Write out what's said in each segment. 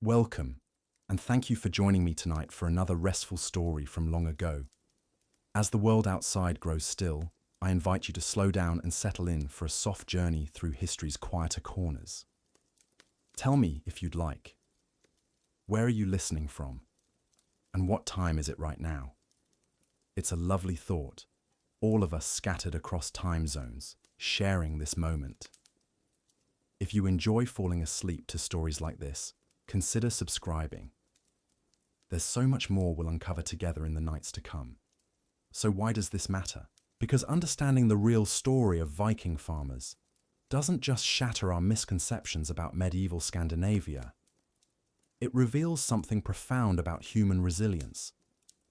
Welcome, and thank you for joining me tonight for another restful story from long ago. As the world outside grows still, I invite you to slow down and settle in for a soft journey through history's quieter corners. Tell me if you'd like. Where are you listening from? And what time is it right now? It's a lovely thought, all of us scattered across time zones, sharing this moment. If you enjoy falling asleep to stories like this, consider subscribing. There's so much more we'll uncover together in the nights to come. So why does this matter? Because understanding the real story of Viking farmers doesn't just shatter our misconceptions about medieval Scandinavia. It reveals something profound about human resilience,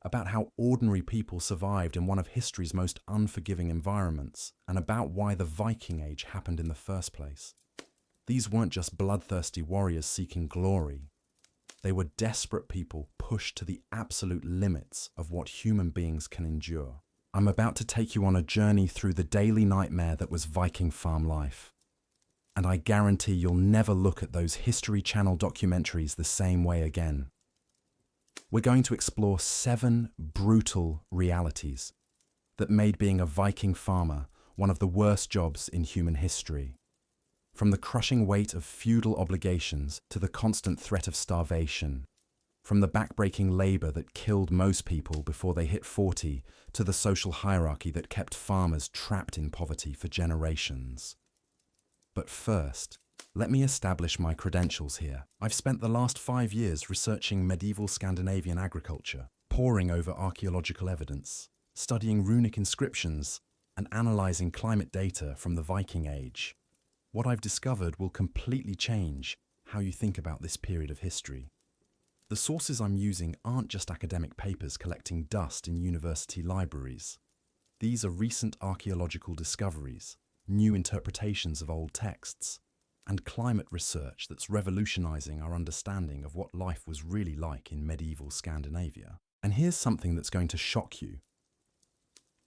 about how ordinary people survived in one of history's most unforgiving environments, and about why the Viking Age happened in the first place. These weren't just bloodthirsty warriors seeking glory. They were desperate people pushed to the absolute limits of what human beings can endure. I'm about to take you on a journey through the daily nightmare that was Viking farm life. And I guarantee you'll never look at those History Channel documentaries the same way again. We're going to explore 7 brutal realities that made being a Viking farmer one of the worst jobs in human history. From the crushing weight of feudal obligations to the constant threat of starvation, from the backbreaking labour that killed most people before they hit 40 to the social hierarchy that kept farmers trapped in poverty for generations. But first, let me establish my credentials here. I've spent the last 5 years researching medieval Scandinavian agriculture, poring over archaeological evidence, studying runic inscriptions, and analysing climate data from the Viking Age. What I've discovered will completely change how you think about this period of history. The sources I'm using aren't just academic papers collecting dust in university libraries. These are recent archaeological discoveries, new interpretations of old texts, and climate research that's revolutionizing our understanding of what life was really like in medieval Scandinavia. And here's something that's going to shock you.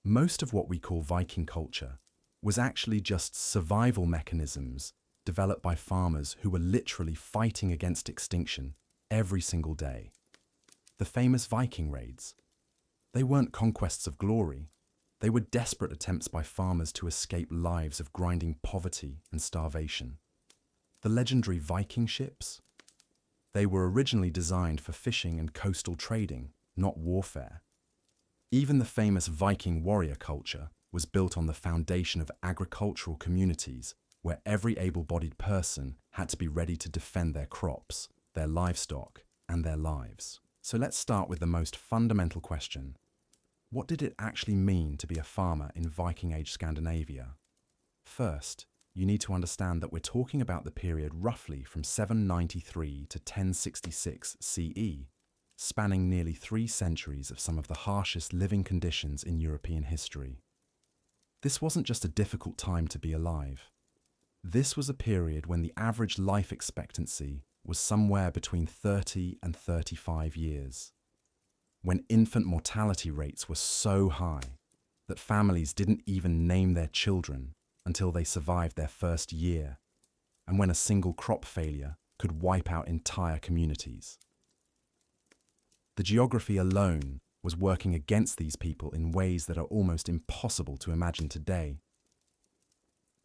Most of what we call Viking culture was actually just survival mechanisms developed by farmers who were literally fighting against extinction every single day. The famous Viking raids. They weren't conquests of glory. They were desperate attempts by farmers to escape lives of grinding poverty and starvation. The legendary Viking ships? They were originally designed for fishing and coastal trading, not warfare. Even the famous Viking warrior culture was built on the foundation of agricultural communities where every able-bodied person had to be ready to defend their crops, their livestock, and their lives. So let's start with the most fundamental question. What did it actually mean to be a farmer in Viking Age Scandinavia? First, you need to understand that we're talking about the period roughly from 793 to 1066 CE, spanning nearly 3 centuries of some of the harshest living conditions in European history. This wasn't just a difficult time to be alive. This was a period when the average life expectancy was somewhere between 30 and 35 years. When infant mortality rates were so high that families didn't even name their children until they survived their first year, and when a single crop failure could wipe out entire communities. The geography alone was working against these people in ways that are almost impossible to imagine today.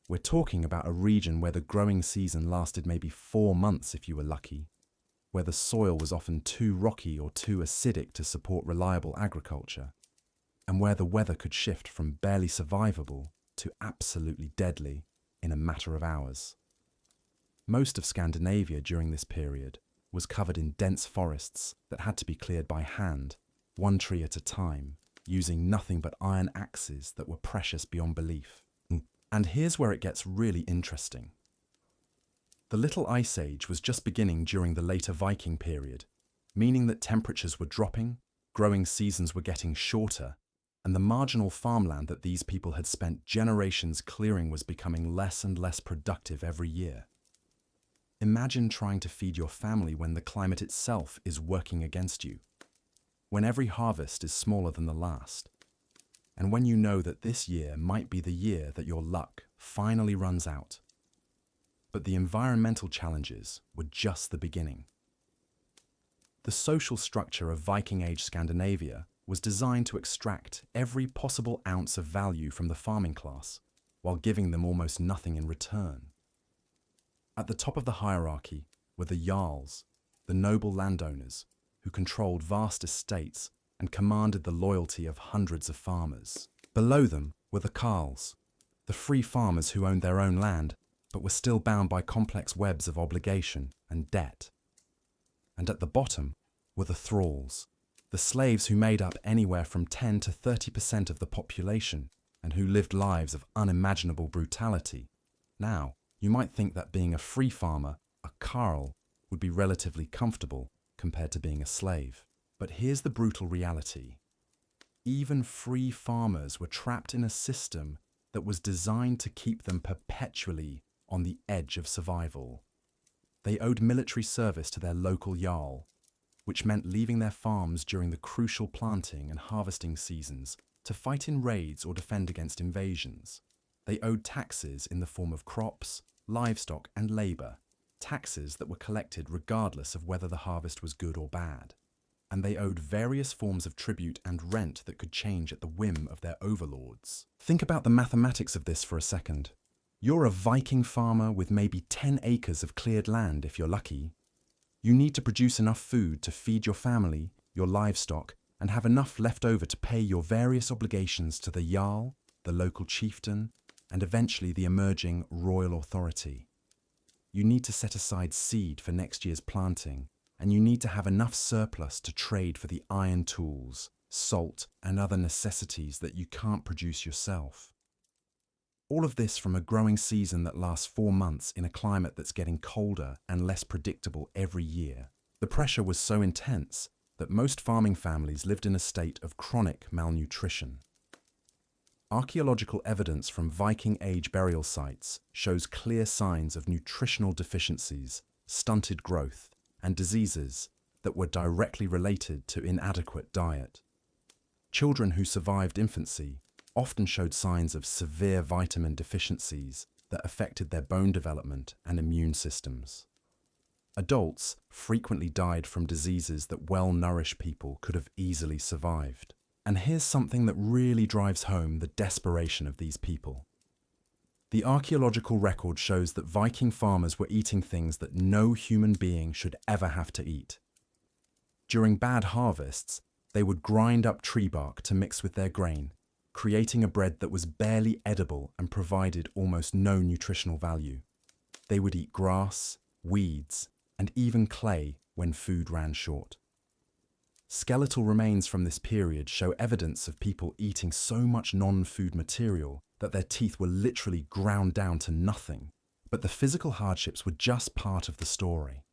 We're talking about a region where the growing season lasted maybe 4 months if you were lucky, where the soil was often too rocky or too acidic to support reliable agriculture, and where the weather could shift from barely survivable to absolutely deadly in a matter of hours. Most of Scandinavia during this period was covered in dense forests that had to be cleared by hand, 1 tree at a time, using nothing but iron axes that were precious beyond belief. And here's where it gets really interesting. The Little Ice Age was just beginning during the later Viking period, meaning that temperatures were dropping, growing seasons were getting shorter, and the marginal farmland that these people had spent generations clearing was becoming less and less productive every year. Imagine trying to feed your family when the climate itself is working against you, when every harvest is smaller than the last, and when you know that this year might be the year that your luck finally runs out. But the environmental challenges were just the beginning. The social structure of Viking Age Scandinavia was designed to extract every possible ounce of value from the farming class, while giving them almost nothing in return. At the top of the hierarchy were the jarls, the noble landowners, who controlled vast estates and commanded the loyalty of hundreds of farmers. Below them were the carls, the free farmers who owned their own land, but were still bound by complex webs of obligation and debt. And at the bottom were the thralls, the slaves who made up anywhere from 10 to 30% of the population and who lived lives of unimaginable brutality. Now, you might think that being a free farmer, a carl, would be relatively comfortable compared to being a slave. But here's the brutal reality. Even free farmers were trapped in a system that was designed to keep them perpetually on the edge of survival. They owed military service to their local jarl, which meant leaving their farms during the crucial planting and harvesting seasons to fight in raids or defend against invasions. They owed taxes in the form of crops, livestock, and labour, taxes that were collected regardless of whether the harvest was good or bad. And they owed various forms of tribute and rent that could change at the whim of their overlords. Think about the mathematics of this for a second. You're a Viking farmer with maybe 10 acres of cleared land if you're lucky. You need to produce enough food to feed your family, your livestock, and have enough left over to pay your various obligations to the jarl, the local chieftain, and eventually the emerging royal authority. You need to set aside seed for next year's planting, and you need to have enough surplus to trade for the iron tools, salt, and other necessities that you can't produce yourself. All of this from a growing season that lasts 4 months in a climate that's getting colder and less predictable every year. The pressure was so intense that most farming families lived in a state of chronic malnutrition. Archaeological evidence from Viking Age burial sites shows clear signs of nutritional deficiencies, stunted growth, and diseases that were directly related to inadequate diet. Children who survived infancy often showed signs of severe vitamin deficiencies that affected their bone development and immune systems. Adults frequently died from diseases that well-nourished people could have easily survived. And here's something that really drives home the desperation of these people. The archaeological record shows that Viking farmers were eating things that no human being should ever have to eat. During bad harvests, they would grind up tree bark to mix with their grain, creating a bread that was barely edible and provided almost no nutritional value. They would eat grass, weeds, and even clay when food ran short. Skeletal remains from this period show evidence of people eating so much non-food material that their teeth were literally ground down to nothing. But the physical hardships were just part of the story.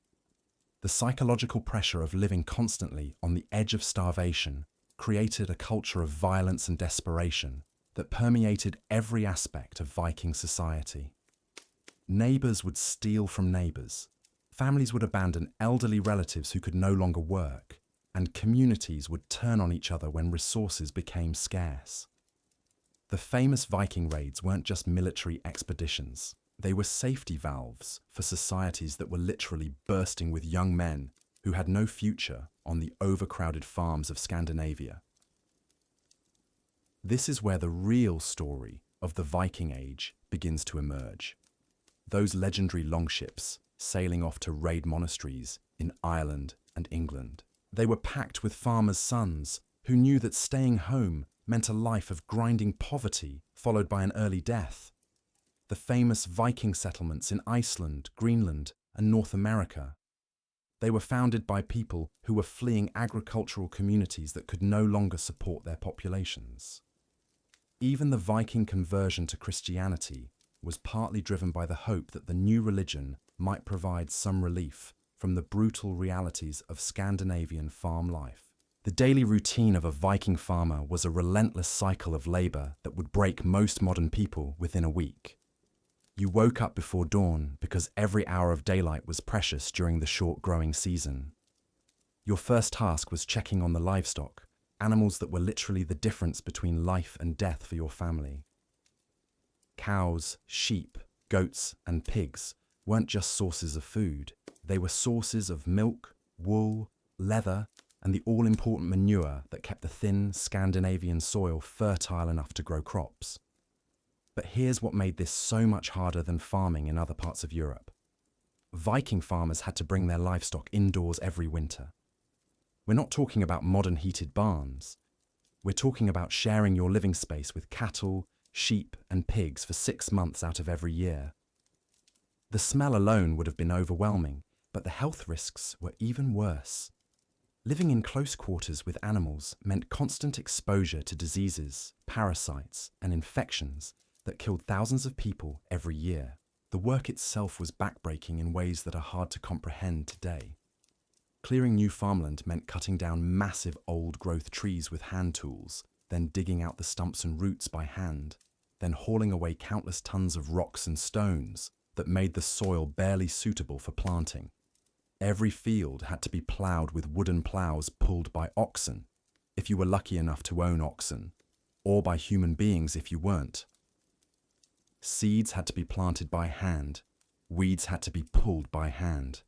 The psychological pressure of living constantly on the edge of starvation created a culture of violence and desperation that permeated every aspect of Viking society. Neighbours would steal from neighbours, families would abandon elderly relatives who could no longer work, and communities would turn on each other when resources became scarce. The famous Viking raids weren't just military expeditions. They were safety valves for societies that were literally bursting with young men who had no future on the overcrowded farms of Scandinavia. This is where the real story of the Viking Age begins to emerge. Those legendary longships sailing off to raid monasteries in Ireland and England. They were packed with farmers' sons who knew that staying home meant a life of grinding poverty followed by an early death. The famous Viking settlements in Iceland, Greenland, and North America. They were founded by people who were fleeing agricultural communities that could no longer support their populations. Even the Viking conversion to Christianity was partly driven by the hope that the new religion might provide some relief from the brutal realities of Scandinavian farm life. The daily routine of a Viking farmer was a relentless cycle of labour that would break most modern people within a week. You woke up before dawn because every hour of daylight was precious during the short growing season. Your first task was checking on the livestock, animals that were literally the difference between life and death for your family. Cows, sheep, goats, and pigs weren't just sources of food. They were sources of milk, wool, leather, and the all-important manure that kept the thin Scandinavian soil fertile enough to grow crops. But here's what made this so much harder than farming in other parts of Europe. Viking farmers had to bring their livestock indoors every winter. We're not talking about modern heated barns. We're talking about sharing your living space with cattle, sheep, and pigs for 6 months out of every year. The smell alone would have been overwhelming, but the health risks were even worse. Living in close quarters with animals meant constant exposure to diseases, parasites, and infections that killed thousands of people every year. The work itself was backbreaking in ways that are hard to comprehend today. Clearing new farmland meant cutting down massive old-growth trees with hand tools, then digging out the stumps and roots by hand, then hauling away countless tons of rocks and stones that made the soil barely suitable for planting. Every field had to be ploughed with wooden ploughs pulled by oxen, if you were lucky enough to own oxen, or by human beings if you weren't. Seeds had to be planted by hand, weeds had to be pulled by hand,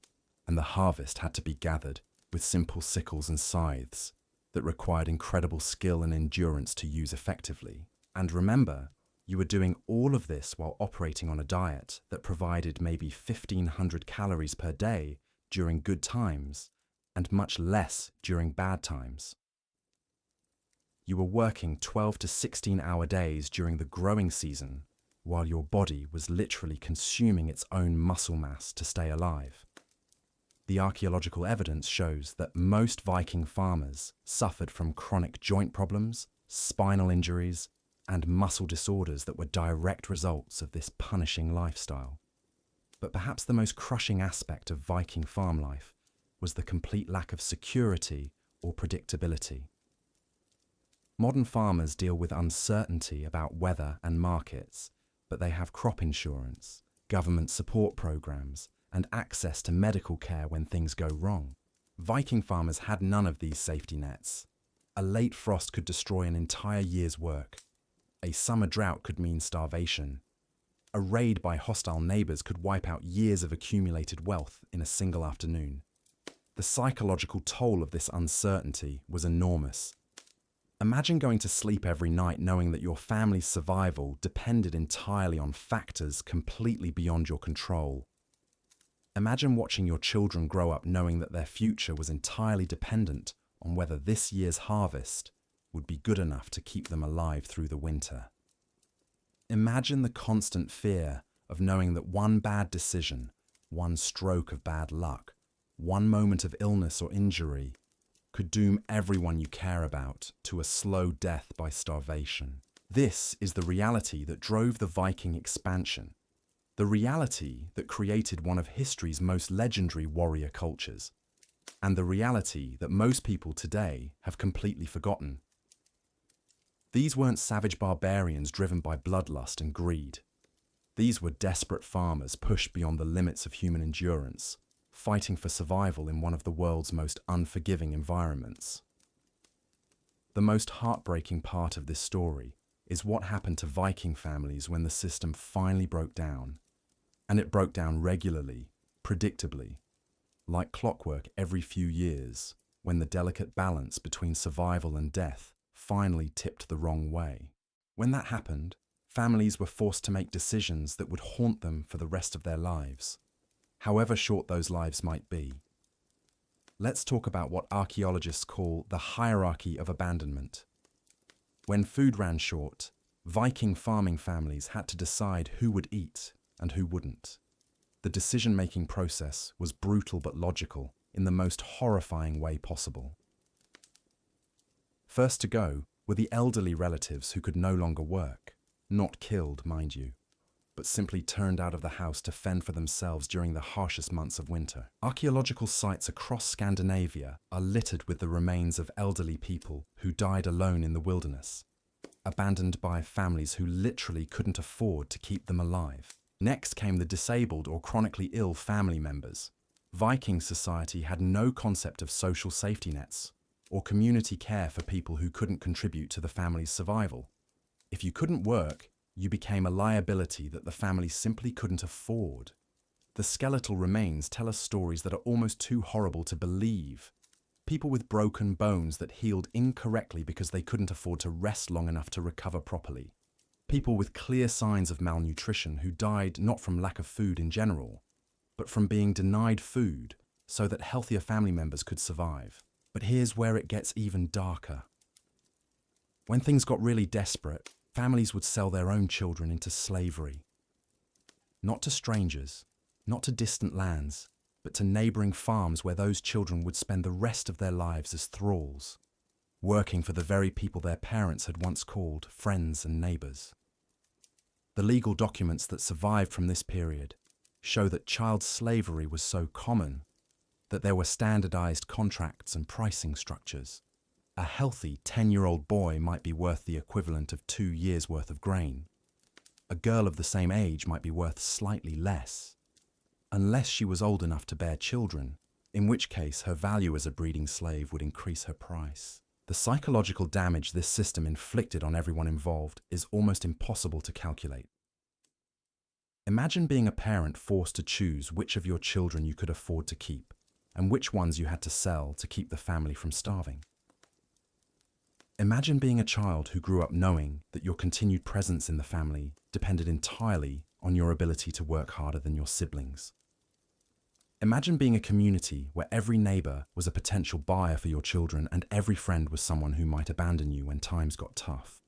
and the harvest had to be gathered with simple sickles and scythes that required incredible skill and endurance to use effectively. And remember, you were doing all of this while operating on a diet that provided maybe 1,500 calories per day during good times and much less during bad times. You were working 12 to 16-hour days during the growing season while your body was literally consuming its own muscle mass to stay alive. The archaeological evidence shows that most Viking farmers suffered from chronic joint problems, spinal injuries, and muscle disorders that were direct results of this punishing lifestyle. But perhaps the most crushing aspect of Viking farm life was the complete lack of security or predictability. Modern farmers deal with uncertainty about weather and markets, but they have crop insurance, government support programs, and access to medical care when things go wrong. Viking farmers had none of these safety nets. A late frost could destroy an entire year's work. A summer drought could mean starvation. A raid by hostile neighbors could wipe out years of accumulated wealth in a single afternoon. The psychological toll of this uncertainty was enormous. Imagine going to sleep every night knowing that your family's survival depended entirely on factors completely beyond your control. Imagine watching your children grow up knowing that their future was entirely dependent on whether this year's harvest would be good enough to keep them alive through the winter. Imagine the constant fear of knowing that one bad decision, one stroke of bad luck, one moment of illness or injury could doom everyone you care about to a slow death by starvation. This is the reality that drove the Viking expansion, the reality that created one of history's most legendary warrior cultures, and the reality that most people today have completely forgotten. These weren't savage barbarians driven by bloodlust and greed. These were desperate farmers pushed beyond the limits of human endurance, fighting for survival in one of the world's most unforgiving environments. The most heartbreaking part of this story is what happened to Viking families when the system finally broke down. And it broke down regularly, predictably, like clockwork every few years, when the delicate balance between survival and death finally tipped the wrong way. When that happened, families were forced to make decisions that would haunt them for the rest of their lives, however short those lives might be. Let's talk about what archaeologists call the hierarchy of abandonment. When food ran short, Viking farming families had to decide who would eat and who wouldn't. The decision-making process was brutal but logical in the most horrifying way possible. First to go were the elderly relatives who could no longer work, not killed, mind you, but simply turned out of the house to fend for themselves during the harshest months of winter. Archaeological sites across Scandinavia are littered with the remains of elderly people who died alone in the wilderness, abandoned by families who literally couldn't afford to keep them alive. Next came the disabled or chronically ill family members. Viking society had no concept of social safety nets or community care for people who couldn't contribute to the family's survival. If you couldn't work, you became a liability that the family simply couldn't afford. The skeletal remains tell us stories that are almost too horrible to believe. People with broken bones that healed incorrectly because they couldn't afford to rest long enough to recover properly. People with clear signs of malnutrition who died not from lack of food in general, but from being denied food so that healthier family members could survive. But here's where it gets even darker. When things got really desperate, families would sell their own children into slavery. Not to strangers, not to distant lands, but to neighbouring farms where those children would spend the rest of their lives as thralls, working for the very people their parents had once called friends and neighbours. The legal documents that survived from this period show that child slavery was so common that there were standardised contracts and pricing structures. A healthy 10-year-old boy might be worth the equivalent of 2 years' worth of grain. A girl of the same age might be worth slightly less, unless she was old enough to bear children, in which case her value as a breeding slave would increase her price. The psychological damage this system inflicted on everyone involved is almost impossible to calculate. Imagine being a parent forced to choose which of your children you could afford to keep and which ones you had to sell to keep the family from starving. Imagine being a child who grew up knowing that your continued presence in the family depended entirely on your ability to work harder than your siblings. Imagine being a community where every neighbour was a potential buyer for your children and every friend was someone who might abandon you when times got tough.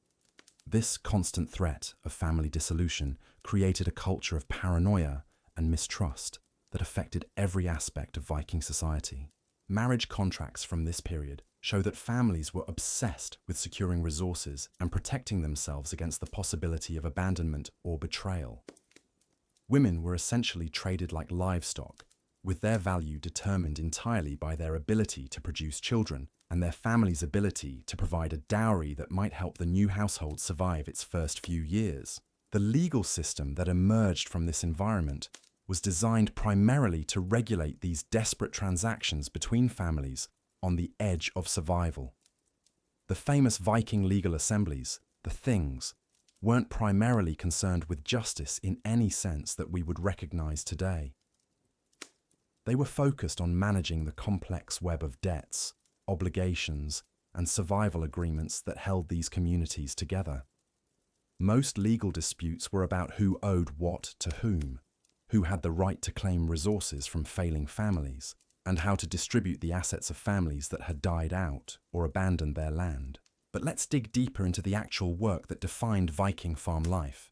This constant threat of family dissolution created a culture of paranoia and mistrust that affected every aspect of Viking society. Marriage contracts from this period show that families were obsessed with securing resources and protecting themselves against the possibility of abandonment or betrayal. Women were essentially traded like livestock, with their value determined entirely by their ability to produce children and their family's ability to provide a dowry that might help the new household survive its first few years. The legal system that emerged from this environment was designed primarily to regulate these desperate transactions between families on the edge of survival. The famous Viking legal assemblies, the Things, weren't primarily concerned with justice in any sense that we would recognize today. They were focused on managing the complex web of debts, obligations, and survival agreements that held these communities together. Most legal disputes were about who owed what to whom, who had the right to claim resources from failing families, and how to distribute the assets of families that had died out or abandoned their land. But let's dig deeper into the actual work that defined Viking farm life,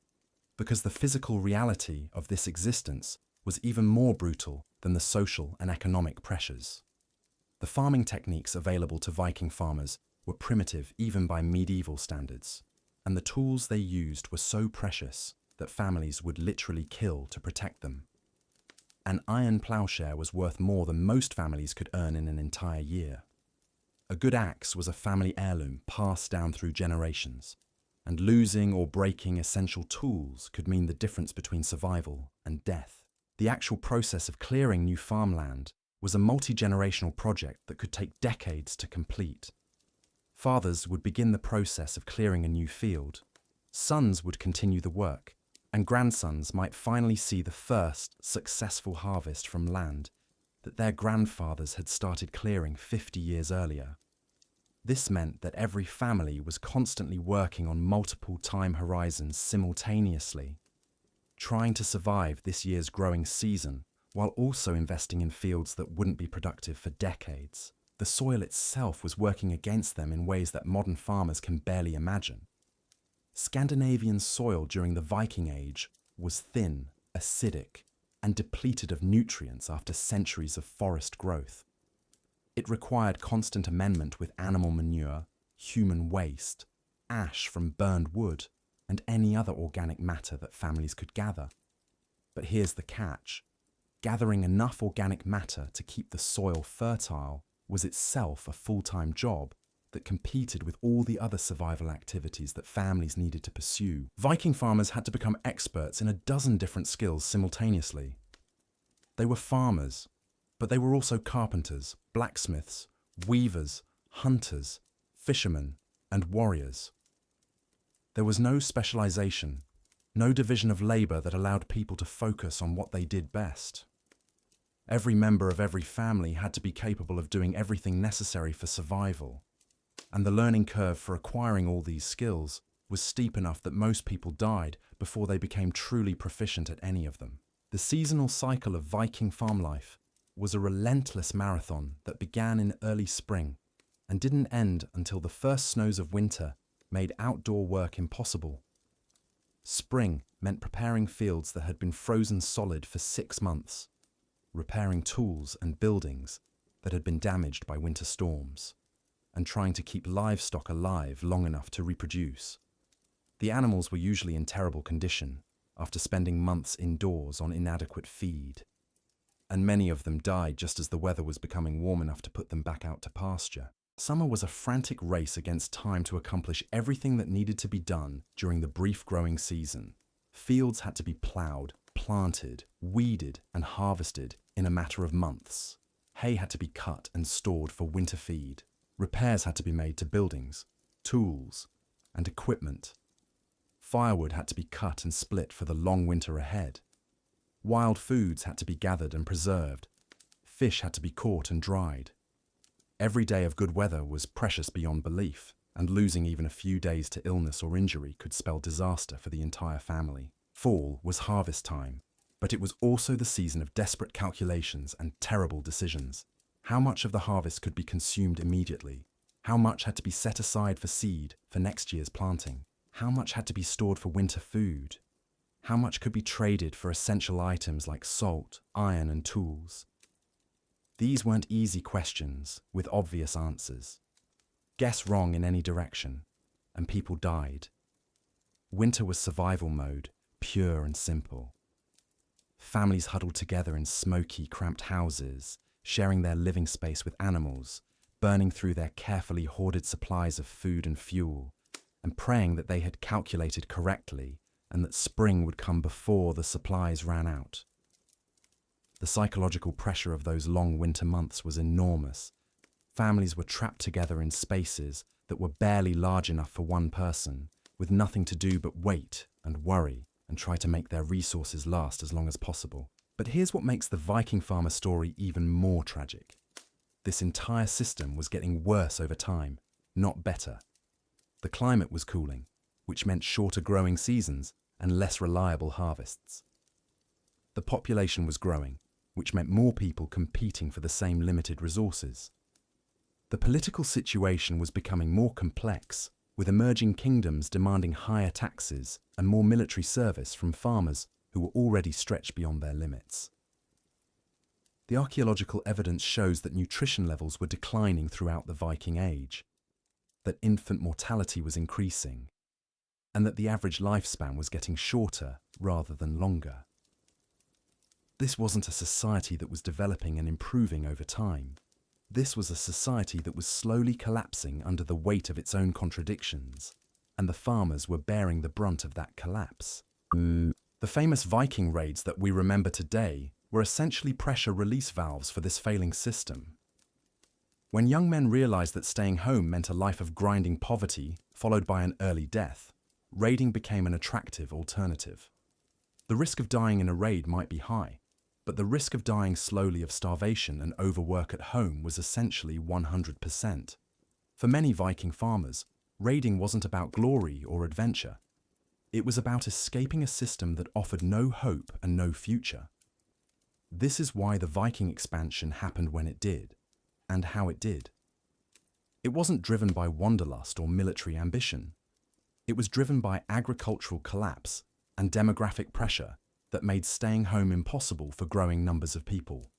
because the physical reality of this existence was even more brutal than the social and economic pressures. The farming techniques available to Viking farmers were primitive even by medieval standards, and the tools they used were so precious that families would literally kill to protect them. An iron ploughshare was worth more than most families could earn in an entire year. A good axe was a family heirloom passed down through generations, and losing or breaking essential tools could mean the difference between survival and death. The actual process of clearing new farmland was a multi-generational project that could take decades to complete. Fathers would begin the process of clearing a new field, sons would continue the work, and grandsons might finally see the first successful harvest from land that their grandfathers had started clearing 50 years earlier. This meant that every family was constantly working on multiple time horizons simultaneously, trying to survive this year's growing season while also investing in fields that wouldn't be productive for decades. The soil itself was working against them in ways that modern farmers can barely imagine. Scandinavian soil during the Viking Age was thin, acidic, and depleted of nutrients after centuries of forest growth. It required constant amendment with animal manure, human waste, ash from burned wood, and any other organic matter that families could gather. But here's the catch. Gathering enough organic matter to keep the soil fertile was itself a full-time job that competed with all the other survival activities that families needed to pursue. Viking farmers had to become experts in a dozen different skills simultaneously. They were farmers, but they were also carpenters, blacksmiths, weavers, hunters, fishermen, and warriors. There was no specialization, no division of labor that allowed people to focus on what they did best. Every member of every family had to be capable of doing everything necessary for survival, and the learning curve for acquiring all these skills was steep enough that most people died before they became truly proficient at any of them. The seasonal cycle of Viking farm life was a relentless marathon that began in early spring and didn't end until the first snows of winter made outdoor work impossible. Spring meant preparing fields that had been frozen solid for 6 months, repairing tools and buildings that had been damaged by winter storms, and trying to keep livestock alive long enough to reproduce. The animals were usually in terrible condition after spending months indoors on inadequate feed, and many of them died just as the weather was becoming warm enough to put them back out to pasture. Summer was a frantic race against time to accomplish everything that needed to be done during the brief growing season. Fields had to be ploughed, planted, weeded, and harvested in a matter of months. Hay had to be cut and stored for winter feed. Repairs had to be made to buildings, tools, and equipment. Firewood had to be cut and split for the long winter ahead. Wild foods had to be gathered and preserved. Fish had to be caught and dried. Every day of good weather was precious beyond belief, and losing even a few days to illness or injury could spell disaster for the entire family. Fall was harvest time, but it was also the season of desperate calculations and terrible decisions. How much of the harvest could be consumed immediately? How much had to be set aside for seed for next year's planting? How much had to be stored for winter food? How much could be traded for essential items like salt, iron, and tools? These weren't easy questions with obvious answers. Guess wrong in any direction, and people died. Winter was survival mode, pure and simple. Families huddled together in smoky, cramped houses, sharing their living space with animals, burning through their carefully hoarded supplies of food and fuel, and praying that they had calculated correctly and that spring would come before the supplies ran out. The psychological pressure of those long winter months was enormous. Families were trapped together in spaces that were barely large enough for one person, with nothing to do but wait and worry and try to make their resources last as long as possible. But here's what makes the Viking farmer story even more tragic. This entire system was getting worse over time, not better. The climate was cooling, which meant shorter growing seasons and less reliable harvests. The population was growing, which meant more people competing for the same limited resources. The political situation was becoming more complex, with emerging kingdoms demanding higher taxes and more military service from farmers who were already stretched beyond their limits. The archaeological evidence shows that nutrition levels were declining throughout the Viking Age, that infant mortality was increasing, and that the average lifespan was getting shorter rather than longer. This wasn't a society that was developing and improving over time. This was a society that was slowly collapsing under the weight of its own contradictions, and the farmers were bearing the brunt of that collapse. The famous Viking raids that we remember today were essentially pressure release valves for this failing system. When young men realized that staying home meant a life of grinding poverty, followed by an early death, raiding became an attractive alternative. The risk of dying in a raid might be high, but the risk of dying slowly of starvation and overwork at home was essentially 100%. For many Viking farmers, raiding wasn't about glory or adventure. It was about escaping a system that offered no hope and no future. This is why the Viking expansion happened when it did, and how it did. It wasn't driven by wanderlust or military ambition. It was driven by agricultural collapse and demographic pressure that made staying home impossible for growing numbers of people.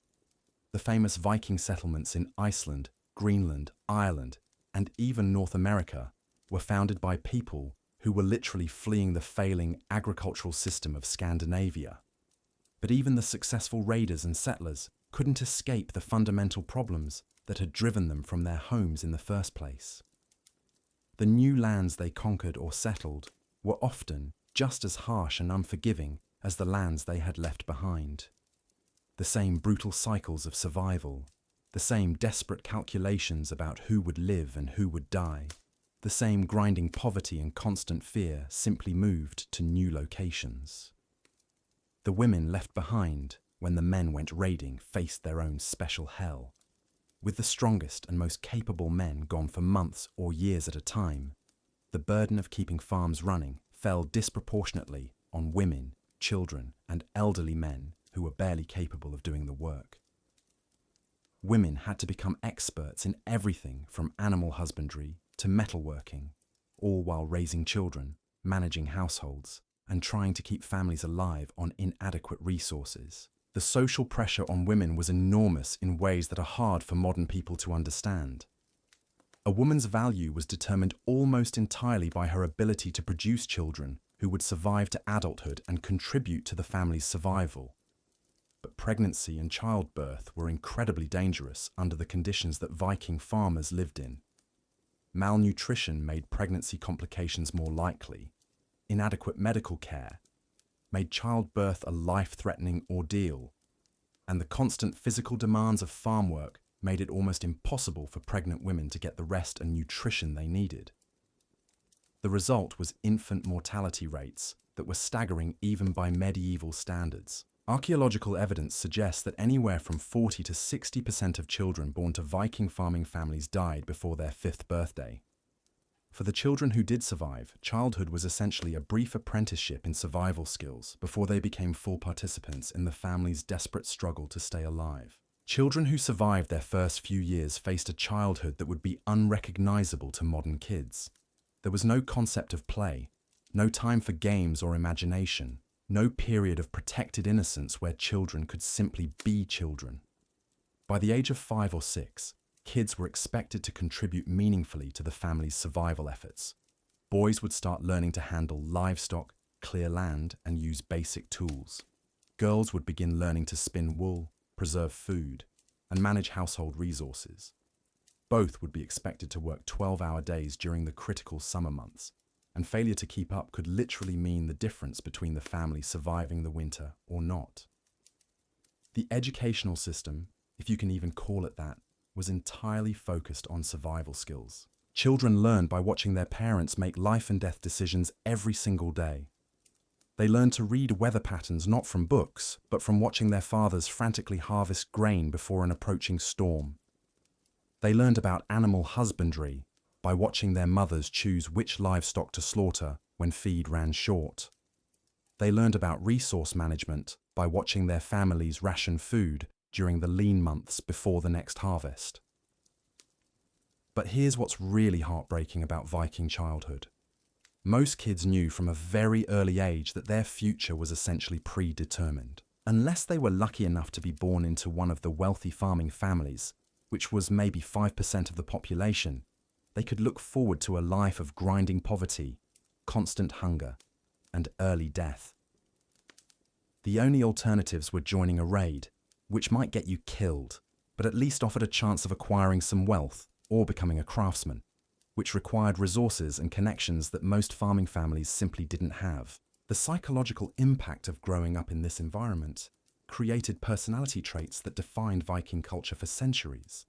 The famous Viking settlements in Iceland, Greenland, Ireland, and even North America were founded by people who were literally fleeing the failing agricultural system of Scandinavia. But even the successful raiders and settlers couldn't escape the fundamental problems that had driven them from their homes in the first place. The new lands they conquered or settled were often just as harsh and unforgiving as the lands they had left behind. The same brutal cycles of survival, the same desperate calculations about who would live and who would die, the same grinding poverty and constant fear simply moved to new locations. The women left behind when the men went raiding, faced their own special hell. With the strongest and most capable men gone for months or years at a time, the burden of keeping farms running fell disproportionately on women, children, and elderly men who were barely capable of doing the work. Women had to become experts in everything from animal husbandry to metalworking, all while raising children, managing households, and trying to keep families alive on inadequate resources. The social pressure on women was enormous in ways that are hard for modern people to understand. A woman's value was determined almost entirely by her ability to produce children who would survive to adulthood and contribute to the family's survival. But pregnancy and childbirth were incredibly dangerous under the conditions that Viking farmers lived in. Malnutrition made pregnancy complications more likely. Inadequate medical care made childbirth a life-threatening ordeal, and the constant physical demands of farm work made it almost impossible for pregnant women to get the rest and nutrition they needed. The result was infant mortality rates that were staggering even by medieval standards. Archaeological evidence suggests that anywhere from 40 to 60% of children born to Viking farming families died before their 5th birthday. For the children who did survive, childhood was essentially a brief apprenticeship in survival skills before they became full participants in the family's desperate struggle to stay alive. Children who survived their first few years faced a childhood that would be unrecognizable to modern kids. There was no concept of play, no time for games or imagination, no period of protected innocence where children could simply be children. By the age of 5 or 6, kids were expected to contribute meaningfully to the family's survival efforts. Boys would start learning to handle livestock, clear land, and use basic tools. Girls would begin learning to spin wool, preserve food, and manage household resources. Both would be expected to work 12-hour days during the critical summer months, and failure to keep up could literally mean the difference between the family surviving the winter or not. The educational system, if you can even call it that, was entirely focused on survival skills. Children learned by watching their parents make life and death decisions every single day. They learned to read weather patterns not from books, but from watching their fathers frantically harvest grain before an approaching storm. They learned about animal husbandry by watching their mothers choose which livestock to slaughter when feed ran short. They learned about resource management by watching their families ration food during the lean months before the next harvest. But here's what's really heartbreaking about Viking childhood. Most kids knew from a very early age that their future was essentially predetermined. Unless they were lucky enough to be born into one of the wealthy farming families, which was maybe 5% of the population, they could look forward to a life of grinding poverty, constant hunger, and early death. The only alternatives were joining a raid, which might get you killed, but at least offered a chance of acquiring some wealth or becoming a craftsman, which required resources and connections that most farming families simply didn't have. The psychological impact of growing up in this environment created personality traits that defined Viking culture for centuries.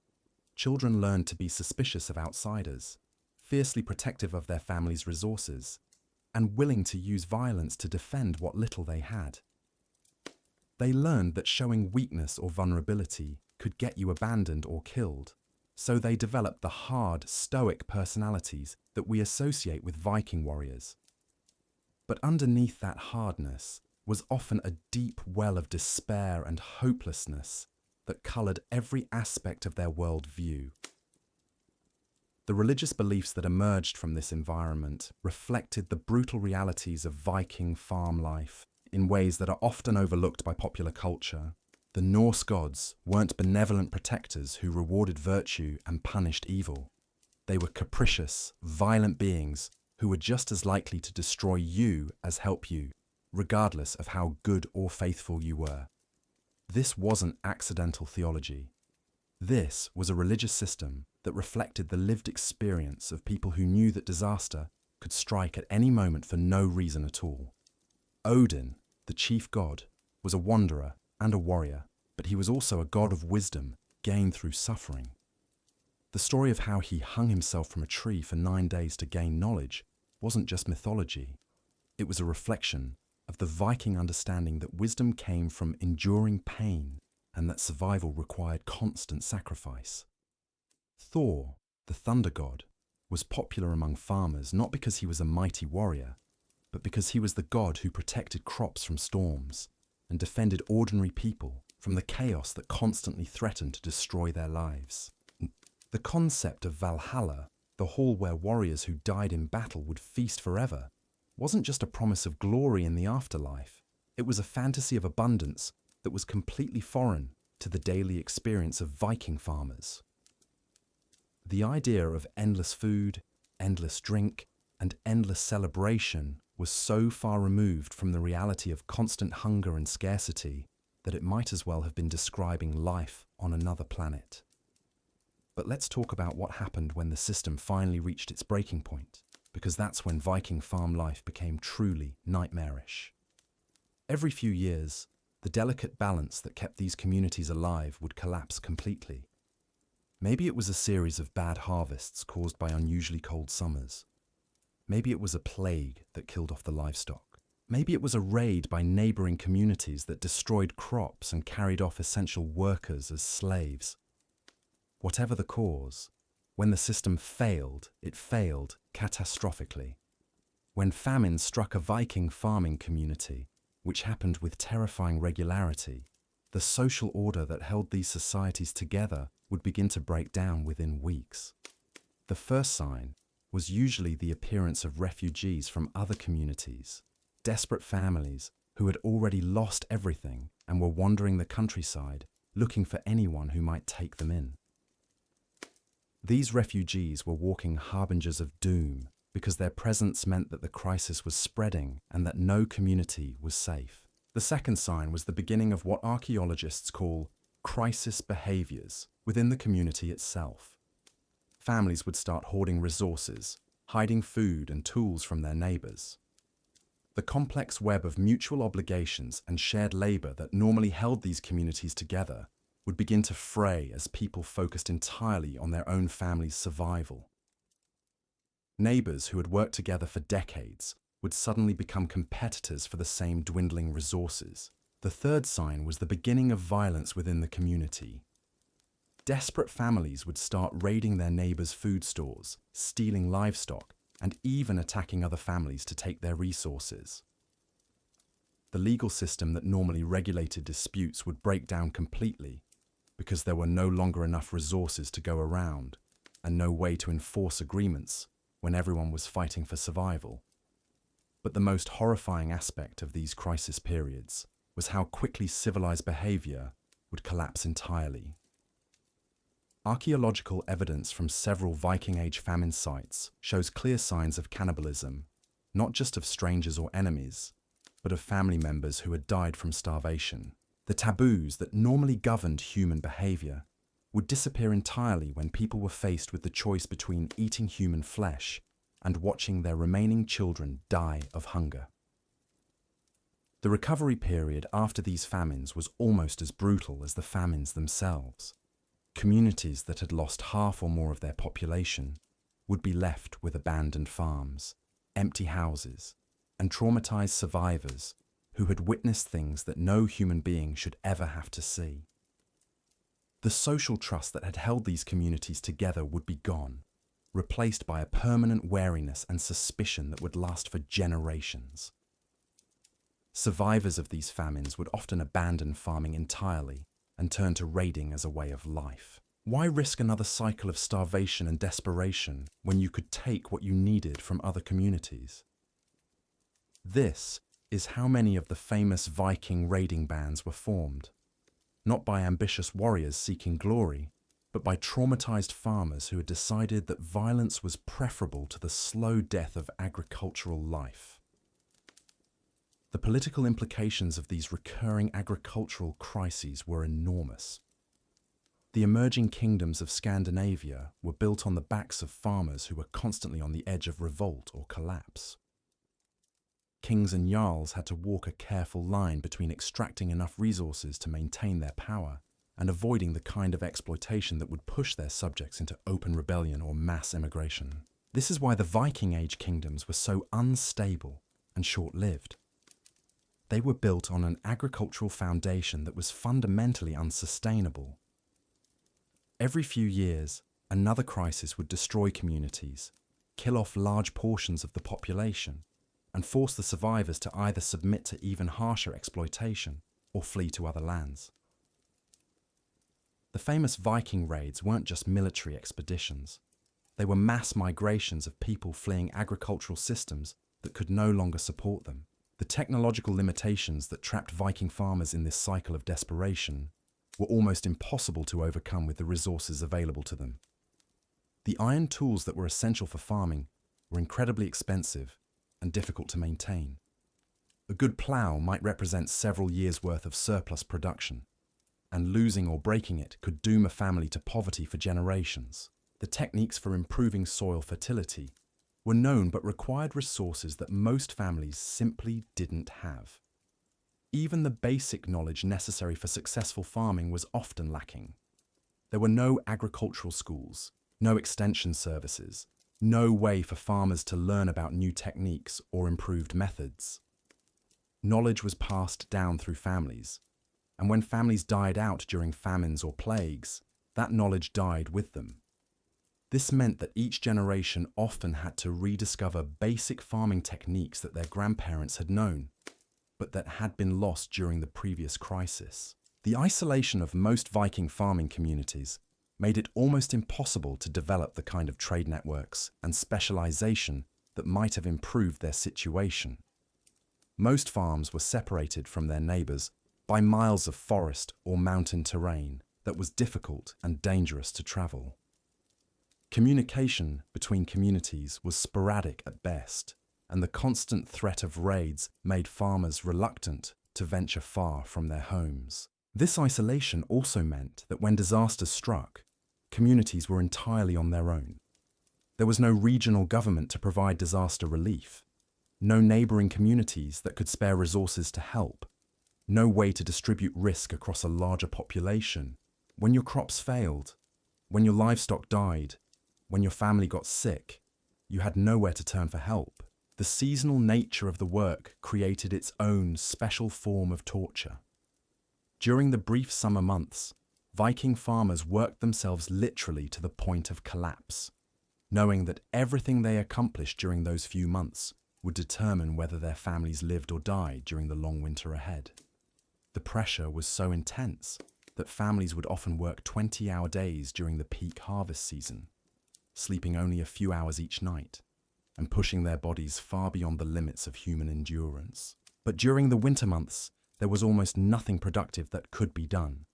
Children learned to be suspicious of outsiders, fiercely protective of their family's resources, and willing to use violence to defend what little they had. They learned that showing weakness or vulnerability could get you abandoned or killed, so they developed the hard, stoic personalities that we associate with Viking warriors. But underneath that hardness was often a deep well of despair and hopelessness that coloured every aspect of their worldview. The religious beliefs that emerged from this environment reflected the brutal realities of Viking farm life in ways that are often overlooked by popular culture. The Norse gods weren't benevolent protectors who rewarded virtue and punished evil. They were capricious, violent beings who were just as likely to destroy you as help you, regardless of how good or faithful you were. This wasn't accidental theology. This was a religious system that reflected the lived experience of people who knew that disaster could strike at any moment for no reason at all. Odin, the chief god, was a wanderer and a warrior, but he was also a god of wisdom gained through suffering. The story of how he hung himself from a tree for 9 days to gain knowledge wasn't just mythology. It was a reflection of the Viking understanding that wisdom came from enduring pain and that survival required constant sacrifice. Thor, the thunder god, was popular among farmers not because he was a mighty warrior, but because he was the god who protected crops from storms and defended ordinary people from the chaos that constantly threatened to destroy their lives. The concept of Valhalla, the hall where warriors who died in battle would feast forever, wasn't just a promise of glory in the afterlife. It was a fantasy of abundance that was completely foreign to the daily experience of Viking farmers. The idea of endless food, endless drink, and endless celebration was so far removed from the reality of constant hunger and scarcity that it might as well have been describing life on another planet. But let's talk about what happened when the system finally reached its breaking point, because that's when Viking farm life became truly nightmarish. Every few years, the delicate balance that kept these communities alive would collapse completely. Maybe it was a series of bad harvests caused by unusually cold summers. Maybe it was a plague that killed off the livestock. Maybe it was a raid by neighboring communities that destroyed crops and carried off essential workers as slaves. Whatever the cause, when the system failed, it failed catastrophically. When famine struck a Viking farming community, which happened with terrifying regularity, the social order that held these societies together would begin to break down within weeks. The first sign was usually the appearance of refugees from other communities, desperate families who had already lost everything and were wandering the countryside looking for anyone who might take them in. These refugees were walking harbingers of doom because their presence meant that the crisis was spreading and that no community was safe. The second sign was the beginning of what archaeologists call crisis behaviors within the community itself. Families would start hoarding resources, hiding food and tools from their neighbors. The complex web of mutual obligations and shared labor that normally held these communities together would begin to fray as people focused entirely on their own family's survival. Neighbors who had worked together for decades would suddenly become competitors for the same dwindling resources. The third sign was the beginning of violence within the community. Desperate families would start raiding their neighbors' food stores, stealing livestock, and even attacking other families to take their resources. The legal system that normally regulated disputes would break down completely because there were no longer enough resources to go around and no way to enforce agreements when everyone was fighting for survival. But the most horrifying aspect of these crisis periods was how quickly civilized behavior would collapse entirely. Archaeological evidence from several Viking Age famine sites shows clear signs of cannibalism, not just of strangers or enemies, but of family members who had died from starvation. The taboos that normally governed human behavior would disappear entirely when people were faced with the choice between eating human flesh and watching their remaining children die of hunger. The recovery period after these famines was almost as brutal as the famines themselves. Communities that had lost half or more of their population would be left with abandoned farms, empty houses, and traumatized survivors who had witnessed things that no human being should ever have to see. The social trust that had held these communities together would be gone, replaced by a permanent wariness and suspicion that would last for generations. Survivors of these famines would often abandon farming entirely and turn to raiding as a way of life. Why risk another cycle of starvation and desperation when you could take what you needed from other communities? This is how many of the famous Viking raiding bands were formed, not by ambitious warriors seeking glory, but by traumatized farmers who had decided that violence was preferable to the slow death of agricultural life. The political implications of these recurring agricultural crises were enormous. The emerging kingdoms of Scandinavia were built on the backs of farmers who were constantly on the edge of revolt or collapse. Kings and jarls had to walk a careful line between extracting enough resources to maintain their power and avoiding the kind of exploitation that would push their subjects into open rebellion or mass immigration. This is why the Viking Age kingdoms were so unstable and short-lived. They were built on an agricultural foundation that was fundamentally unsustainable. Every few years, another crisis would destroy communities, kill off large portions of the population, and force the survivors to either submit to even harsher exploitation or flee to other lands. The famous Viking raids weren't just military expeditions. They were mass migrations of people fleeing agricultural systems that could no longer support them. The technological limitations that trapped Viking farmers in this cycle of desperation were almost impossible to overcome with the resources available to them. The iron tools that were essential for farming were incredibly expensive and difficult to maintain. A good plough might represent several years' worth of surplus production, and losing or breaking it could doom a family to poverty for generations. The techniques for improving soil fertility were known but required resources that most families simply didn't have. Even the basic knowledge necessary for successful farming was often lacking. There were no agricultural schools, no extension services, no way for farmers to learn about new techniques or improved methods. Knowledge was passed down through families, and when families died out during famines or plagues, that knowledge died with them. This meant that each generation often had to rediscover basic farming techniques that their grandparents had known, but that had been lost during the previous crisis. The isolation of most Viking farming communities made it almost impossible to develop the kind of trade networks and specialization that might have improved their situation. Most farms were separated from their neighbors by miles of forest or mountain terrain that was difficult and dangerous to travel. Communication between communities was sporadic at best, and the constant threat of raids made farmers reluctant to venture far from their homes. This isolation also meant that when disasters struck, communities were entirely on their own. There was no regional government to provide disaster relief, no neighboring communities that could spare resources to help, no way to distribute risk across a larger population. When your crops failed, when your livestock died, when your family got sick, you had nowhere to turn for help. The seasonal nature of the work created its own special form of torture. During the brief summer months, Viking farmers worked themselves literally to the point of collapse, knowing that everything they accomplished during those few months would determine whether their families lived or died during the long winter ahead. The pressure was so intense that families would often work 20-hour days during the peak harvest season, sleeping only a few hours each night, and pushing their bodies far beyond the limits of human endurance. But during the winter months, there was almost nothing productive that could be done.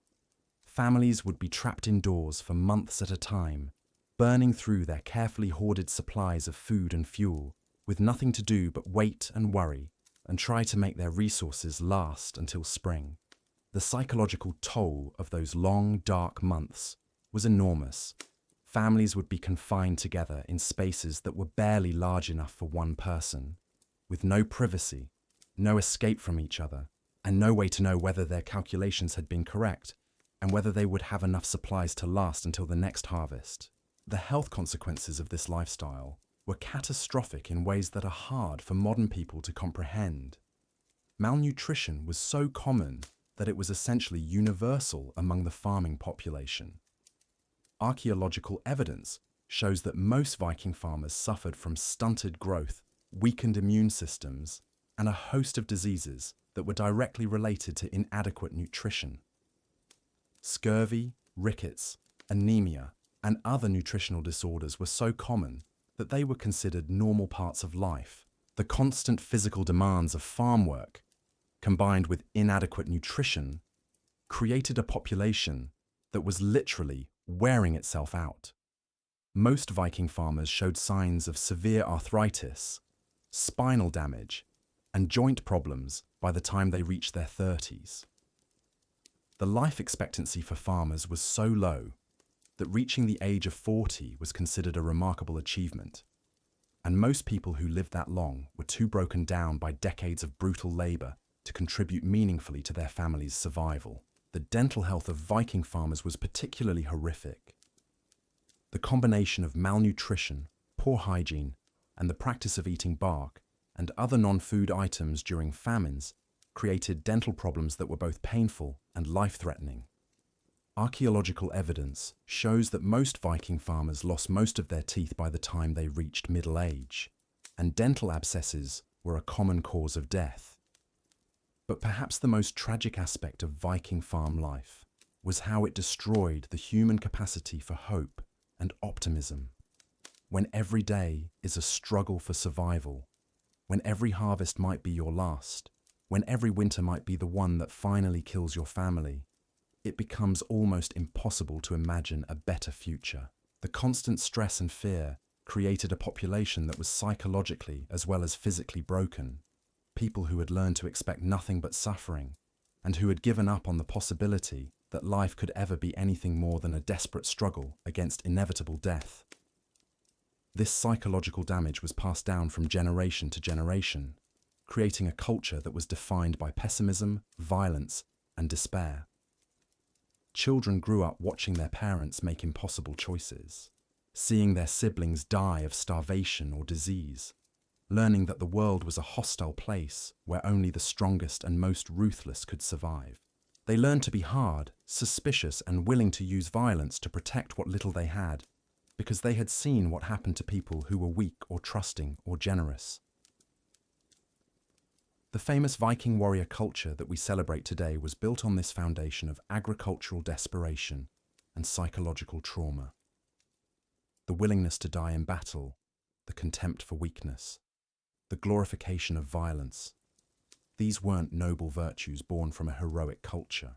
Families would be trapped indoors for months at a time, burning through their carefully hoarded supplies of food and fuel, with nothing to do but wait and worry and try to make their resources last until spring. The psychological toll of those long, dark months was enormous. Families would be confined together in spaces that were barely large enough for one person, with no privacy, no escape from each other, and no way to know whether their calculations had been correct and whether they would have enough supplies to last until the next harvest. The health consequences of this lifestyle were catastrophic in ways that are hard for modern people to comprehend. Malnutrition was so common that it was essentially universal among the farming population. Archaeological evidence shows that most Viking farmers suffered from stunted growth, weakened immune systems, and a host of diseases that were directly related to inadequate nutrition. Scurvy, rickets, anemia, and other nutritional disorders were so common that they were considered normal parts of life. The constant physical demands of farm work, combined with inadequate nutrition, created a population that was literally wearing itself out. Most Viking farmers showed signs of severe arthritis, spinal damage, and joint problems by the time they reached their 30s. The life expectancy for farmers was so low that reaching the age of 40 was considered a remarkable achievement, and most people who lived that long were too broken down by decades of brutal labor to contribute meaningfully to their family's survival. The dental health of Viking farmers was particularly horrific. The combination of malnutrition, poor hygiene, and the practice of eating bark and other non-food items during famines created dental problems that were both painful and life-threatening. Archaeological evidence shows that most Viking farmers lost most of their teeth by the time they reached middle age, and dental abscesses were a common cause of death. But perhaps the most tragic aspect of Viking farm life was how it destroyed the human capacity for hope and optimism. When every day is a struggle for survival, when every harvest might be your last, when every winter might be the one that finally kills your family, it becomes almost impossible to imagine a better future. The constant stress and fear created a population that was psychologically as well as physically broken, people who had learned to expect nothing but suffering, and who had given up on the possibility that life could ever be anything more than a desperate struggle against inevitable death. This psychological damage was passed down from generation to generation, creating a culture that was defined by pessimism, violence, and despair. Children grew up watching their parents make impossible choices, seeing their siblings die of starvation or disease, learning that the world was a hostile place where only the strongest and most ruthless could survive. They learned to be hard, suspicious, and willing to use violence to protect what little they had, because they had seen what happened to people who were weak or trusting or generous. The famous Viking warrior culture that we celebrate today was built on this foundation of agricultural desperation and psychological trauma. The willingness to die in battle, the contempt for weakness, the glorification of violence. These weren't noble virtues born from a heroic culture.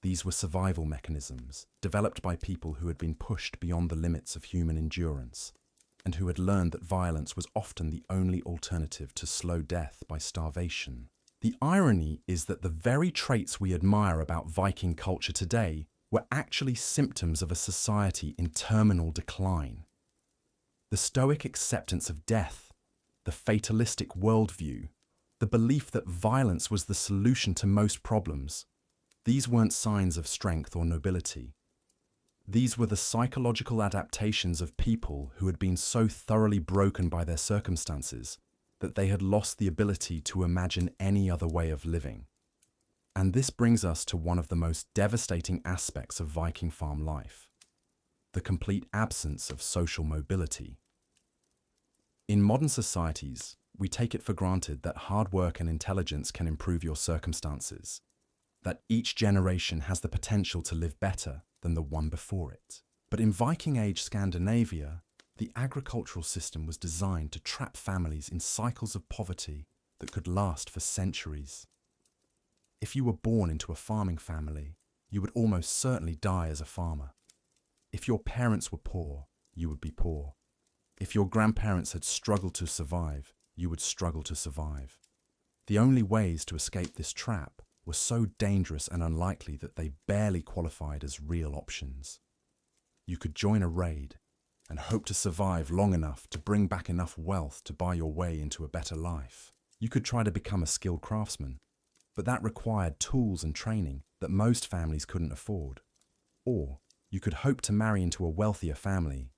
These were survival mechanisms developed by people who had been pushed beyond the limits of human endurance, and who had learned that violence was often the only alternative to slow death by starvation. The irony is that the very traits we admire about Viking culture today were actually symptoms of a society in terminal decline. The stoic acceptance of death, the fatalistic worldview, the belief that violence was the solution to most problems, these weren't signs of strength or nobility. These were the psychological adaptations of people who had been so thoroughly broken by their circumstances that they had lost the ability to imagine any other way of living. And this brings us to one of the most devastating aspects of Viking farm life: the complete absence of social mobility. In modern societies, we take it for granted that hard work and intelligence can improve your circumstances, that each generation has the potential to live better than the one before it. But in Viking Age Scandinavia, the agricultural system was designed to trap families in cycles of poverty that could last for centuries. If you were born into a farming family, you would almost certainly die as a farmer. If your parents were poor, you would be poor. If your grandparents had struggled to survive, you would struggle to survive. The only ways to escape this trap were so dangerous and unlikely that they barely qualified as real options. You could join a raid and hope to survive long enough to bring back enough wealth to buy your way into a better life. You could try to become a skilled craftsman, but that required tools and training that most families couldn't afford. Or you could hope to marry into a wealthier family,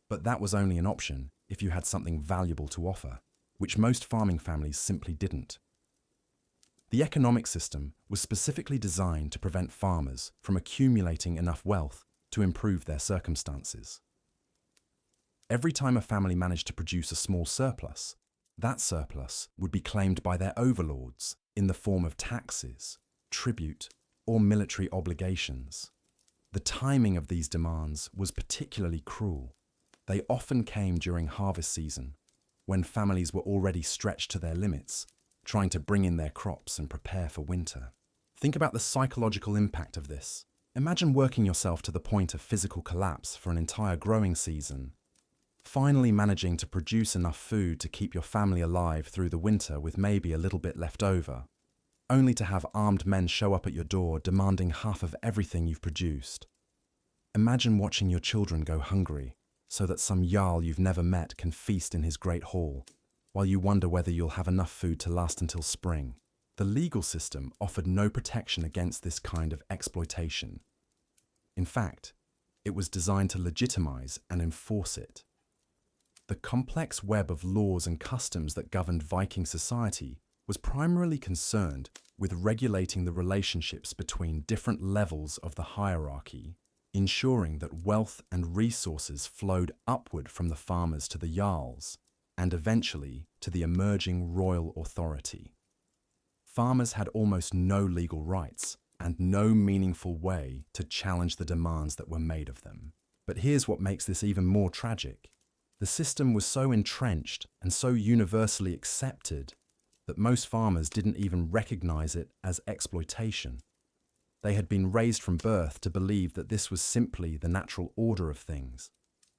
but that was only an option if you had something valuable to offer, which most farming families simply didn't. The economic system was specifically designed to prevent farmers from accumulating enough wealth to improve their circumstances. Every time a family managed to produce a small surplus, that surplus would be claimed by their overlords in the form of taxes, tribute, or military obligations. The timing of these demands was particularly cruel. They often came during harvest season, when families were already stretched to their limits, trying to bring in their crops and prepare for winter. Think about the psychological impact of this. Imagine working yourself to the point of physical collapse for an entire growing season, finally managing to produce enough food to keep your family alive through the winter with maybe a little bit left over, only to have armed men show up at your door demanding half of everything you've produced. Imagine watching your children go hungry so that some Jarl you've never met can feast in his great hall, while you wonder whether you'll have enough food to last until spring. The legal system offered no protection against this kind of exploitation. In fact, it was designed to legitimize and enforce it. The complex web of laws and customs that governed Viking society was primarily concerned with regulating the relationships between different levels of the hierarchy, ensuring that wealth and resources flowed upward from the farmers to the jarls, and eventually to the emerging royal authority. Farmers had almost no legal rights and no meaningful way to challenge the demands that were made of them. But here's what makes this even more tragic. The system was so entrenched and so universally accepted that most farmers didn't even recognize it as exploitation. They had been raised from birth to believe that this was simply the natural order of things,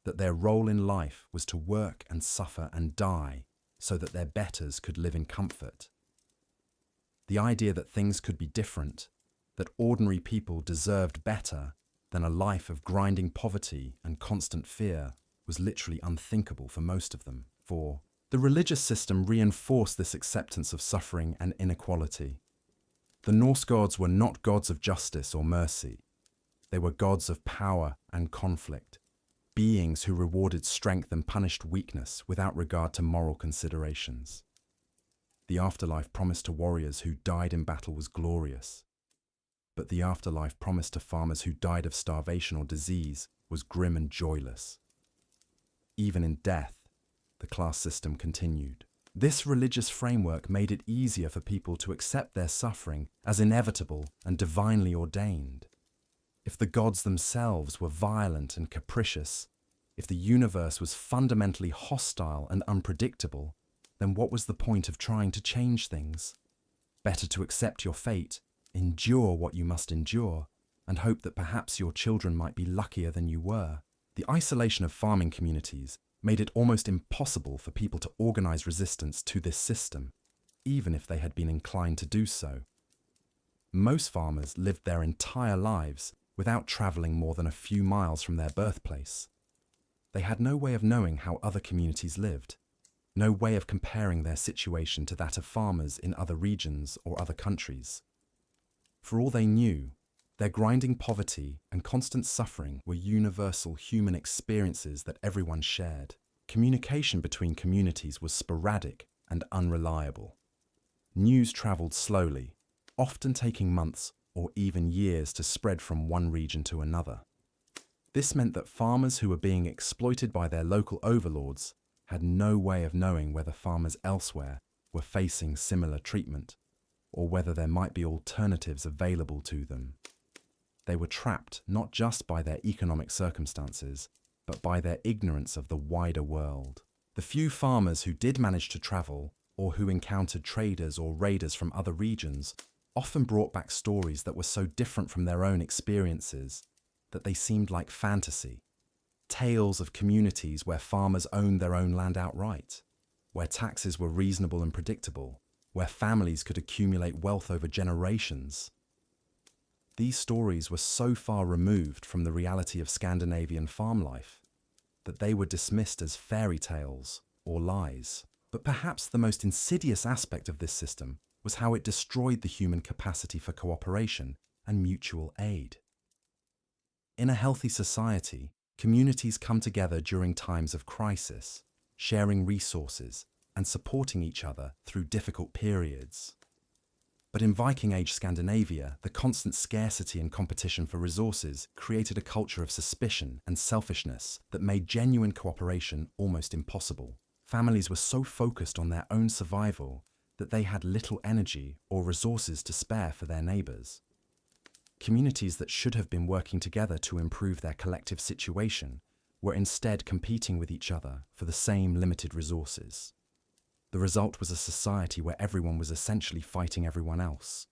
that their role in life was to work and suffer and die so that their betters could live in comfort. The idea that things could be different, that ordinary people deserved better than a life of grinding poverty and constant fear, was literally unthinkable for most of them. For the religious system reinforced this acceptance of suffering and inequality. The Norse gods were not gods of justice or mercy. They were gods of power and conflict, beings who rewarded strength and punished weakness without regard to moral considerations. The afterlife promised to warriors who died in battle was glorious, but the afterlife promised to farmers who died of starvation or disease was grim and joyless. Even in death, the class system continued. This religious framework made it easier for people to accept their suffering as inevitable and divinely ordained. If the gods themselves were violent and capricious, if the universe was fundamentally hostile and unpredictable, then what was the point of trying to change things? Better to accept your fate, endure what you must endure, and hope that perhaps your children might be luckier than you were. The isolation of farming communities made it almost impossible for people to organize resistance to this system, even if they had been inclined to do so. Most farmers lived their entire lives without traveling more than a few miles from their birthplace. They had no way of knowing how other communities lived, no way of comparing their situation to that of farmers in other regions or other countries. For all they knew, their grinding poverty and constant suffering were universal human experiences that everyone shared. Communication between communities was sporadic and unreliable. News traveled slowly, often taking months or even years to spread from one region to another. This meant that farmers who were being exploited by their local overlords had no way of knowing whether farmers elsewhere were facing similar treatment, or whether there might be alternatives available to them. They were trapped not just by their economic circumstances, but by their ignorance of the wider world. The few farmers who did manage to travel, or who encountered traders or raiders from other regions, often brought back stories that were so different from their own experiences that they seemed like fantasy. Tales of communities where farmers owned their own land outright, where taxes were reasonable and predictable, where families could accumulate wealth over generations. These stories were so far removed from the reality of Scandinavian farm life that they were dismissed as fairy tales or lies. But perhaps the most insidious aspect of this system was how it destroyed the human capacity for cooperation and mutual aid. In a healthy society, communities come together during times of crisis, sharing resources and supporting each other through difficult periods. But in Viking Age Scandinavia, the constant scarcity and competition for resources created a culture of suspicion and selfishness that made genuine cooperation almost impossible. Families were so focused on their own survival that they had little energy or resources to spare for their neighbors. Communities that should have been working together to improve their collective situation were instead competing with each other for the same limited resources. The result was a society where everyone was essentially fighting everyone else,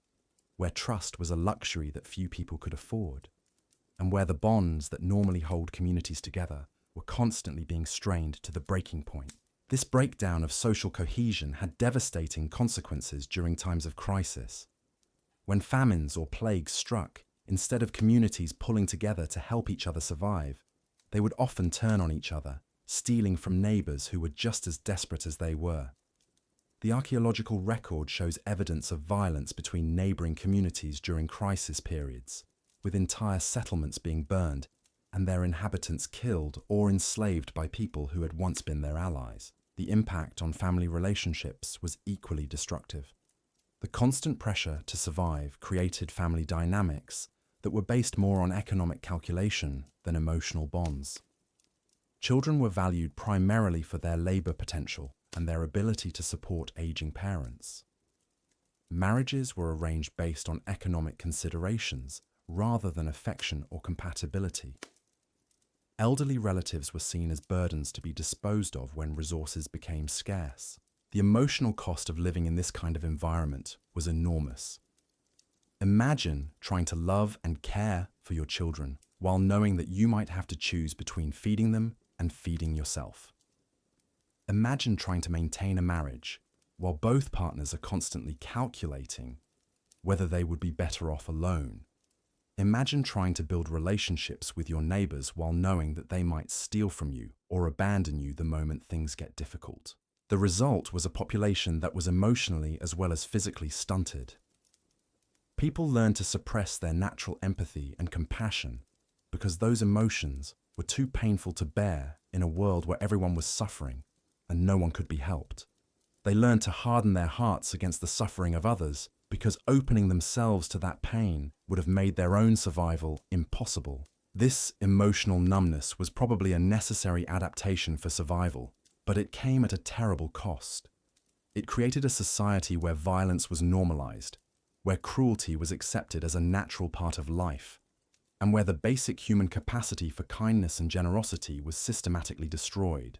where trust was a luxury that few people could afford, and where the bonds that normally hold communities together were constantly being strained to the breaking point. This breakdown of social cohesion had devastating consequences during times of crisis. When famines or plagues struck, instead of communities pulling together to help each other survive, they would often turn on each other, stealing from neighbors who were just as desperate as they were. The archaeological record shows evidence of violence between neighboring communities during crisis periods, with entire settlements being burned and their inhabitants killed or enslaved by people who had once been their allies. The impact on family relationships was equally destructive. The constant pressure to survive created family dynamics that were based more on economic calculation than emotional bonds. Children were valued primarily for their labor potential and their ability to support aging parents. Marriages were arranged based on economic considerations rather than affection or compatibility. Elderly relatives were seen as burdens to be disposed of when resources became scarce. The emotional cost of living in this kind of environment was enormous. Imagine trying to love and care for your children while knowing that you might have to choose between feeding them and feeding yourself. Imagine trying to maintain a marriage while both partners are constantly calculating whether they would be better off alone. Imagine trying to build relationships with your neighbors while knowing that they might steal from you or abandon you the moment things get difficult. The result was a population that was emotionally as well as physically stunted. People learned to suppress their natural empathy and compassion because those emotions were too painful to bear in a world where everyone was suffering and no one could be helped. They learned to harden their hearts against the suffering of others because opening themselves to that pain would have made their own survival impossible. This emotional numbness was probably a necessary adaptation for survival, but it came at a terrible cost. It created a society where violence was normalized, where cruelty was accepted as a natural part of life, and where the basic human capacity for kindness and generosity was systematically destroyed.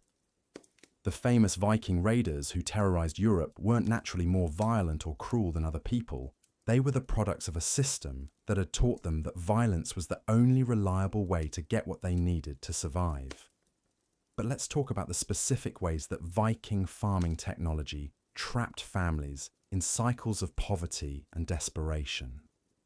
The famous Viking raiders who terrorized Europe weren't naturally more violent or cruel than other people. They were the products of a system that had taught them that violence was the only reliable way to get what they needed to survive. But let's talk about the specific ways that Viking farming technology trapped families in cycles of poverty and desperation.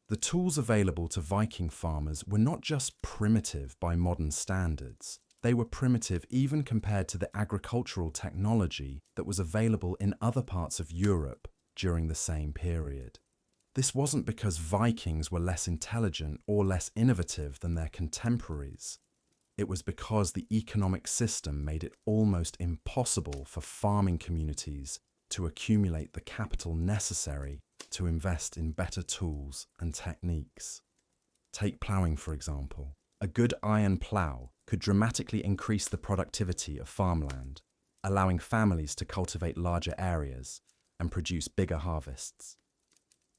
The tools available to Viking farmers were not just primitive by modern standards. They were primitive even compared to the agricultural technology that was available in other parts of Europe during the same period. This wasn't because Vikings were less intelligent or less innovative than their contemporaries. It was because the economic system made it almost impossible for farming communities to accumulate the capital necessary to invest in better tools and techniques. Take ploughing, for example. A good iron plough could dramatically increase the productivity of farmland, allowing families to cultivate larger areas and produce bigger harvests.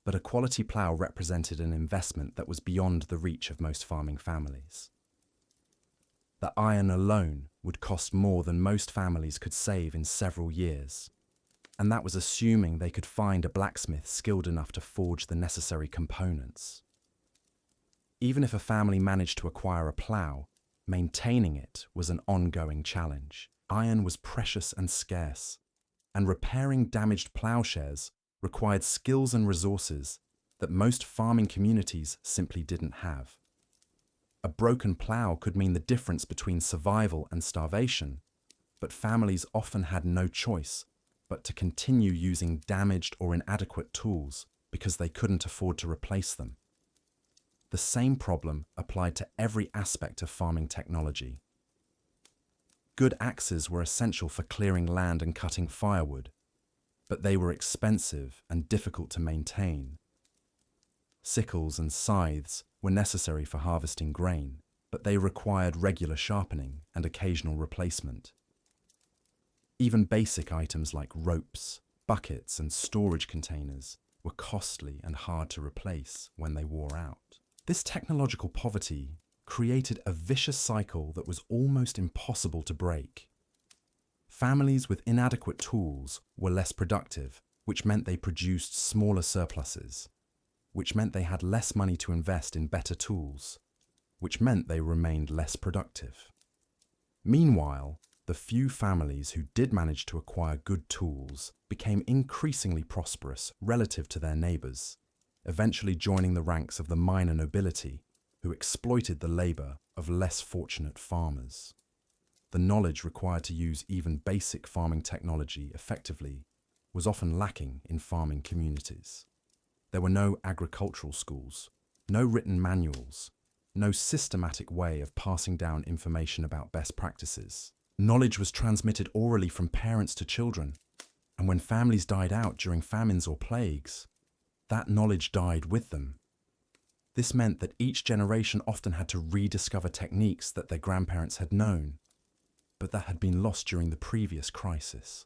But a quality plough represented an investment that was beyond the reach of most farming families. The iron alone would cost more than most families could save in several years, and that was assuming they could find a blacksmith skilled enough to forge the necessary components. Even if a family managed to acquire a plough, maintaining it was an ongoing challenge. Iron was precious and scarce, and repairing damaged ploughshares required skills and resources that most farming communities simply didn't have. A broken plough could mean the difference between survival and starvation, but families often had no choice but to continue using damaged or inadequate tools because they couldn't afford to replace them. The same problem applied to every aspect of farming technology. Good axes were essential for clearing land and cutting firewood, but they were expensive and difficult to maintain. Sickles and scythes were necessary for harvesting grain, but they required regular sharpening and occasional replacement. Even basic items like ropes, buckets, and storage containers were costly and hard to replace when they wore out. This technological poverty created a vicious cycle that was almost impossible to break. Families with inadequate tools were less productive, which meant they produced smaller surpluses, which meant they had less money to invest in better tools, which meant they remained less productive. Meanwhile, the few families who did manage to acquire good tools became increasingly prosperous relative to their neighbors, eventually joining the ranks of the minor nobility who exploited the labor of less fortunate farmers. The knowledge required to use even basic farming technology effectively was often lacking in farming communities. There were no agricultural schools, no written manuals, no systematic way of passing down information about best practices. Knowledge was transmitted orally from parents to children, and when families died out during famines or plagues, that knowledge died with them. This meant that each generation often had to rediscover techniques that their grandparents had known, but that had been lost during the previous crisis.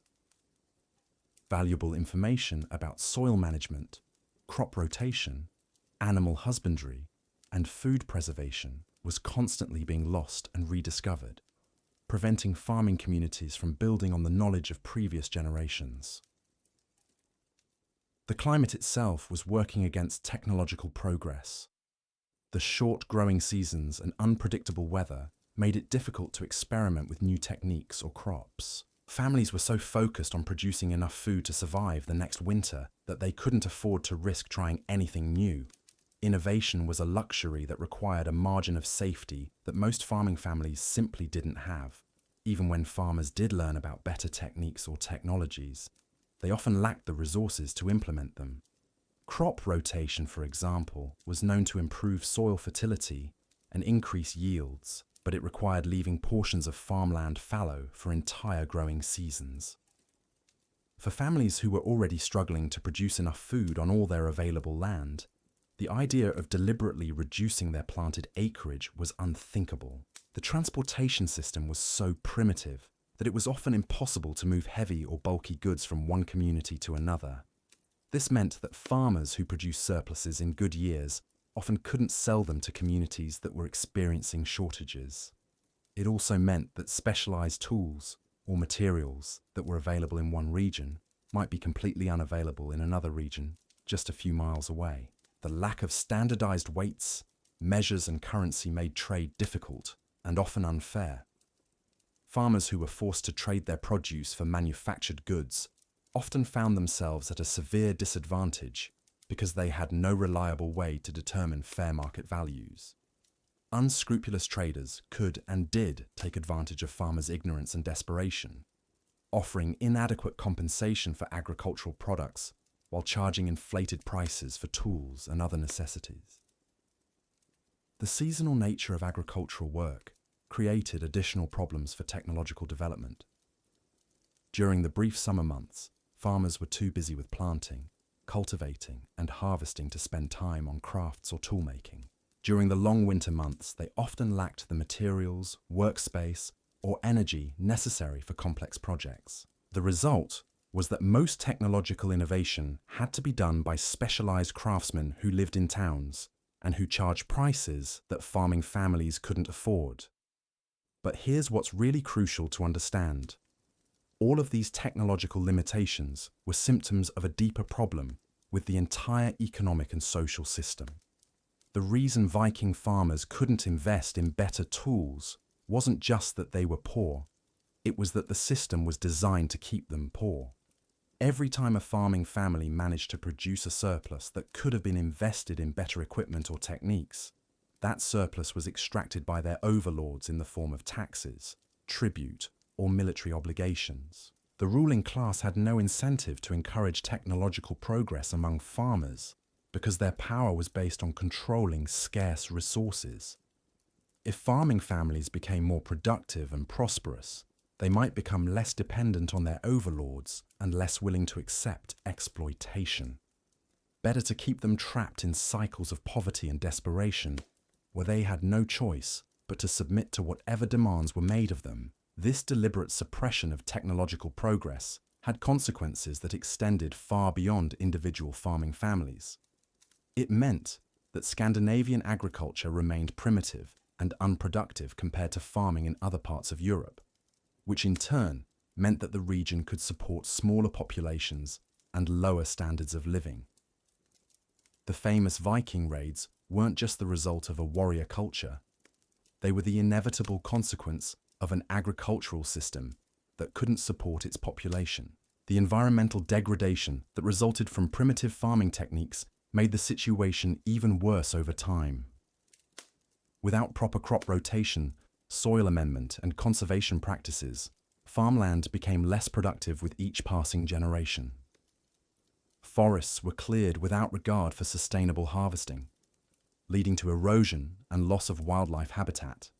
Valuable information about soil management, crop rotation, animal husbandry, and food preservation was constantly being lost and rediscovered, preventing farming communities from building on the knowledge of previous generations. The climate itself was working against technological progress. The short growing seasons and unpredictable weather made it difficult to experiment with new techniques or crops. Families were so focused on producing enough food to survive the next winter that they couldn't afford to risk trying anything new. Innovation was a luxury that required a margin of safety that most farming families simply didn't have. Even when farmers did learn about better techniques or technologies, they often lacked the resources to implement them. Crop rotation, for example, was known to improve soil fertility and increase yields, but it required leaving portions of farmland fallow for entire growing seasons. For families who were already struggling to produce enough food on all their available land, the idea of deliberately reducing their planted acreage was unthinkable. The transportation system was so primitive that it was often impossible to move heavy or bulky goods from one community to another. This meant that farmers who produced surpluses in good years often couldn't sell them to communities that were experiencing shortages. It also meant that specialized tools or materials that were available in one region might be completely unavailable in another region just a few miles away. The lack of standardized weights, measures, and currency made trade difficult and often unfair. Farmers who were forced to trade their produce for manufactured goods often found themselves at a severe disadvantage because they had no reliable way to determine fair market values. Unscrupulous traders could and did take advantage of farmers' ignorance and desperation, offering inadequate compensation for agricultural products while charging inflated prices for tools and other necessities. The seasonal nature of agricultural work created additional problems for technological development. During the brief summer months, farmers were too busy with planting, cultivating, and harvesting to spend time on crafts or toolmaking. During the long winter months, they often lacked the materials, workspace, or energy necessary for complex projects. The result was that most technological innovation had to be done by specialized craftsmen who lived in towns and who charged prices that farming families couldn't afford. But here's what's really crucial to understand. All of these technological limitations were symptoms of a deeper problem with the entire economic and social system. The reason Viking farmers couldn't invest in better tools wasn't just that they were poor, it was that the system was designed to keep them poor. Every time a farming family managed to produce a surplus that could have been invested in better equipment or techniques, that surplus was extracted by their overlords in the form of taxes, tribute, or military obligations. The ruling class had no incentive to encourage technological progress among farmers because their power was based on controlling scarce resources. If farming families became more productive and prosperous, they might become less dependent on their overlords and less willing to accept exploitation. Better to keep them trapped in cycles of poverty and desperation, where they had no choice but to submit to whatever demands were made of them. This deliberate suppression of technological progress had consequences that extended far beyond individual farming families. It meant that Scandinavian agriculture remained primitive and unproductive compared to farming in other parts of Europe, which in turn meant that the region could support smaller populations and lower standards of living. The famous Viking raids weren't just the result of a warrior culture. They were the inevitable consequence of an agricultural system that couldn't support its population. The environmental degradation that resulted from primitive farming techniques made the situation even worse over time. Without proper crop rotation, soil amendment, and conservation practices, farmland became less productive with each passing generation. Forests were cleared without regard for sustainable harvesting, leading to erosion and loss of wildlife habitat.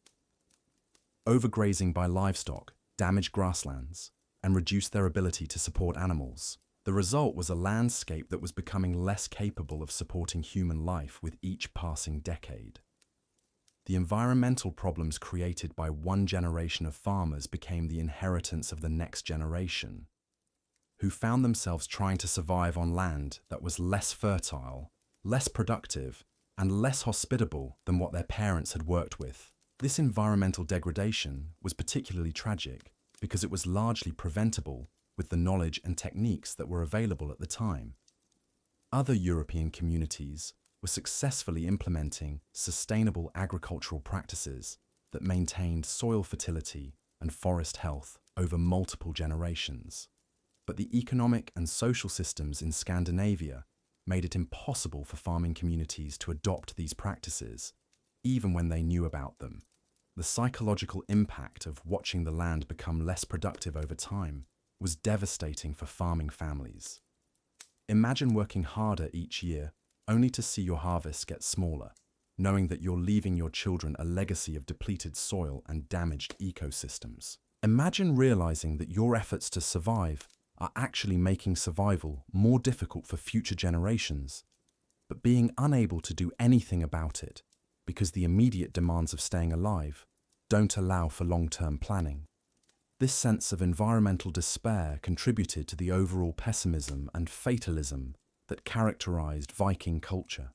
Overgrazing by livestock damaged grasslands and reduced their ability to support animals. The result was a landscape that was becoming less capable of supporting human life with each passing decade. The environmental problems created by one generation of farmers became the inheritance of the next generation, who found themselves trying to survive on land that was less fertile, less productive, and less hospitable than what their parents had worked with. This environmental degradation was particularly tragic because it was largely preventable with the knowledge and techniques that were available at the time. Other European communities were successfully implementing sustainable agricultural practices that maintained soil fertility and forest health over multiple generations. But the economic and social systems in Scandinavia made it impossible for farming communities to adopt these practices, even when they knew about them. The psychological impact of watching the land become less productive over time was devastating for farming families. Imagine working harder each year only to see your harvests get smaller, knowing that you're leaving your children a legacy of depleted soil and damaged ecosystems. Imagine realizing that your efforts to survive are actually making survival more difficult for future generations, but being unable to do anything about it because the immediate demands of staying alive don't allow for long-term planning. This sense of environmental despair contributed to the overall pessimism and fatalism that characterized Viking culture.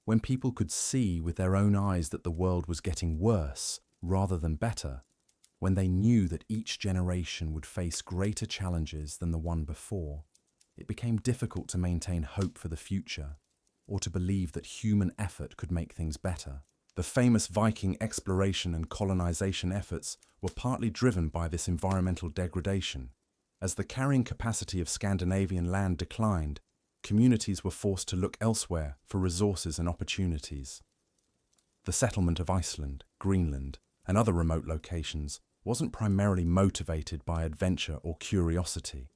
When people could see with their own eyes that the world was getting worse rather than better, when they knew that each generation would face greater challenges than the one before, it became difficult to maintain hope for the future or to believe that human effort could make things better. The famous Viking exploration and colonization efforts were partly driven by this environmental degradation. As the carrying capacity of Scandinavian land declined, communities were forced to look elsewhere for resources and opportunities. The settlement of Iceland, Greenland, and other remote locations wasn't primarily motivated by adventure or curiosity.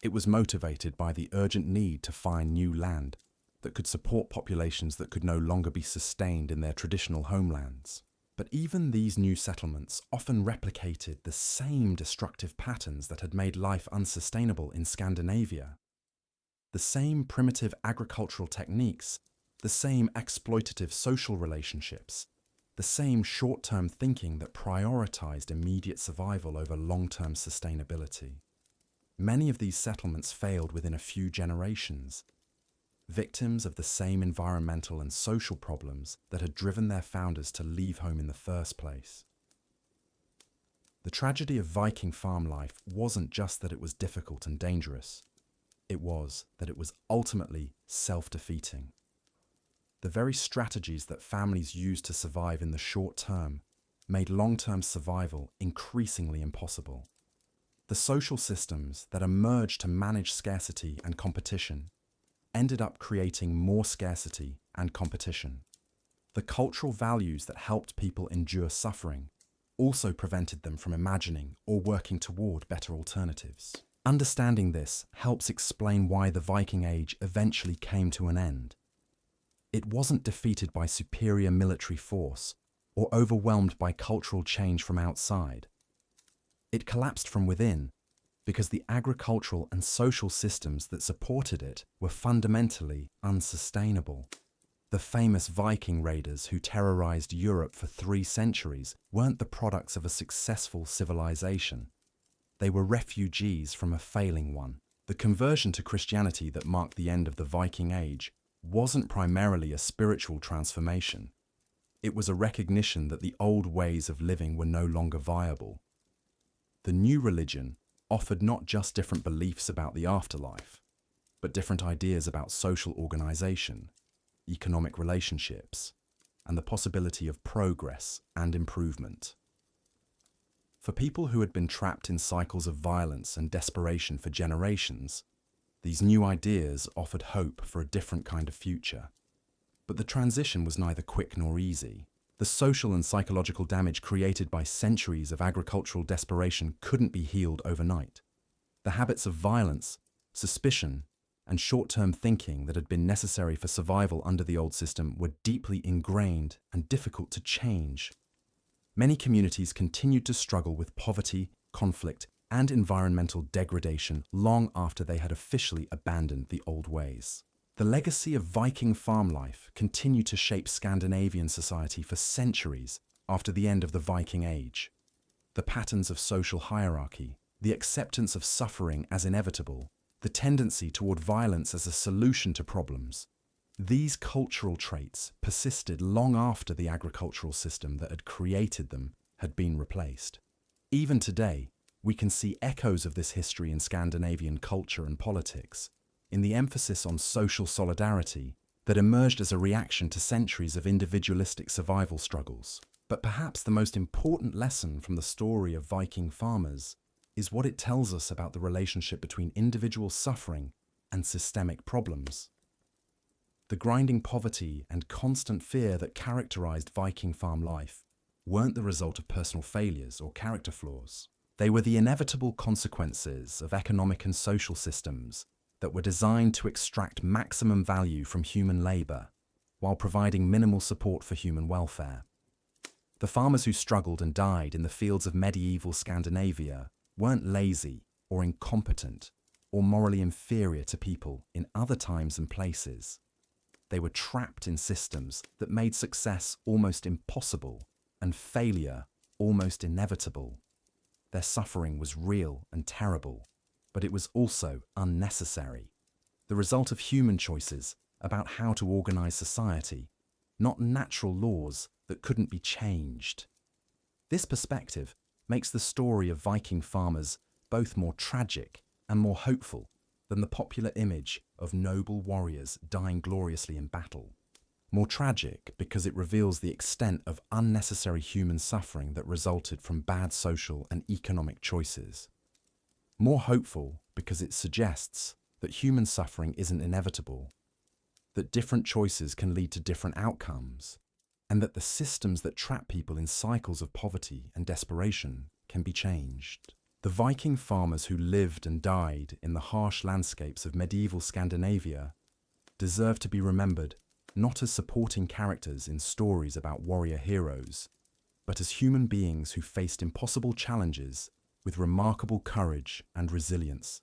It was motivated by the urgent need to find new land that could support populations that could no longer be sustained in their traditional homelands. But even these new settlements often replicated the same destructive patterns that had made life unsustainable in Scandinavia. The same primitive agricultural techniques, the same exploitative social relationships, the same short-term thinking that prioritized immediate survival over long-term sustainability. Many of these settlements failed within a few generations, victims of the same environmental and social problems that had driven their founders to leave home in the first place. The tragedy of Viking farm life wasn't just that it was difficult and dangerous. It was that it was ultimately self-defeating. The very strategies that families used to survive in the short term made long-term survival increasingly impossible. The social systems that emerged to manage scarcity and competition ended up creating more scarcity and competition. The cultural values that helped people endure suffering also prevented them from imagining or working toward better alternatives. Understanding this helps explain why the Viking Age eventually came to an end. It wasn't defeated by superior military force or overwhelmed by cultural change from outside. It collapsed from within because the agricultural and social systems that supported it were fundamentally unsustainable. The famous Viking raiders who terrorized Europe for 3 centuries weren't the products of a successful civilization. They were refugees from a failing one. The conversion to Christianity that marked the end of the Viking Age wasn't primarily a spiritual transformation. It was a recognition that the old ways of living were no longer viable. The new religion offered not just different beliefs about the afterlife, but different ideas about social organization, economic relationships, and the possibility of progress and improvement. For people who had been trapped in cycles of violence and desperation for generations, these new ideas offered hope for a different kind of future. But the transition was neither quick nor easy. The social and psychological damage created by centuries of agricultural desperation couldn't be healed overnight. The habits of violence, suspicion, and short-term thinking that had been necessary for survival under the old system were deeply ingrained and difficult to change. Many communities continued to struggle with poverty, conflict, and environmental degradation long after they had officially abandoned the old ways. The legacy of Viking farm life continued to shape Scandinavian society for centuries after the end of the Viking Age. The patterns of social hierarchy, the acceptance of suffering as inevitable, the tendency toward violence as a solution to problems, these cultural traits persisted long after the agricultural system that had created them had been replaced. Even today, we can see echoes of this history in Scandinavian culture and politics, in the emphasis on social solidarity that emerged as a reaction to centuries of individualistic survival struggles. But perhaps the most important lesson from the story of Viking farmers is what it tells us about the relationship between individual suffering and systemic problems. The grinding poverty and constant fear that characterized Viking farm life weren't the result of personal failures or character flaws. They were the inevitable consequences of economic and social systems that were designed to extract maximum value from human labor while providing minimal support for human welfare. The farmers who struggled and died in the fields of medieval Scandinavia weren't lazy or incompetent or morally inferior to people in other times and places. They were trapped in systems that made success almost impossible and failure almost inevitable. Their suffering was real and terrible, but it was also unnecessary. The result of human choices about how to organize society, not natural laws that couldn't be changed. This perspective makes the story of Viking farmers both more tragic and more hopeful than the popular image of noble warriors dying gloriously in battle. More tragic because it reveals the extent of unnecessary human suffering that resulted from bad social and economic choices. More hopeful because it suggests that human suffering isn't inevitable, that different choices can lead to different outcomes, and that the systems that trap people in cycles of poverty and desperation can be changed. The Viking farmers who lived and died in the harsh landscapes of medieval Scandinavia deserve to be remembered not as supporting characters in stories about warrior heroes, but as human beings who faced impossible challenges with remarkable courage and resilience.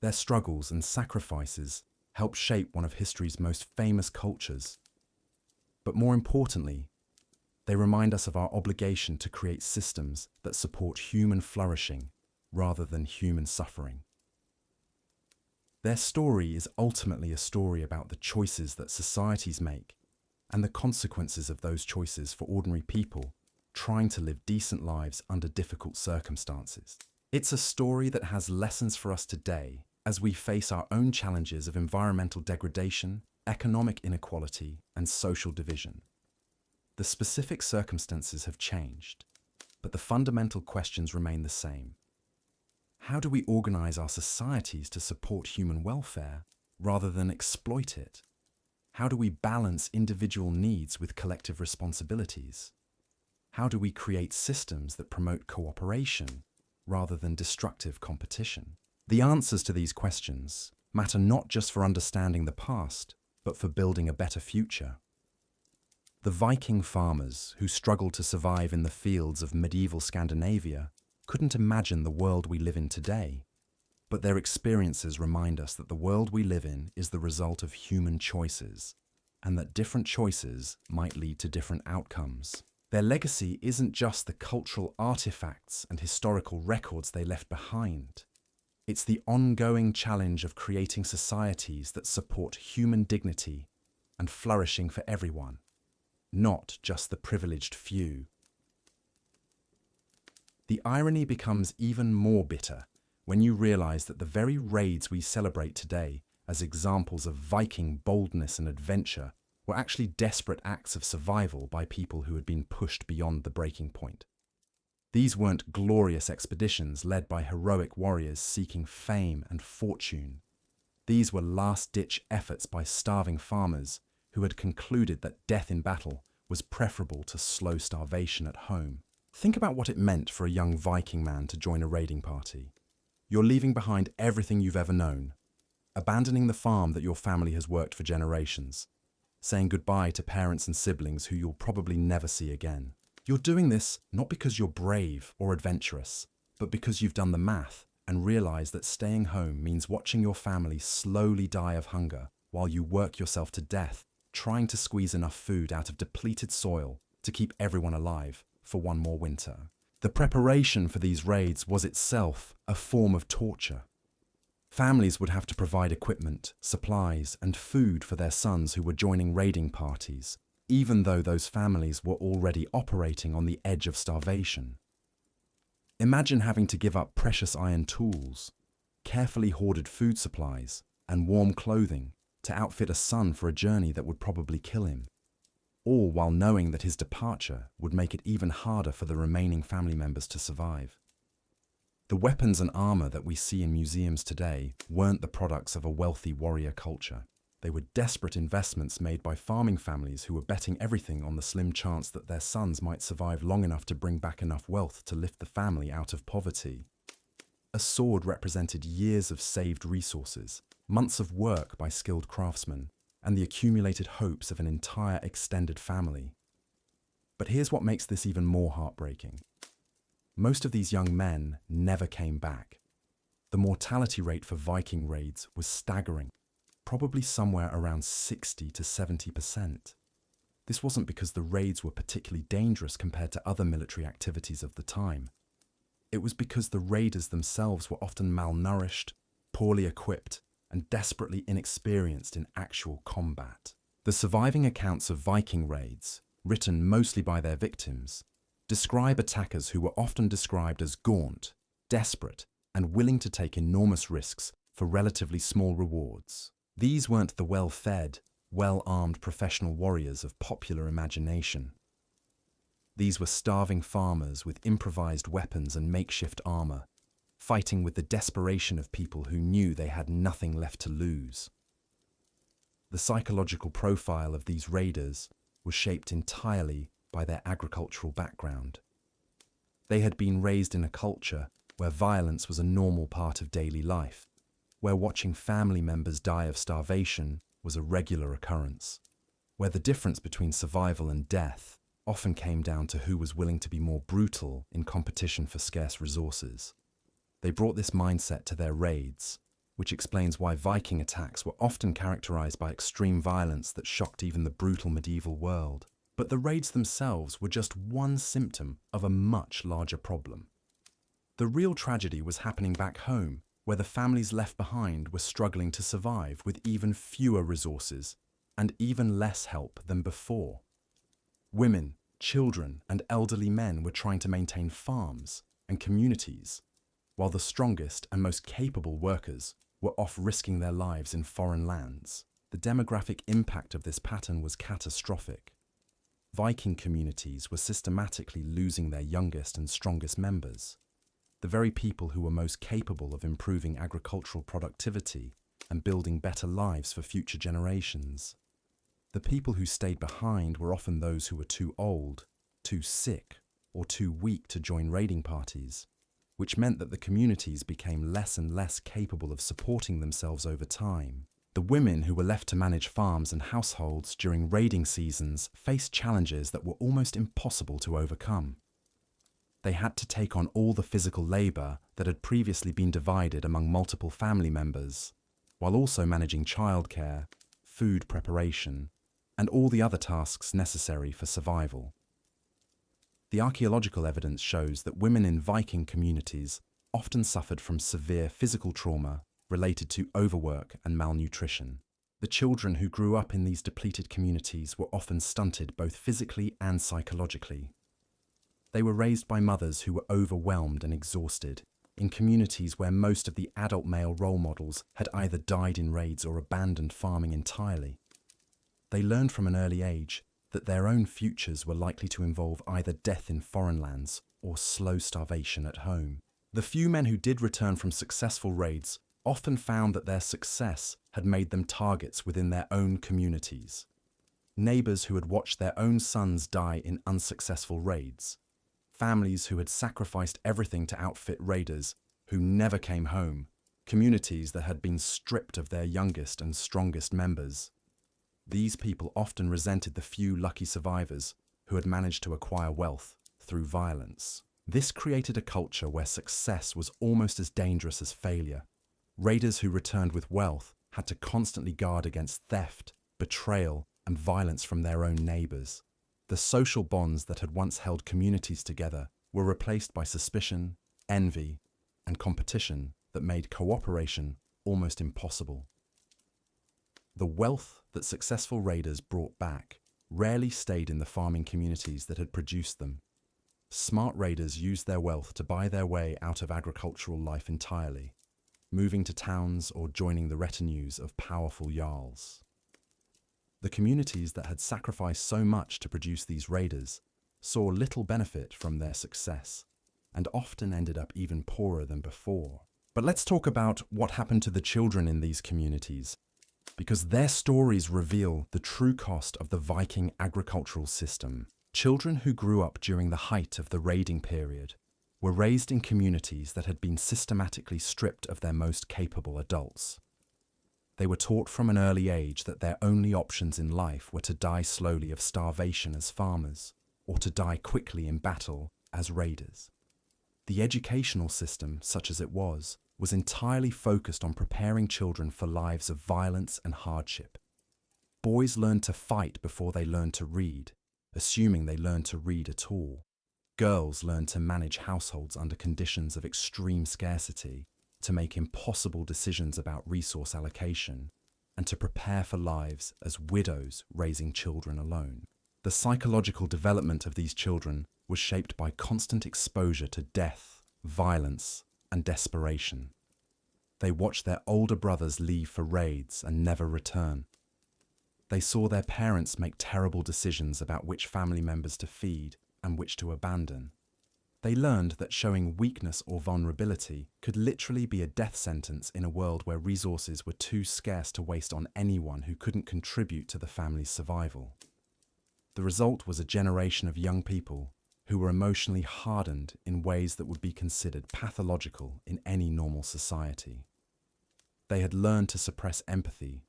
Their struggles and sacrifices helped shape one of history's most famous cultures. But more importantly, they remind us of our obligation to create systems that support human flourishing rather than human suffering. Their story is ultimately a story about the choices that societies make and the consequences of those choices for ordinary people trying to live decent lives under difficult circumstances. It's a story that has lessons for us today as we face our own challenges of environmental degradation, economic inequality, and social division. The specific circumstances have changed, but the fundamental questions remain the same. How do we organize our societies to support human welfare rather than exploit it? How do we balance individual needs with collective responsibilities? How do we create systems that promote cooperation rather than destructive competition? The answers to these questions matter not just for understanding the past, but for building a better future. The Viking farmers who struggled to survive in the fields of medieval Scandinavia couldn't imagine the world we live in today, but their experiences remind us that the world we live in is the result of human choices, and that different choices might lead to different outcomes. Their legacy isn't just the cultural artifacts and historical records they left behind. It's the ongoing challenge of creating societies that support human dignity and flourishing for everyone, not just the privileged few. The irony becomes even more bitter when you realize that the very raids we celebrate today as examples of Viking boldness and adventure were actually desperate acts of survival by people who had been pushed beyond the breaking point. These weren't glorious expeditions led by heroic warriors seeking fame and fortune. These were last-ditch efforts by starving farmers who had concluded that death in battle was preferable to slow starvation at home. Think about what it meant for a young Viking man to join a raiding party. You're leaving behind everything you've ever known, abandoning the farm that your family has worked for generations, saying goodbye to parents and siblings who you'll probably never see again. You're doing this not because you're brave or adventurous, but because you've done the math and realized that staying home means watching your family slowly die of hunger while you work yourself to death, trying to squeeze enough food out of depleted soil to keep everyone alive for one more winter. The preparation for these raids was itself a form of torture. Families would have to provide equipment, supplies, and food for their sons who were joining raiding parties, even though those families were already operating on the edge of starvation. Imagine having to give up precious iron tools, carefully hoarded food supplies, and warm clothing to outfit a son for a journey that would probably kill him, all while knowing that his departure would make it even harder for the remaining family members to survive. The weapons and armor that we see in museums today weren't the products of a wealthy warrior culture. They were desperate investments made by farming families who were betting everything on the slim chance that their sons might survive long enough to bring back enough wealth to lift the family out of poverty. A sword represented years of saved resources, months of work by skilled craftsmen, and the accumulated hopes of an entire extended family. But here's what makes this even more heartbreaking. Most of these young men never came back. The mortality rate for Viking raids was staggering, probably somewhere around 60 to 70%. This wasn't because the raids were particularly dangerous compared to other military activities of the time. It was because the raiders themselves were often malnourished, poorly equipped, and desperately inexperienced in actual combat. The surviving accounts of Viking raids, written mostly by their victims, describe attackers who were often described as gaunt, desperate, and willing to take enormous risks for relatively small rewards. These weren't the well-fed, well-armed professional warriors of popular imagination. These were starving farmers with improvised weapons and makeshift armor, fighting with the desperation of people who knew they had nothing left to lose. The psychological profile of these raiders was shaped entirely by their agricultural background. They had been raised in a culture where violence was a normal part of daily life, where watching family members die of starvation was a regular occurrence, where the difference between survival and death often came down to who was willing to be more brutal in competition for scarce resources. They brought this mindset to their raids, which explains why Viking attacks were often characterized by extreme violence that shocked even the brutal medieval world. But the raids themselves were just one symptom of a much larger problem. The real tragedy was happening back home, where the families left behind were struggling to survive with even fewer resources and even less help than before. Women, children, and elderly men were trying to maintain farms and communities, while the strongest and most capable workers were off risking their lives in foreign lands. The demographic impact of this pattern was catastrophic. Viking communities were systematically losing their youngest and strongest members, the very people who were most capable of improving agricultural productivity and building better lives for future generations. The people who stayed behind were often those who were too old, too sick, or too weak to join raiding parties, which meant that the communities became less and less capable of supporting themselves over time. The women who were left to manage farms and households during raiding seasons faced challenges that were almost impossible to overcome. They had to take on all the physical labor that had previously been divided among multiple family members, while also managing childcare, food preparation, and all the other tasks necessary for survival. The archaeological evidence shows that women in Viking communities often suffered from severe physical trauma related to overwork and malnutrition. The children who grew up in these depleted communities were often stunted both physically and psychologically. They were raised by mothers who were overwhelmed and exhausted, in communities where most of the adult male role models had either died in raids or abandoned farming entirely. They learned from an early age that their own futures were likely to involve either death in foreign lands or slow starvation at home. The few men who did return from successful raids often found that their success had made them targets within their own communities. Neighbors who had watched their own sons die in unsuccessful raids, families who had sacrificed everything to outfit raiders who never came home, communities that had been stripped of their youngest and strongest members. These people often resented the few lucky survivors who had managed to acquire wealth through violence. This created a culture where success was almost as dangerous as failure. Raiders who returned with wealth had to constantly guard against theft, betrayal, and violence from their own neighbors. The social bonds that had once held communities together were replaced by suspicion, envy, and competition that made cooperation almost impossible. The wealth that successful raiders brought back rarely stayed in the farming communities that had produced them. Smart raiders used their wealth to buy their way out of agricultural life entirely, moving to towns or joining the retinues of powerful jarls. The communities that had sacrificed so much to produce these raiders saw little benefit from their success, and often ended up even poorer than before. But let's talk about what happened to the children in these communities, because their stories reveal the true cost of the Viking agricultural system. Children who grew up during the height of the raiding period were raised in communities that had been systematically stripped of their most capable adults. They were taught from an early age that their only options in life were to die slowly of starvation as farmers, or to die quickly in battle as raiders. The educational system, such as it was entirely focused on preparing children for lives of violence and hardship. Boys learned to fight before they learned to read, assuming they learned to read at all. Girls learned to manage households under conditions of extreme scarcity, to make impossible decisions about resource allocation, and to prepare for lives as widows raising children alone. The psychological development of these children was shaped by constant exposure to death, violence, and desperation. They watched their older brothers leave for raids and never return. They saw their parents make terrible decisions about which family members to feed and which to abandon. They learned that showing weakness or vulnerability could literally be a death sentence in a world where resources were too scarce to waste on anyone who couldn't contribute to the family's survival. The result was a generation of young people who were emotionally hardened in ways that would be considered pathological in any normal society. They had learned to suppress empathy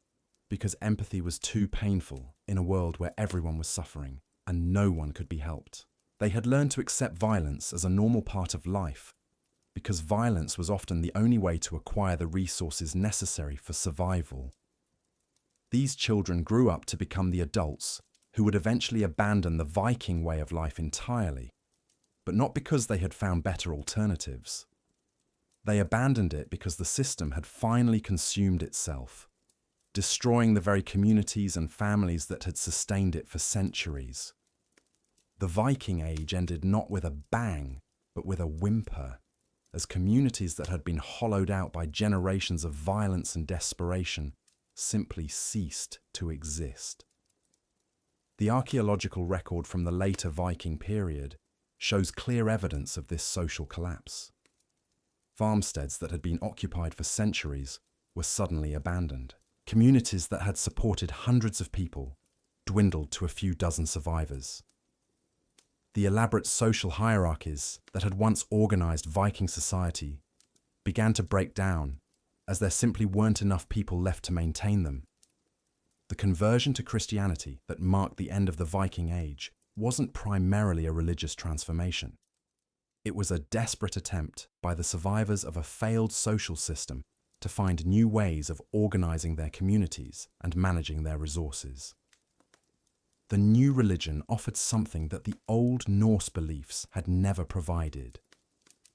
because empathy was too painful in a world where everyone was suffering and no one could be helped. They had learned to accept violence as a normal part of life because violence was often the only way to acquire the resources necessary for survival. These children grew up to become the adults who would eventually abandon the Viking way of life entirely, but not because they had found better alternatives. They abandoned it because the system had finally consumed itself, destroying the very communities and families that had sustained it for centuries. The Viking Age ended not with a bang, but with a whimper, as communities that had been hollowed out by generations of violence and desperation simply ceased to exist. The archaeological record from the later Viking period shows clear evidence of this social collapse. Farmsteads that had been occupied for centuries were suddenly abandoned. Communities that had supported hundreds of people dwindled to a few dozen survivors. The elaborate social hierarchies that had once organized Viking society began to break down as there simply weren't enough people left to maintain them. The conversion to Christianity that marked the end of the Viking Age wasn't primarily a religious transformation. It was a desperate attempt by the survivors of a failed social system to find new ways of organizing their communities and managing their resources. The new religion offered something that the old Norse beliefs had never provided: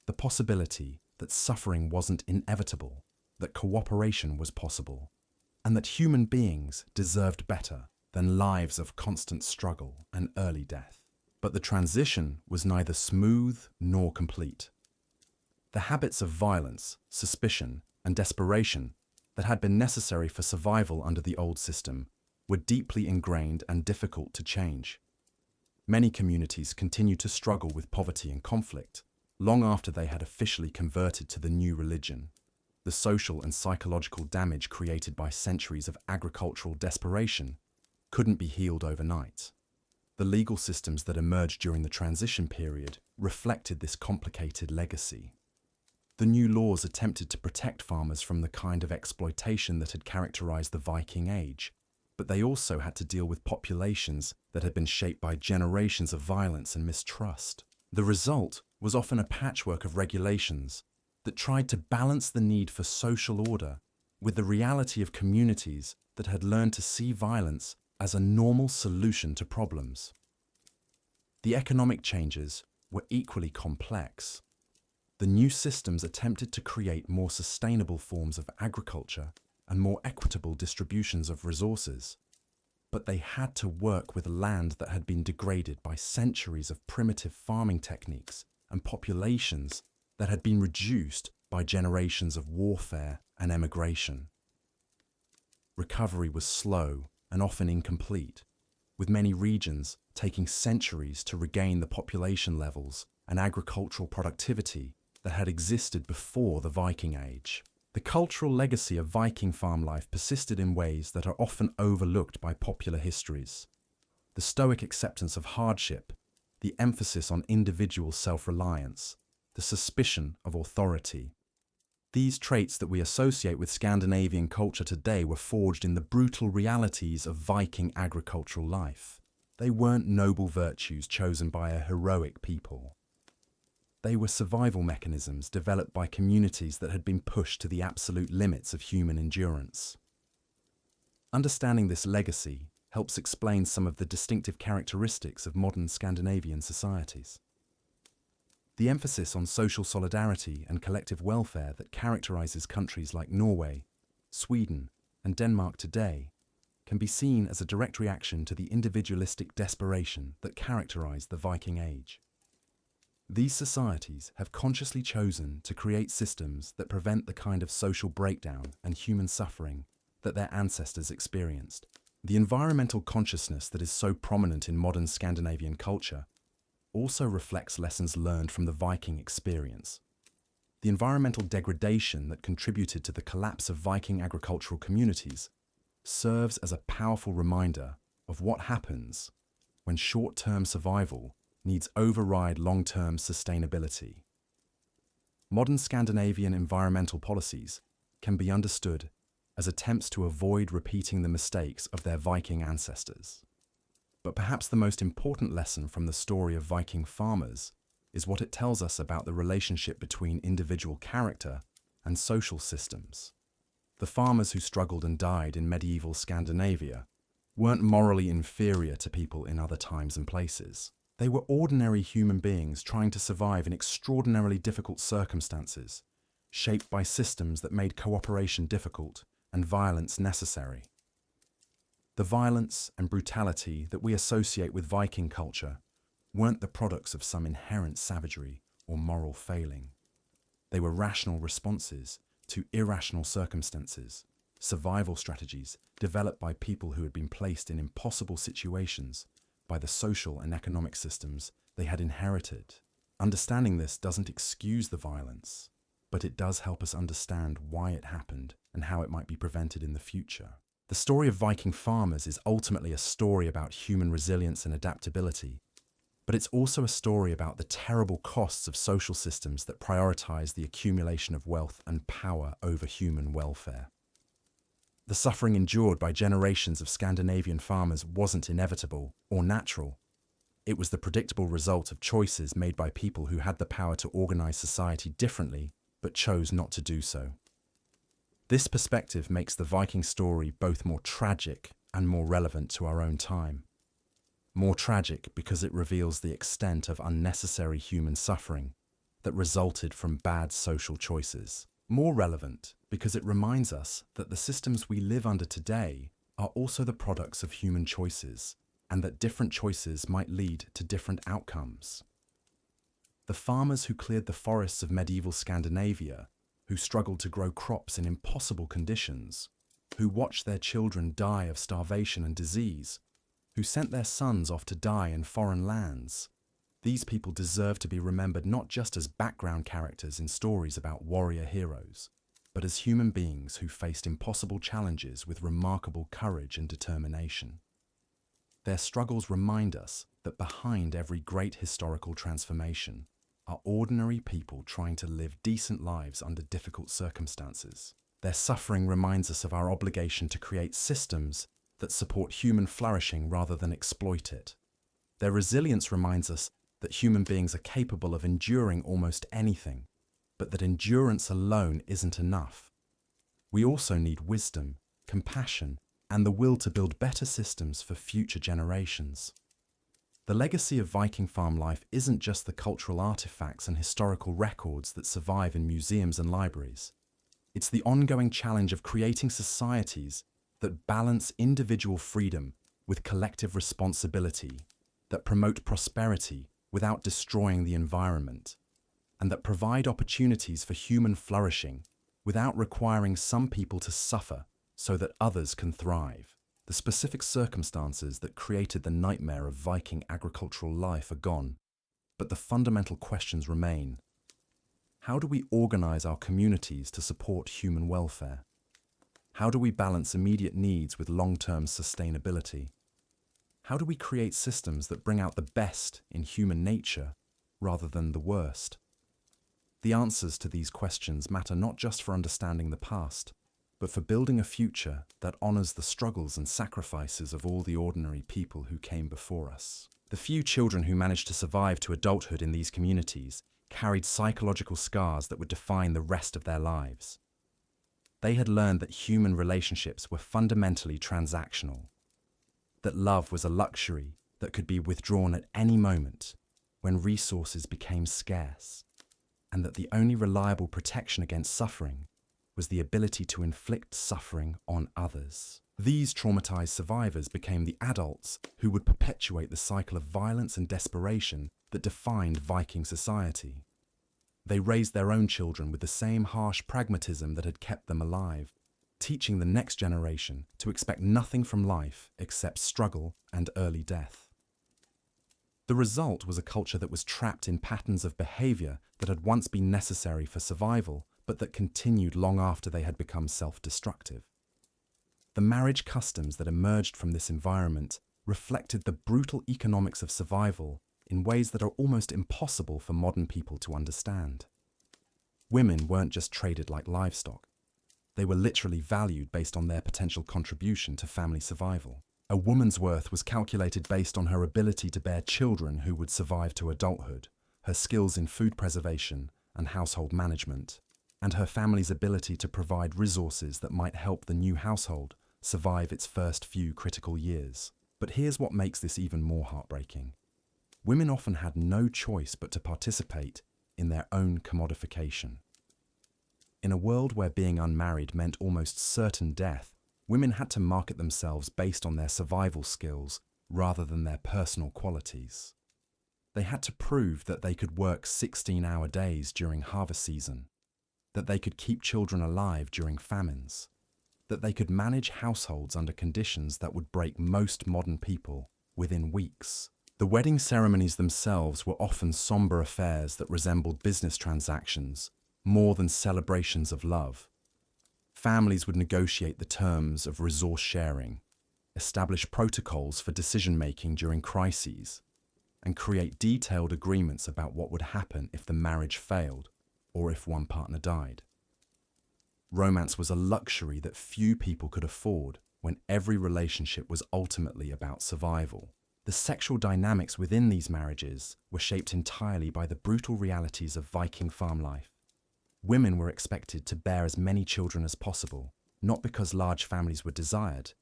the possibility that suffering wasn't inevitable, that cooperation was possible, and that human beings deserved better than lives of constant struggle and early death. But the transition was neither smooth nor complete. The habits of violence, suspicion, and desperation that had been necessary for survival under the old system were deeply ingrained and difficult to change. Many communities continued to struggle with poverty and conflict long after they had officially converted to the new religion. The social and psychological damage created by centuries of agricultural desperation couldn't be healed overnight. The legal systems that emerged during the transition period reflected this complicated legacy. The new laws attempted to protect farmers from the kind of exploitation that had characterized the Viking Age, but they also had to deal with populations that had been shaped by generations of violence and mistrust. The result was often a patchwork of regulations that tried to balance the need for social order with the reality of communities that had learned to see violence as a normal solution to problems. The economic changes were equally complex. The new systems attempted to create more sustainable forms of agriculture and more equitable distributions of resources, but they had to work with land that had been degraded by centuries of primitive farming techniques and populations that had been reduced by generations of warfare and emigration. Recovery was slow and often incomplete, with many regions taking centuries to regain the population levels and agricultural productivity that had existed before the Viking Age. The cultural legacy of Viking farm life persisted in ways that are often overlooked by popular histories. The stoic acceptance of hardship, the emphasis on individual self-reliance, the suspicion of authority. These traits that we associate with Scandinavian culture today were forged in the brutal realities of Viking agricultural life. They weren't noble virtues chosen by a heroic people. They were survival mechanisms developed by communities that had been pushed to the absolute limits of human endurance. Understanding this legacy helps explain some of the distinctive characteristics of modern Scandinavian societies. The emphasis on social solidarity and collective welfare that characterizes countries like Norway, Sweden, and Denmark today can be seen as a direct reaction to the individualistic desperation that characterized the Viking Age. These societies have consciously chosen to create systems that prevent the kind of social breakdown and human suffering that their ancestors experienced. The environmental consciousness that is so prominent in modern Scandinavian culture also reflects lessons learned from the Viking experience. The environmental degradation that contributed to the collapse of Viking agricultural communities serves as a powerful reminder of what happens when short-term survival needs override long-term sustainability. Modern Scandinavian environmental policies can be understood as attempts to avoid repeating the mistakes of their Viking ancestors. But perhaps the most important lesson from the story of Viking farmers is what it tells us about the relationship between individual character and social systems. The farmers who struggled and died in medieval Scandinavia weren't morally inferior to people in other times and places. They were ordinary human beings trying to survive in extraordinarily difficult circumstances, shaped by systems that made cooperation difficult and violence necessary. The violence and brutality that we associate with Viking culture weren't the products of some inherent savagery or moral failing. They were rational responses to irrational circumstances, survival strategies developed by people who had been placed in impossible situations by the social and economic systems they had inherited. Understanding this doesn't excuse the violence, but it does help us understand why it happened and how it might be prevented in the future. The story of Viking farmers is ultimately a story about human resilience and adaptability, but it's also a story about the terrible costs of social systems that prioritize the accumulation of wealth and power over human welfare. The suffering endured by generations of Scandinavian farmers wasn't inevitable or natural. It was the predictable result of choices made by people who had the power to organize society differently, but chose not to do so. This perspective makes the Viking story both more tragic and more relevant to our own time. More tragic because it reveals the extent of unnecessary human suffering that resulted from bad social choices. More relevant because it reminds us that the systems we live under today are also the products of human choices, and that different choices might lead to different outcomes. The farmers who cleared the forests of medieval Scandinavia, who struggled to grow crops in impossible conditions, who watched their children die of starvation and disease, who sent their sons off to die in foreign lands. These people deserve to be remembered not just as background characters in stories about warrior heroes, but as human beings who faced impossible challenges with remarkable courage and determination. Their struggles remind us that behind every great historical transformation are ordinary people trying to live decent lives under difficult circumstances. Their suffering reminds us of our obligation to create systems that support human flourishing rather than exploit it. Their resilience reminds us that human beings are capable of enduring almost anything, but that endurance alone isn't enough. We also need wisdom, compassion, and the will to build better systems for future generations. The legacy of Viking farm life isn't just the cultural artifacts and historical records that survive in museums and libraries. It's the ongoing challenge of creating societies that balance individual freedom with collective responsibility, that promote prosperity without destroying the environment, and that provide opportunities for human flourishing without requiring some people to suffer so that others can thrive. The specific circumstances that created the nightmare of Viking agricultural life are gone, but the fundamental questions remain. How do we organize our communities to support human welfare? How do we balance immediate needs with long-term sustainability? How do we create systems that bring out the best in human nature rather than the worst? The answers to these questions matter not just for understanding the past, but for building a future that honors the struggles and sacrifices of all the ordinary people who came before us. The few children who managed to survive to adulthood in these communities carried psychological scars that would define the rest of their lives. They had learned that human relationships were fundamentally transactional, that love was a luxury that could be withdrawn at any moment when resources became scarce, and that the only reliable protection against suffering was the ability to inflict suffering on others. These traumatized survivors became the adults who would perpetuate the cycle of violence and desperation that defined Viking society. They raised their own children with the same harsh pragmatism that had kept them alive, teaching the next generation to expect nothing from life except struggle and early death. The result was a culture that was trapped in patterns of behavior that had once been necessary for survival, but that continued long after they had become self-destructive. The marriage customs that emerged from this environment reflected the brutal economics of survival in ways that are almost impossible for modern people to understand. Women weren't just traded like livestock. They were literally valued based on their potential contribution to family survival. A woman's worth was calculated based on her ability to bear children who would survive to adulthood, her skills in food preservation and household management, and her family's ability to provide resources that might help the new household survive its first few critical years. But here's what makes this even more heartbreaking. Women often had no choice but to participate in their own commodification. In a world where being unmarried meant almost certain death, women had to market themselves based on their survival skills rather than their personal qualities. They had to prove that they could work 16-hour days during harvest season, that they could keep children alive during famines, that they could manage households under conditions that would break most modern people within weeks. The wedding ceremonies themselves were often somber affairs that resembled business transactions more than celebrations of love. Families would negotiate the terms of resource sharing, establish protocols for decision-making during crises, and create detailed agreements about what would happen if the marriage failed or if one partner died. Romance was a luxury that few people could afford when every relationship was ultimately about survival. The sexual dynamics within these marriages were shaped entirely by the brutal realities of Viking farm life. Women were expected to bear as many children as possible, not because large families were desired,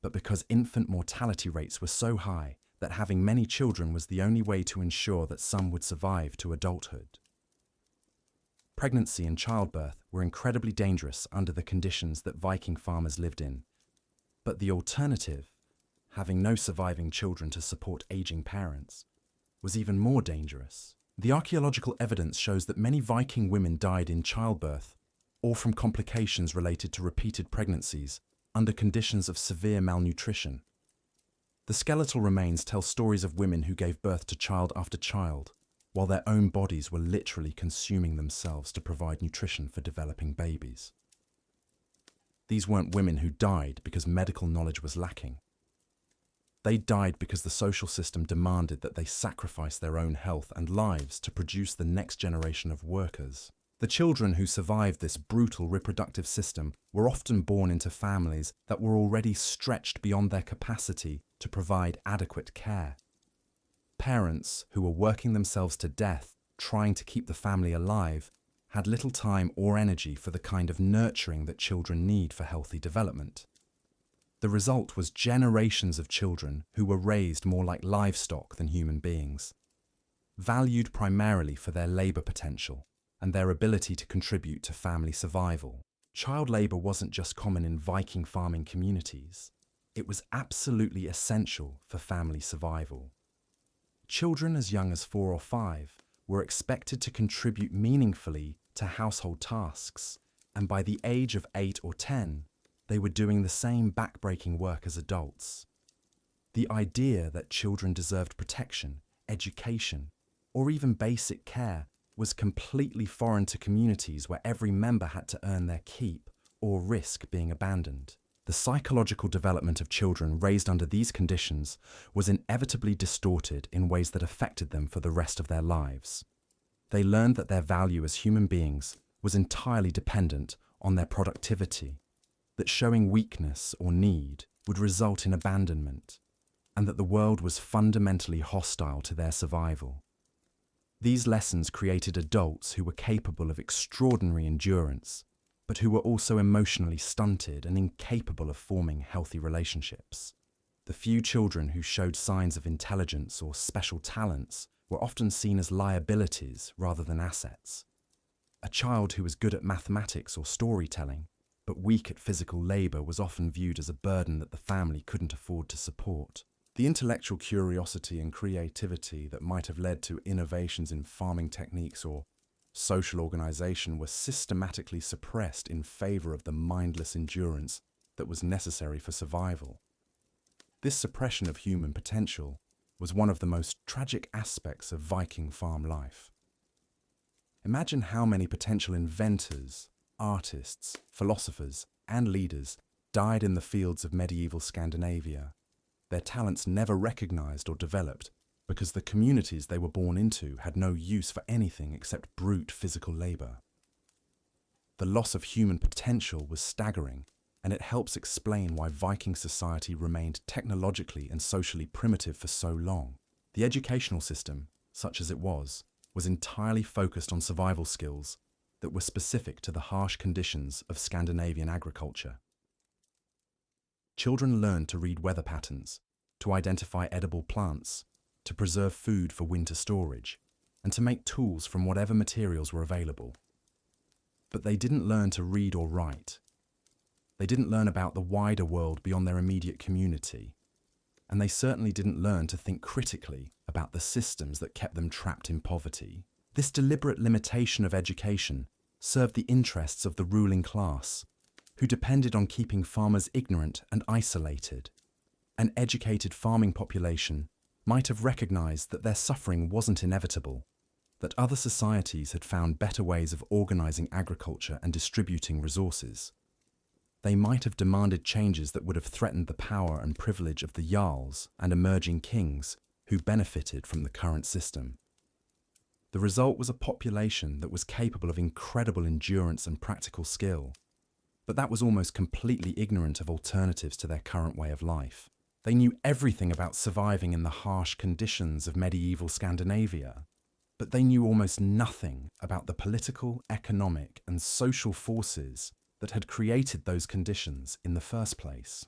but because infant mortality rates were so high that having many children was the only way to ensure that some would survive to adulthood. Pregnancy and childbirth were incredibly dangerous under the conditions that Viking farmers lived in. But the alternative, having no surviving children to support aging parents, was even more dangerous. The archaeological evidence shows that many Viking women died in childbirth or from complications related to repeated pregnancies under conditions of severe malnutrition. The skeletal remains tell stories of women who gave birth to child after child, while their own bodies were literally consuming themselves to provide nutrition for developing babies. These weren't women who died because medical knowledge was lacking. They died because the social system demanded that they sacrifice their own health and lives to produce the next generation of workers. The children who survived this brutal reproductive system were often born into families that were already stretched beyond their capacity to provide adequate care. Parents who were working themselves to death trying to keep the family alive had little time or energy for the kind of nurturing that children need for healthy development. The result was generations of children who were raised more like livestock than human beings, valued primarily for their labour potential and their ability to contribute to family survival. Child labour wasn't just common in Viking farming communities, it was absolutely essential for family survival. Children as young as 4 or 5 were expected to contribute meaningfully to household tasks, and by the age of 8 or 10, they were doing the same backbreaking work as adults. The idea that children deserved protection, education, or even basic care was completely foreign to communities where every member had to earn their keep or risk being abandoned. The psychological development of children raised under these conditions was inevitably distorted in ways that affected them for the rest of their lives. They learned that their value as human beings was entirely dependent on their productivity, that showing weakness or need would result in abandonment, and that the world was fundamentally hostile to their survival. These lessons created adults who were capable of extraordinary endurance, but who were also emotionally stunted and incapable of forming healthy relationships. The few children who showed signs of intelligence or special talents were often seen as liabilities rather than assets. A child who was good at mathematics or storytelling, but weak at physical labour, was often viewed as a burden that the family couldn't afford to support. The intellectual curiosity and creativity that might have led to innovations in farming techniques or social organisation were systematically suppressed in favour of the mindless endurance that was necessary for survival. This suppression of human potential was one of the most tragic aspects of Viking farm life. Imagine how many potential inventors, artists, philosophers, and leaders died in the fields of medieval Scandinavia, their talents never recognised or developed because the communities they were born into had no use for anything except brute physical labour. The loss of human potential was staggering, and it helps explain why Viking society remained technologically and socially primitive for so long. The educational system, such as it was entirely focused on survival skills that were specific to the harsh conditions of Scandinavian agriculture. Children learned to read weather patterns, to identify edible plants, to preserve food for winter storage, and to make tools from whatever materials were available. But they didn't learn to read or write. They didn't learn about the wider world beyond their immediate community. And they certainly didn't learn to think critically about the systems that kept them trapped in poverty. This deliberate limitation of education served the interests of the ruling class, who depended on keeping farmers ignorant and isolated. An educated farming population might have recognized that their suffering wasn't inevitable, that other societies had found better ways of organizing agriculture and distributing resources. They might have demanded changes that would have threatened the power and privilege of the jarls and emerging kings who benefited from the current system. The result was a population that was capable of incredible endurance and practical skill, but that was almost completely ignorant of alternatives to their current way of life. They knew everything about surviving in the harsh conditions of medieval Scandinavia, but they knew almost nothing about the political, economic, and social forces that had created those conditions in the first place.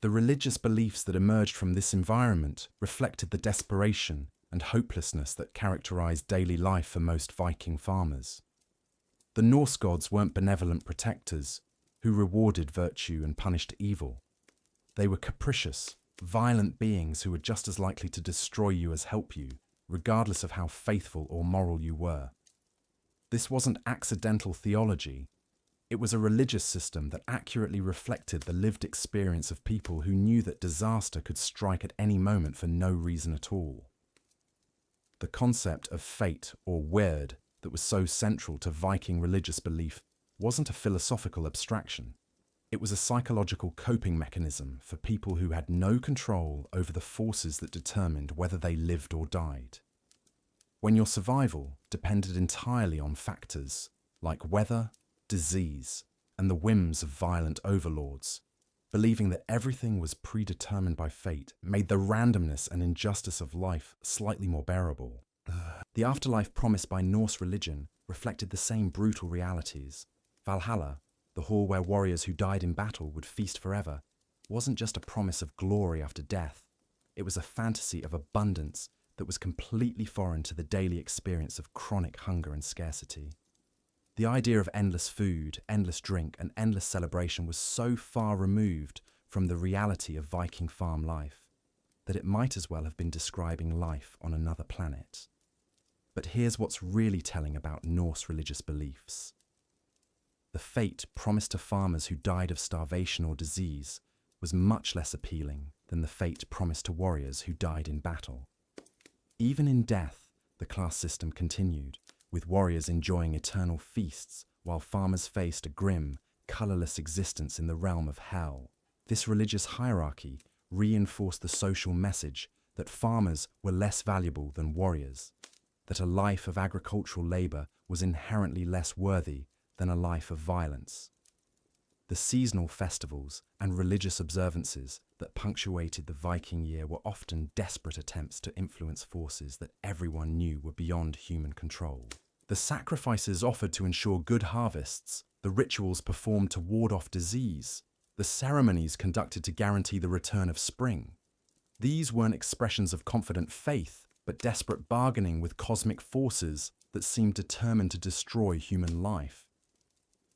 The religious beliefs that emerged from this environment reflected the desperation and hopelessness that characterized daily life for most Viking farmers. The Norse gods weren't benevolent protectors who rewarded virtue and punished evil. They were capricious, violent beings who were just as likely to destroy you as help you, regardless of how faithful or moral you were. This wasn't accidental theology. It was a religious system that accurately reflected the lived experience of people who knew that disaster could strike at any moment for no reason at all. The concept of fate or weird that was so central to Viking religious belief wasn't a philosophical abstraction. It was a psychological coping mechanism for people who had no control over the forces that determined whether they lived or died. When your survival depended entirely on factors like weather, disease, and the whims of violent overlords, Believing that everything was predetermined by fate made the randomness and injustice of life slightly more bearable. The afterlife promised by Norse religion reflected the same brutal realities. Valhalla, the hall where warriors who died in battle would feast forever, wasn't just a promise of glory after death. It was a fantasy of abundance that was completely foreign to the daily experience of chronic hunger and scarcity. The idea of endless food, endless drink, and endless celebration was so far removed from the reality of Viking farm life that it might as well have been describing life on another planet. But here's what's really telling about Norse religious beliefs. The fate promised to farmers who died of starvation or disease was much less appealing than the fate promised to warriors who died in battle. Even in death, the class system continued, with warriors enjoying eternal feasts while farmers faced a grim, colourless existence in the realm of hell. This religious hierarchy reinforced the social message that farmers were less valuable than warriors, that a life of agricultural labour was inherently less worthy than a life of violence. The seasonal festivals and religious observances that punctuated the Viking year were often desperate attempts to influence forces that everyone knew were beyond human control. The sacrifices offered to ensure good harvests, the rituals performed to ward off disease, the ceremonies conducted to guarantee the return of spring. These weren't expressions of confident faith, but desperate bargaining with cosmic forces that seemed determined to destroy human life.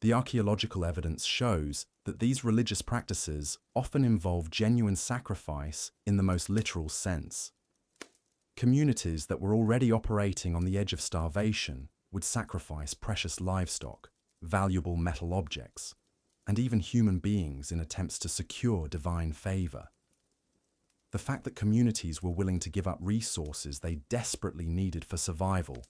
The archaeological evidence shows that these religious practices often involve genuine sacrifice in the most literal sense. Communities that were already operating on the edge of starvation would sacrifice precious livestock, valuable metal objects, and even human beings in attempts to secure divine favor. The fact that communities were willing to give up resources they desperately needed for survival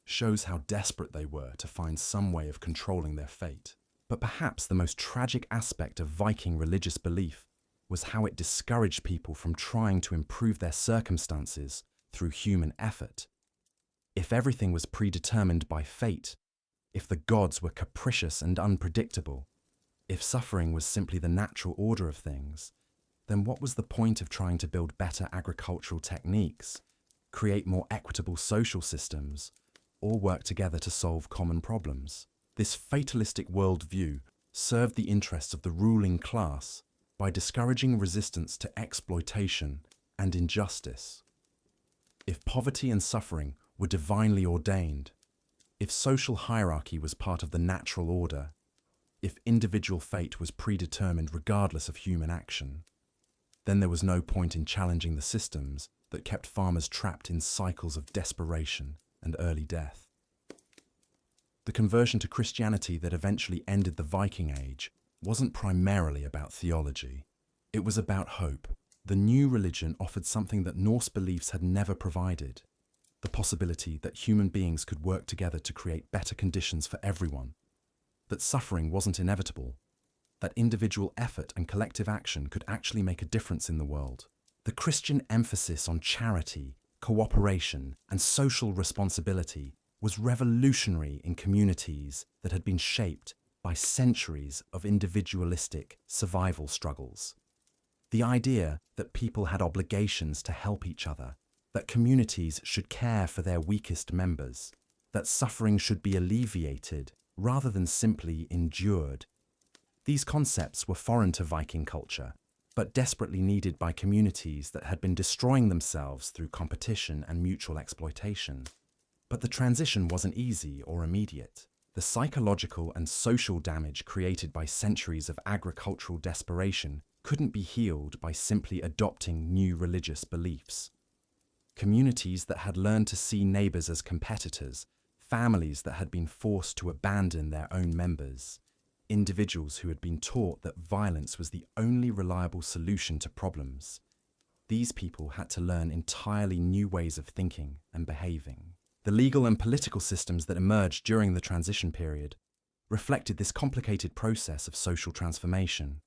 shows how desperate they were to find some way of controlling their fate. But perhaps the most tragic aspect of Viking religious belief was how it discouraged people from trying to improve their circumstances through human effort. If everything was predetermined by fate, if the gods were capricious and unpredictable, if suffering was simply the natural order of things, then what was the point of trying to build better agricultural techniques, create more equitable social systems, or work together to solve common problems? This fatalistic worldview served the interests of the ruling class by discouraging resistance to exploitation and injustice. If poverty and suffering were divinely ordained, if social hierarchy was part of the natural order, if individual fate was predetermined regardless of human action, then there was no point in challenging the systems that kept farmers trapped in cycles of desperation and early death. The conversion to Christianity that eventually ended the Viking Age wasn't primarily about theology. It was about hope. The new religion offered something that Norse beliefs had never provided: the possibility that human beings could work together to create better conditions for everyone, that suffering wasn't inevitable, that individual effort and collective action could actually make a difference in the world. The Christian emphasis on charity, cooperation, and social responsibility was revolutionary in communities that had been shaped by centuries of individualistic survival struggles. The idea that people had obligations to help each other, that communities should care for their weakest members, that suffering should be alleviated rather than simply endured. These concepts were foreign to Viking culture, but desperately needed by communities that had been destroying themselves through competition and mutual exploitation. But the transition wasn't easy or immediate. The psychological and social damage created by centuries of agricultural desperation couldn't be healed by simply adopting new religious beliefs. Communities that had learned to see neighbors as competitors, families that had been forced to abandon their own members, individuals who had been taught that violence was the only reliable solution to problems. These people had to learn entirely new ways of thinking and behaving. The legal and political systems that emerged during the transition period reflected this complicated process of social transformation.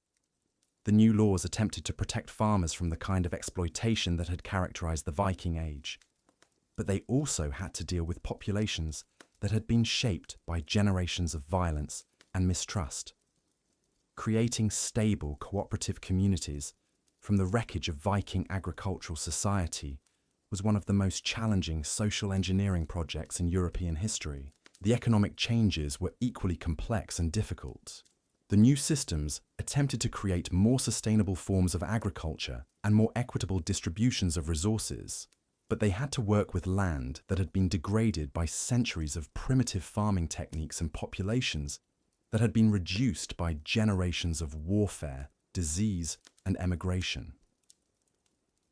The new laws attempted to protect farmers from the kind of exploitation that had characterized the Viking Age, but they also had to deal with populations that had been shaped by generations of violence and mistrust. creating stable, cooperative communities from the wreckage of Viking agricultural society was one of the most challenging social engineering projects in European history. The economic changes were equally complex and difficult. The new systems attempted to create more sustainable forms of agriculture and more equitable distributions of resources, but they had to work with land that had been degraded by centuries of primitive farming techniques and populations that had been reduced by generations of warfare, disease, and emigration.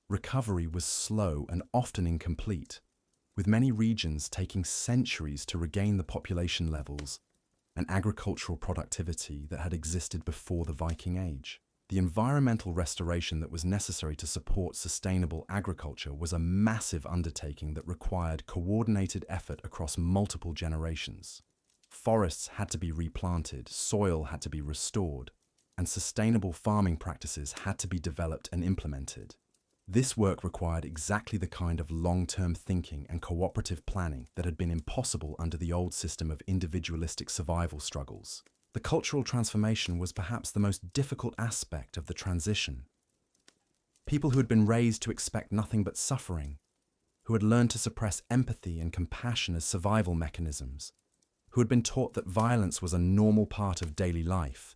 Recovery was slow and often incomplete, with many regions taking centuries to regain the population levels and agricultural productivity that had existed before the Viking Age. The environmental restoration that was necessary to support sustainable agriculture was a massive undertaking that required coordinated effort across multiple generations. Forests had to be replanted, soil had to be restored, and sustainable farming practices had to be developed and implemented. This work required exactly the kind of long-term thinking and cooperative planning that had been impossible under the old system of individualistic survival struggles. The cultural transformation was perhaps the most difficult aspect of the transition. People who had been raised to expect nothing but suffering, who had learned to suppress empathy and compassion as survival mechanisms, who had been taught that violence was a normal part of daily life,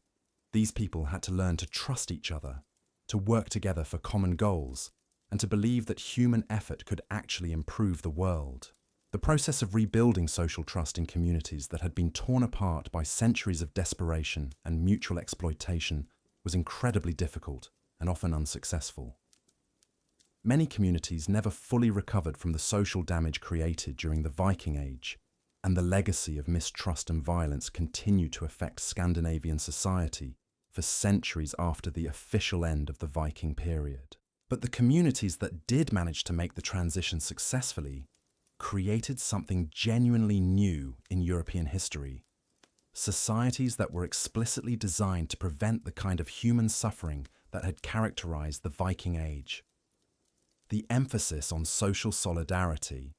these people had to learn to trust each other, to work together for common goals, and to believe that human effort could actually improve the world. The process of rebuilding social trust in communities that had been torn apart by centuries of desperation and mutual exploitation was incredibly difficult and often unsuccessful. Many communities never fully recovered from the social damage created during the Viking Age, and the legacy of mistrust and violence continued to affect Scandinavian society for centuries after the official end of the Viking period. But the communities that did manage to make the transition successfully created something genuinely new in European history. Societies that were explicitly designed to prevent the kind of human suffering that had characterized the Viking Age. The emphasis on social solidarity,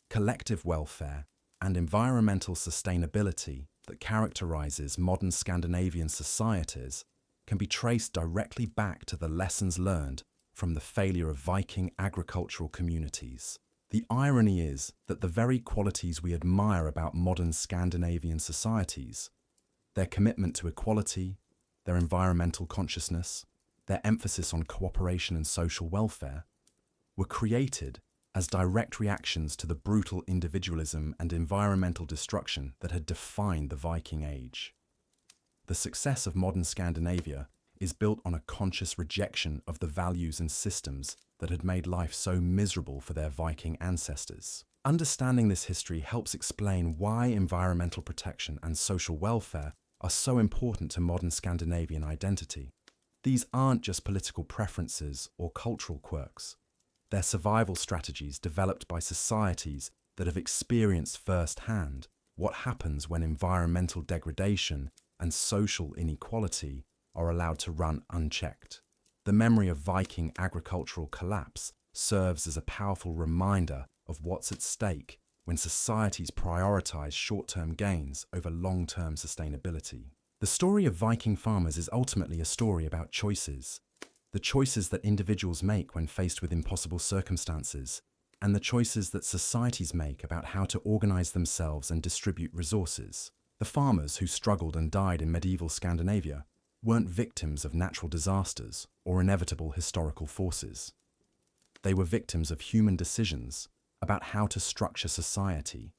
collective welfare, and environmental sustainability that characterizes modern Scandinavian societies can be traced directly back to the lessons learned from the failure of Viking agricultural communities. The irony is that the very qualities we admire about modern Scandinavian societies, their commitment to equality, their environmental consciousness, their emphasis on cooperation and social welfare, were created as direct reactions to the brutal individualism and environmental destruction that had defined the Viking Age. The success of modern Scandinavia is built on a conscious rejection of the values and systems that had made life so miserable for their Viking ancestors. Understanding this history helps explain why environmental protection and social welfare are so important to modern Scandinavian identity. These aren't just political preferences or cultural quirks. They're survival strategies developed by societies that have experienced firsthand what happens when environmental degradation and social inequality are allowed to run unchecked. The memory of Viking agricultural collapse serves as a powerful reminder of what's at stake when societies prioritize short-term gains over long-term sustainability. The story of Viking farmers is ultimately a story about choices. The choices that individuals make when faced with impossible circumstances, and the choices that societies make about how to organize themselves and distribute resources. The farmers who struggled and died in medieval Scandinavia weren't victims of natural disasters or inevitable historical forces. They were victims of human decisions about how to structure society,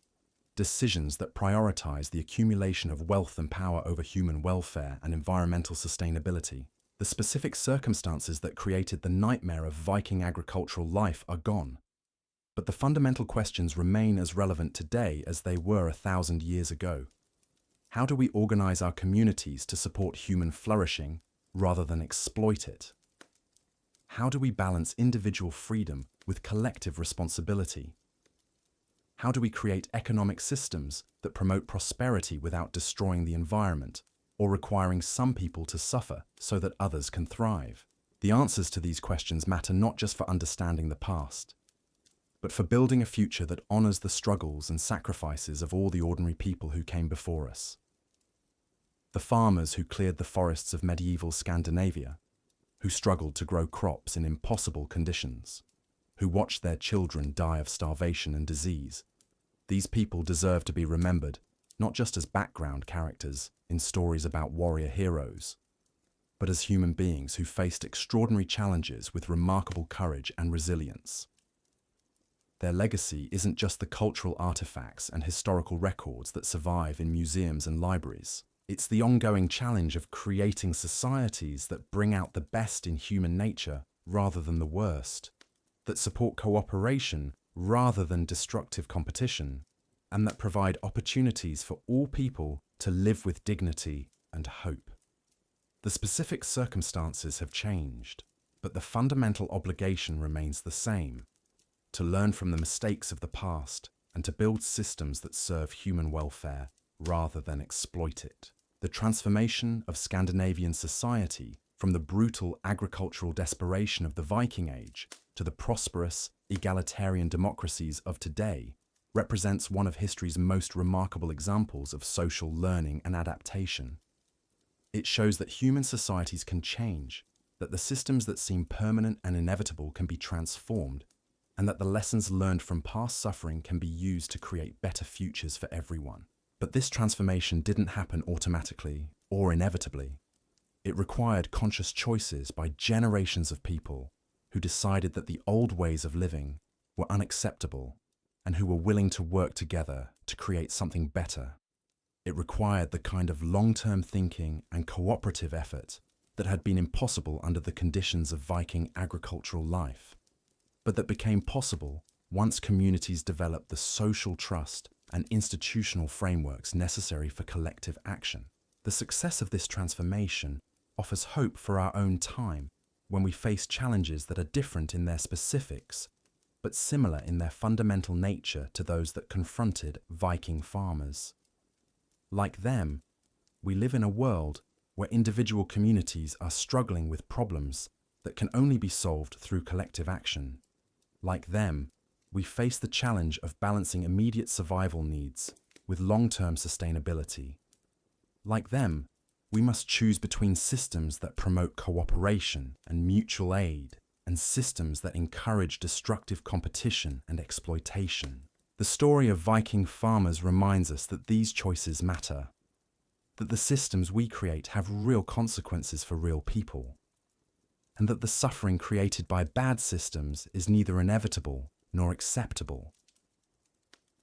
decisions that prioritize the accumulation of wealth and power over human welfare and environmental sustainability. The specific circumstances that created the nightmare of Viking agricultural life are gone, but the fundamental questions remain as relevant today as they were 1,000 years ago. How do we organize our communities to support human flourishing rather than exploit it? How do we balance individual freedom with collective responsibility? How do we create economic systems that promote prosperity without destroying the environment or requiring some people to suffer so that others can thrive? The answers to these questions matter not just for understanding the past, but for building a future that honors the struggles and sacrifices of all the ordinary people who came before us. The farmers who cleared the forests of medieval Scandinavia, who struggled to grow crops in impossible conditions, who watched their children die of starvation and disease. These people deserve to be remembered, not just as background characters in stories about warrior heroes, but as human beings who faced extraordinary challenges with remarkable courage and resilience. Their legacy isn't just the cultural artifacts and historical records that survive in museums and libraries. It's the ongoing challenge of creating societies that bring out the best in human nature rather than the worst, that support cooperation rather than destructive competition, and that provide opportunities for all people to live with dignity and hope. The specific circumstances have changed, but the fundamental obligation remains the same: to learn from the mistakes of the past and to build systems that serve human welfare rather than exploit it. The transformation of Scandinavian society from the brutal agricultural desperation of the Viking Age to the prosperous, egalitarian democracies of today represents one of history's most remarkable examples of social learning and adaptation. It shows that human societies can change, that the systems that seem permanent and inevitable can be transformed, and that the lessons learned from past suffering can be used to create better futures for everyone. But this transformation didn't happen automatically or inevitably. It required conscious choices by generations of people who decided that the old ways of living were unacceptable and who were willing to work together to create something better. It required the kind of long-term thinking and cooperative effort that had been impossible under the conditions of Viking agricultural life, but that became possible once communities developed the social trust and institutional frameworks necessary for collective action. The success of this transformation offers hope for our own time when we face challenges that are different in their specifics, but similar in their fundamental nature to those that confronted Viking farmers. Like them, we live in a world where individual communities are struggling with problems that can only be solved through collective action. Like them, we face the challenge of balancing immediate survival needs with long-term sustainability. Like them, we must choose between systems that promote cooperation and mutual aid and systems that encourage destructive competition and exploitation. The story of Viking farmers reminds us that these choices matter, that the systems we create have real consequences for real people, and that the suffering created by bad systems is neither inevitable nor acceptable.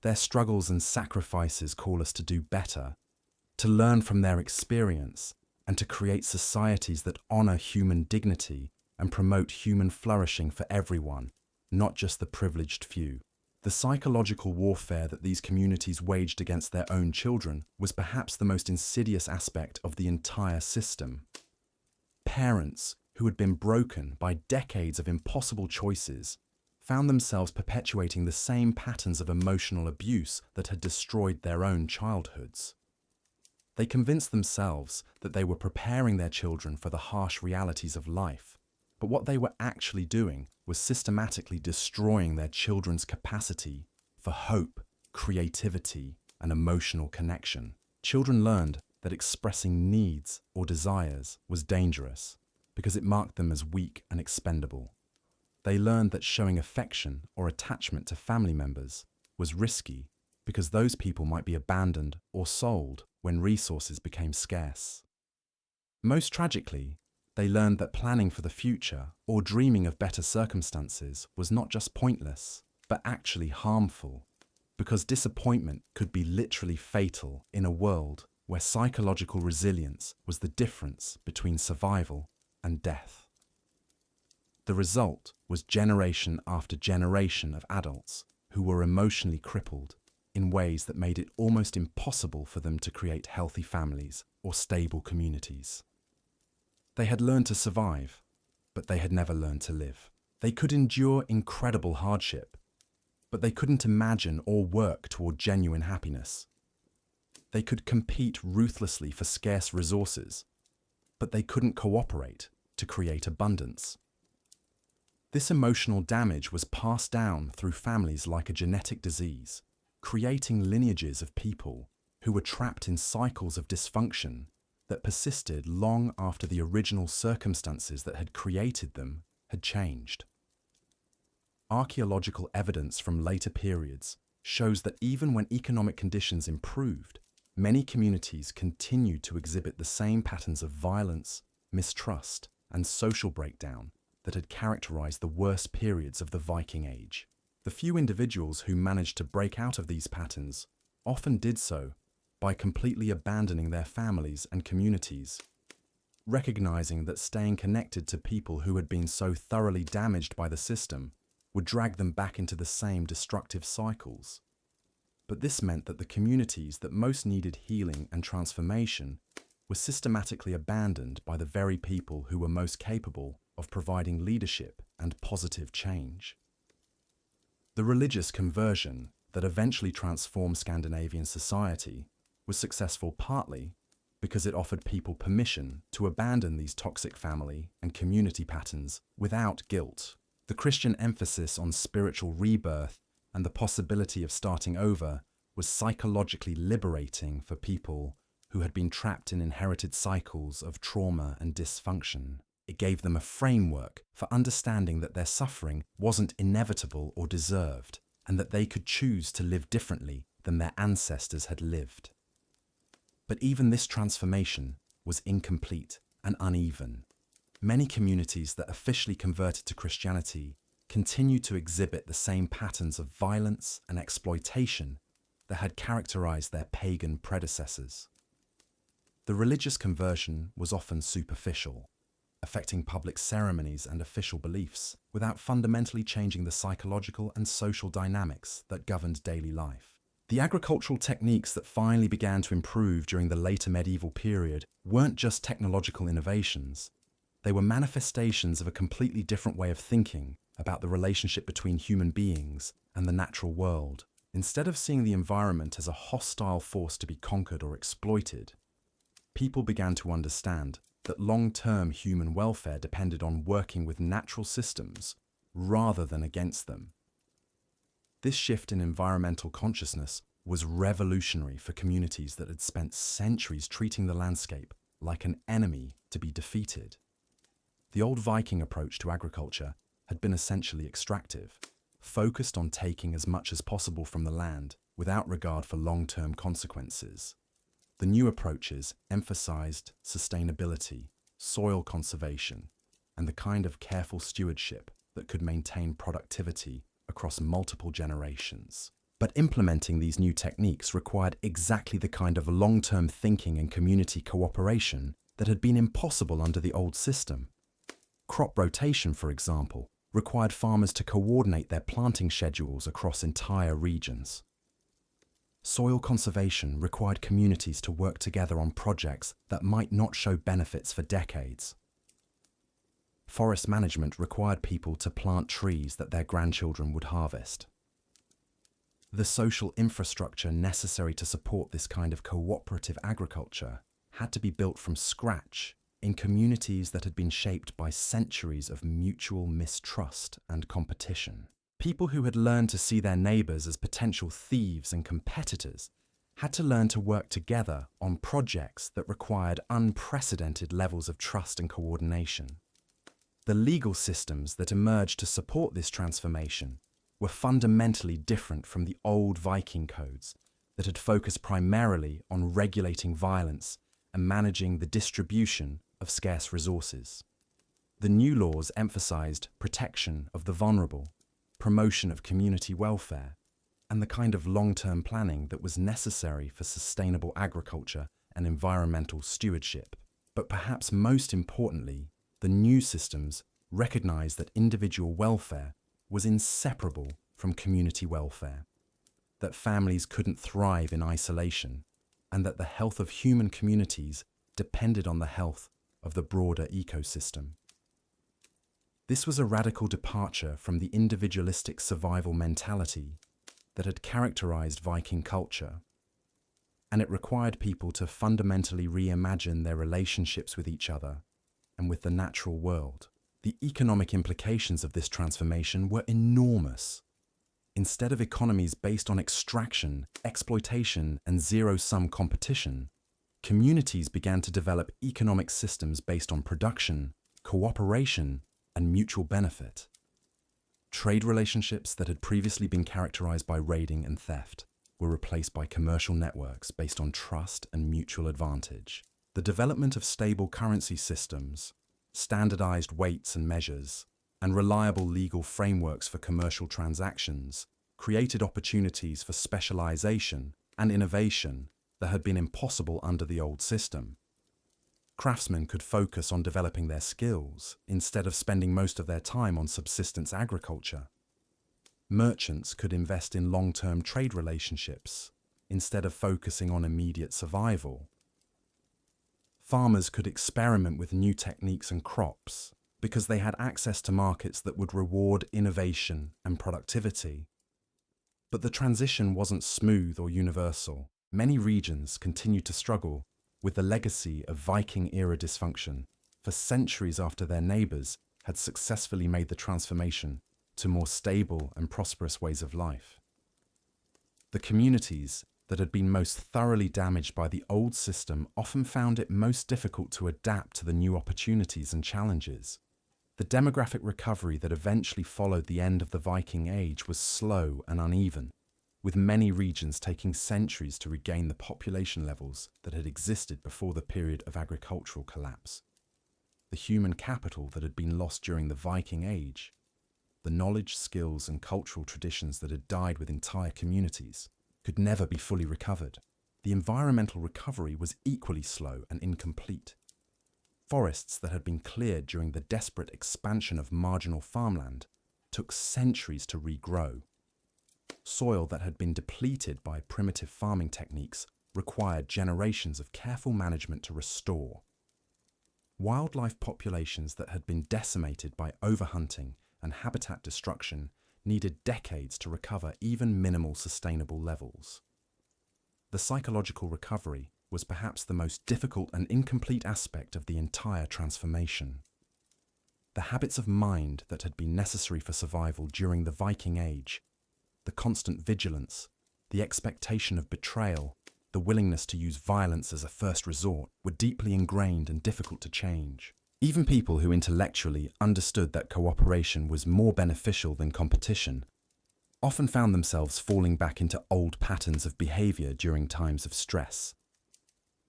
Their struggles and sacrifices call us to do better, to learn from their experience, and to create societies that honor human dignity and promote human flourishing for everyone, not just the privileged few. The psychological warfare that these communities waged against their own children was perhaps the most insidious aspect of the entire system. Parents, who had been broken by decades of impossible choices, found themselves perpetuating the same patterns of emotional abuse that had destroyed their own childhoods. They convinced themselves that they were preparing their children for the harsh realities of life, but what they were actually doing was systematically destroying their children's capacity for hope, creativity, and emotional connection. Children learned that expressing needs or desires was dangerous because it marked them as weak and expendable. They learned that showing affection or attachment to family members was risky because those people might be abandoned or sold when resources became scarce. Most tragically, they learned that planning for the future or dreaming of better circumstances was not just pointless, but actually harmful, because disappointment could be literally fatal in a world where psychological resilience was the difference between survival and death. The result was generation after generation of adults who were emotionally crippled in ways that made it almost impossible for them to create healthy families or stable communities. They had learned to survive, but they had never learned to live. They could endure incredible hardship, but they couldn't imagine or work toward genuine happiness. They could compete ruthlessly for scarce resources, but they couldn't cooperate to create abundance. This emotional damage was passed down through families like a genetic disease, creating lineages of people who were trapped in cycles of dysfunction that persisted long after the original circumstances that had created them had changed. Archaeological evidence from later periods shows that even when economic conditions improved, many communities continued to exhibit the same patterns of violence, mistrust, and social breakdown that had characterized the worst periods of the Viking Age. The few individuals who managed to break out of these patterns often did so by completely abandoning their families and communities, recognizing that staying connected to people who had been so thoroughly damaged by the system would drag them back into the same destructive cycles. But this meant that the communities that most needed healing and transformation were systematically abandoned by the very people who were most capable of providing leadership and positive change. The religious conversion that eventually transformed Scandinavian society was successful partly because it offered people permission to abandon these toxic family and community patterns without guilt. The Christian emphasis on spiritual rebirth and the possibility of starting over was psychologically liberating for people who had been trapped in inherited cycles of trauma and dysfunction. It gave them a framework for understanding that their suffering wasn't inevitable or deserved, and that they could choose to live differently than their ancestors had lived. But even this transformation was incomplete and uneven. Many communities that officially converted to Christianity continued to exhibit the same patterns of violence and exploitation that had characterized their pagan predecessors. The religious conversion was often superficial, affecting public ceremonies and official beliefs without fundamentally changing the psychological and social dynamics that governed daily life. The agricultural techniques that finally began to improve during the later medieval period weren't just technological innovations. They were manifestations of a completely different way of thinking about the relationship between human beings and the natural world. Instead of seeing the environment as a hostile force to be conquered or exploited, people began to understand that long-term human welfare depended on working with natural systems rather than against them. This shift in environmental consciousness was revolutionary for communities that had spent centuries treating the landscape like an enemy to be defeated. The old Viking approach to agriculture had been essentially extractive, focused on taking as much as possible from the land without regard for long-term consequences. The new approaches emphasized sustainability, soil conservation, and the kind of careful stewardship that could maintain productivity across multiple generations. But implementing these new techniques required exactly the kind of long-term thinking and community cooperation that had been impossible under the old system. Crop rotation, for example, required farmers to coordinate their planting schedules across entire regions. Soil conservation required communities to work together on projects that might not show benefits for decades. Forest management required people to plant trees that their grandchildren would harvest. The social infrastructure necessary to support this kind of cooperative agriculture had to be built from scratch in communities that had been shaped by centuries of mutual mistrust and competition. People who had learned to see their neighbors as potential thieves and competitors had to learn to work together on projects that required unprecedented levels of trust and coordination. The legal systems that emerged to support this transformation were fundamentally different from the old Viking codes that had focused primarily on regulating violence and managing the distribution of scarce resources. The new laws emphasized protection of the vulnerable, promotion of community welfare, and the kind of long-term planning that was necessary for sustainable agriculture and environmental stewardship. But perhaps most importantly, the new systems recognized that individual welfare was inseparable from community welfare, that families couldn't thrive in isolation, and that the health of human communities depended on the health of the broader ecosystem. This was a radical departure from the individualistic survival mentality that had characterized Viking culture, and it required people to fundamentally reimagine their relationships with each other and with the natural world. The economic implications of this transformation were enormous. Instead of economies based on extraction, exploitation, and zero-sum competition, Communities began to develop economic systems based on production, cooperation, and mutual benefit. Trade relationships that had previously been characterized by raiding and theft were replaced by commercial networks based on trust and mutual advantage. The development of stable currency systems, standardized weights and measures, and reliable legal frameworks for commercial transactions created opportunities for specialization and innovation that had been impossible under the old system. Craftsmen could focus on developing their skills instead of spending most of their time on subsistence agriculture. Merchants could invest in long-term trade relationships instead of focusing on immediate survival. Farmers could experiment with new techniques and crops because they had access to markets that would reward innovation and productivity. But the transition wasn't smooth or universal. Many regions continued to struggle with the legacy of Viking-era dysfunction for centuries after their neighbors had successfully made the transformation to more stable and prosperous ways of life. The communities that had been most thoroughly damaged by the old system often found it most difficult to adapt to the new opportunities and challenges. The demographic recovery that eventually followed the end of the Viking Age was slow and uneven, with many regions taking centuries to regain the population levels that had existed before the period of agricultural collapse. The human capital that had been lost during the Viking Age, the knowledge, skills, and cultural traditions that had died with entire communities, could never be fully recovered. The environmental recovery was equally slow and incomplete. Forests that had been cleared during the desperate expansion of marginal farmland took centuries to regrow. Soil that had been depleted by primitive farming techniques required generations of careful management to restore. Wildlife populations that had been decimated by overhunting and habitat destruction needed decades to recover even minimal sustainable levels. The psychological recovery was perhaps the most difficult and incomplete aspect of the entire transformation. The habits of mind that had been necessary for survival during the Viking Age, the constant vigilance, the expectation of betrayal, the willingness to use violence as a first resort, were deeply ingrained and difficult to change. Even people who intellectually understood that cooperation was more beneficial than competition often found themselves falling back into old patterns of behavior during times of stress.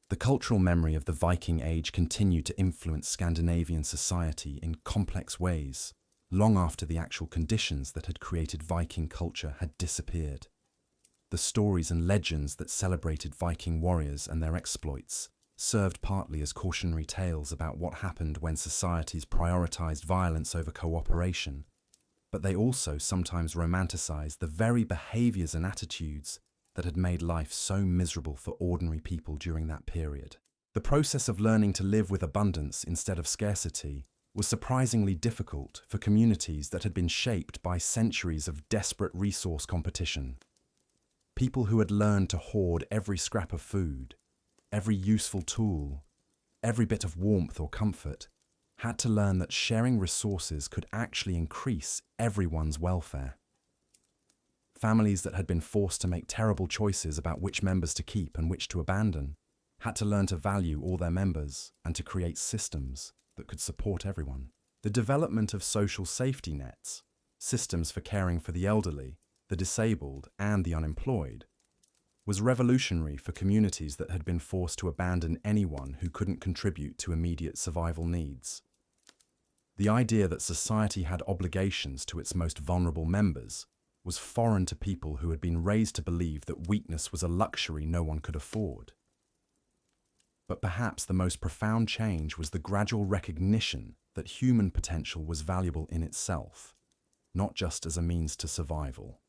The cultural memory of the Viking Age continued to influence Scandinavian society in complex ways, long after the actual conditions that had created Viking culture had disappeared. The stories and legends that celebrated Viking warriors and their exploits served partly as cautionary tales about what happened when societies prioritized violence over cooperation, but they also sometimes romanticized the very behaviors and attitudes that had made life so miserable for ordinary people during that period. The process of learning to live with abundance instead of scarcity was surprisingly difficult for communities that had been shaped by centuries of desperate resource competition. People who had learned to hoard every scrap of food, every useful tool, every bit of warmth or comfort, had to learn that sharing resources could actually increase everyone's welfare. Families that had been forced to make terrible choices about which members to keep and which to abandon had to learn to value all their members and to create systems that could support everyone. The development of social safety nets, systems for caring for the elderly, the disabled, and the unemployed, was revolutionary for communities that had been forced to abandon anyone who couldn't contribute to immediate survival needs. The idea that society had obligations to its most vulnerable members was foreign to people who had been raised to believe that weakness was a luxury no one could afford. But perhaps the most profound change was the gradual recognition that human potential was valuable in itself, not just as a means to survival.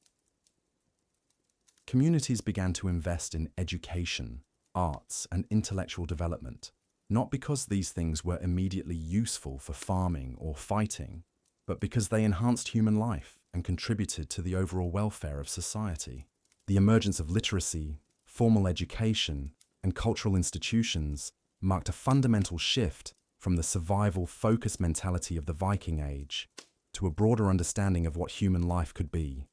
Communities began to invest in education, arts, and intellectual development, not because these things were immediately useful for farming or fighting, but because they enhanced human life and contributed to the overall welfare of society. The emergence of literacy, formal education, and cultural institutions marked a fundamental shift from the survival-focused mentality of the Viking Age to a broader understanding of what human life could be.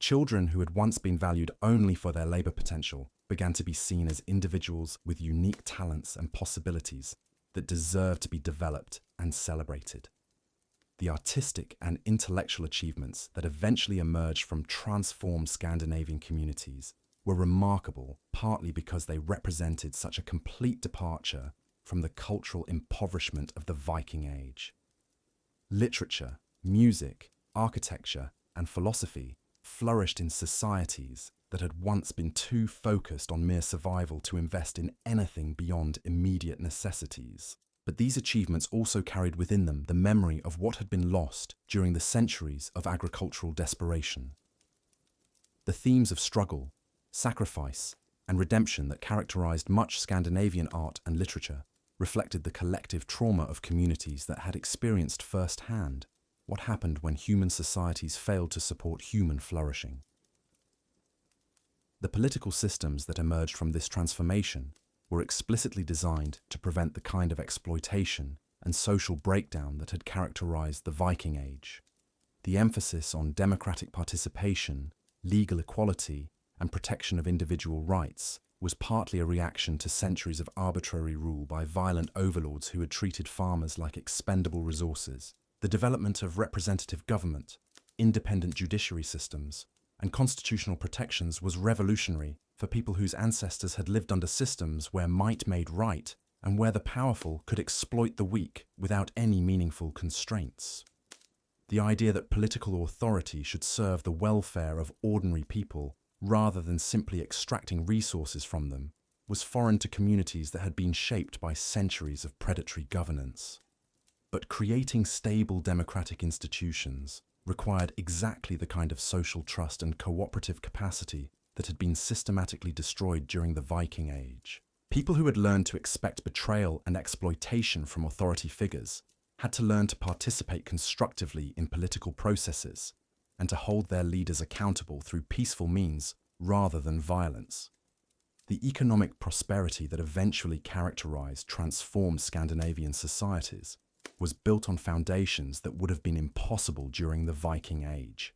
Children who had once been valued only for their labor potential began to be seen as individuals with unique talents and possibilities that deserved to be developed and celebrated. The artistic and intellectual achievements that eventually emerged from transformed Scandinavian communities were remarkable, partly because they represented such a complete departure from the cultural impoverishment of the Viking Age. Literature, music, architecture, and philosophy flourished in societies that had once been too focused on mere survival to invest in anything beyond immediate necessities. But these achievements also carried within them the memory of what had been lost during the centuries of agricultural desperation. The themes of struggle, sacrifice, and redemption that characterized much Scandinavian art and literature reflected the collective trauma of communities that had experienced firsthand what happened when human societies failed to support human flourishing. The political systems that emerged from this transformation were explicitly designed to prevent the kind of exploitation and social breakdown that had characterized the Viking Age. The emphasis on democratic participation, legal equality, and protection of individual rights was partly a reaction to centuries of arbitrary rule by violent overlords who had treated farmers like expendable resources. The development of representative government, independent judiciary systems, and constitutional protections was revolutionary for people whose ancestors had lived under systems where might made right and where the powerful could exploit the weak without any meaningful constraints. The idea that political authority should serve the welfare of ordinary people rather than simply extracting resources from them was foreign to communities that had been shaped by centuries of predatory governance. But creating stable democratic institutions required exactly the kind of social trust and cooperative capacity that had been systematically destroyed during the Viking Age. People who had learned to expect betrayal and exploitation from authority figures had to learn to participate constructively in political processes and to hold their leaders accountable through peaceful means rather than violence. The economic prosperity that eventually characterized transformed Scandinavian societies was built on foundations that would have been impossible during the Viking Age.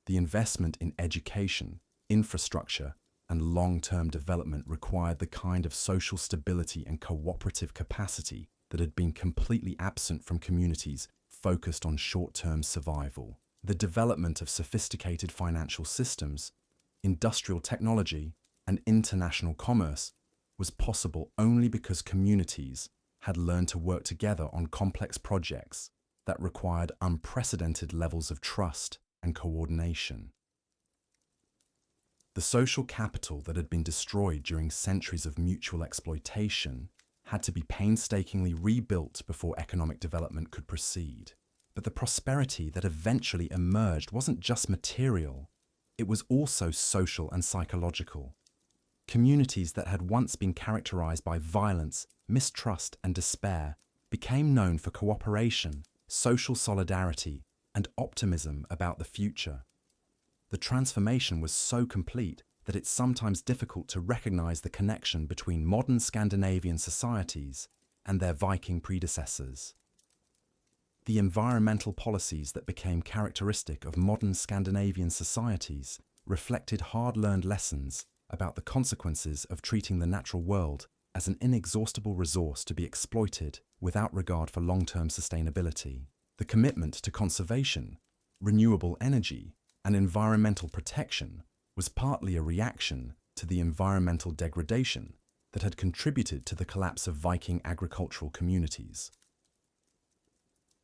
The investment in education, infrastructure, and long-term development required the kind of social stability and cooperative capacity that had been completely absent from communities focused on short-term survival. The development of sophisticated financial systems, industrial technology, and international commerce was possible only because communities had learned to work together on complex projects that required unprecedented levels of trust and coordination. The social capital that had been destroyed during centuries of mutual exploitation had to be painstakingly rebuilt before economic development could proceed. But the prosperity that eventually emerged wasn't just material, it was also social and psychological. Communities that had once been characterized by violence, mistrust, and despair became known for cooperation, social solidarity, and optimism about the future. The transformation was so complete that it's sometimes difficult to recognize the connection between modern Scandinavian societies and their Viking predecessors. The environmental policies that became characteristic of modern Scandinavian societies reflected hard-learned lessons about the consequences of treating the natural world as an inexhaustible resource to be exploited without regard for long-term sustainability. The commitment to conservation, renewable energy, and environmental protection was partly a reaction to the environmental degradation that had contributed to the collapse of Viking agricultural communities.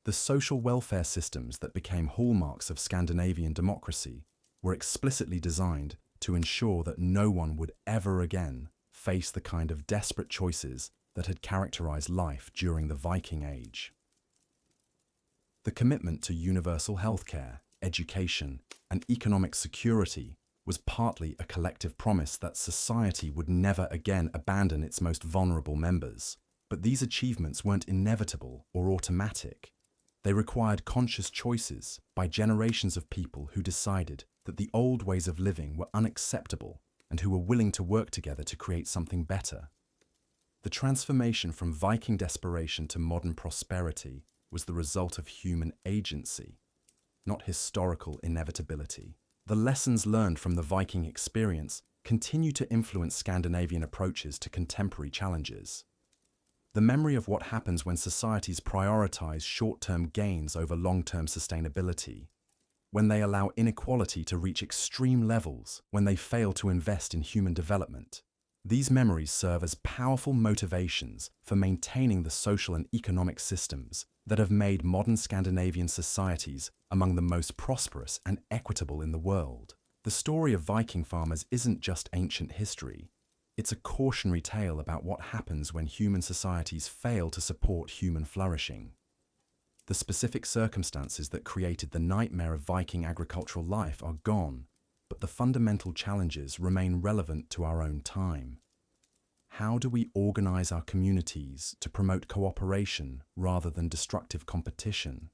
The social welfare systems that became hallmarks of Scandinavian democracy were explicitly designed to ensure that no one would ever again face the kind of desperate choices that had characterized life during the Viking Age. The commitment to universal healthcare, education, and economic security was partly a collective promise that society would never again abandon its most vulnerable members. But these achievements weren't inevitable or automatic. They required conscious choices by generations of people who decided that the old ways of living were unacceptable and who were willing to work together to create something better. The transformation from Viking desperation to modern prosperity was the result of human agency, not historical inevitability. The lessons learned from the Viking experience continue to influence Scandinavian approaches to contemporary challenges. The memory of what happens when societies prioritize short-term gains over long-term sustainability, when they allow inequality to reach extreme levels, when they fail to invest in human development. These memories serve as powerful motivations for maintaining the social and economic systems that have made modern Scandinavian societies among the most prosperous and equitable in the world. The story of Viking farmers isn't just ancient history. It's a cautionary tale about what happens when human societies fail to support human flourishing. The specific circumstances that created the nightmare of Viking agricultural life are gone, but the fundamental challenges remain relevant to our own time. How do we organize our communities to promote cooperation rather than destructive competition?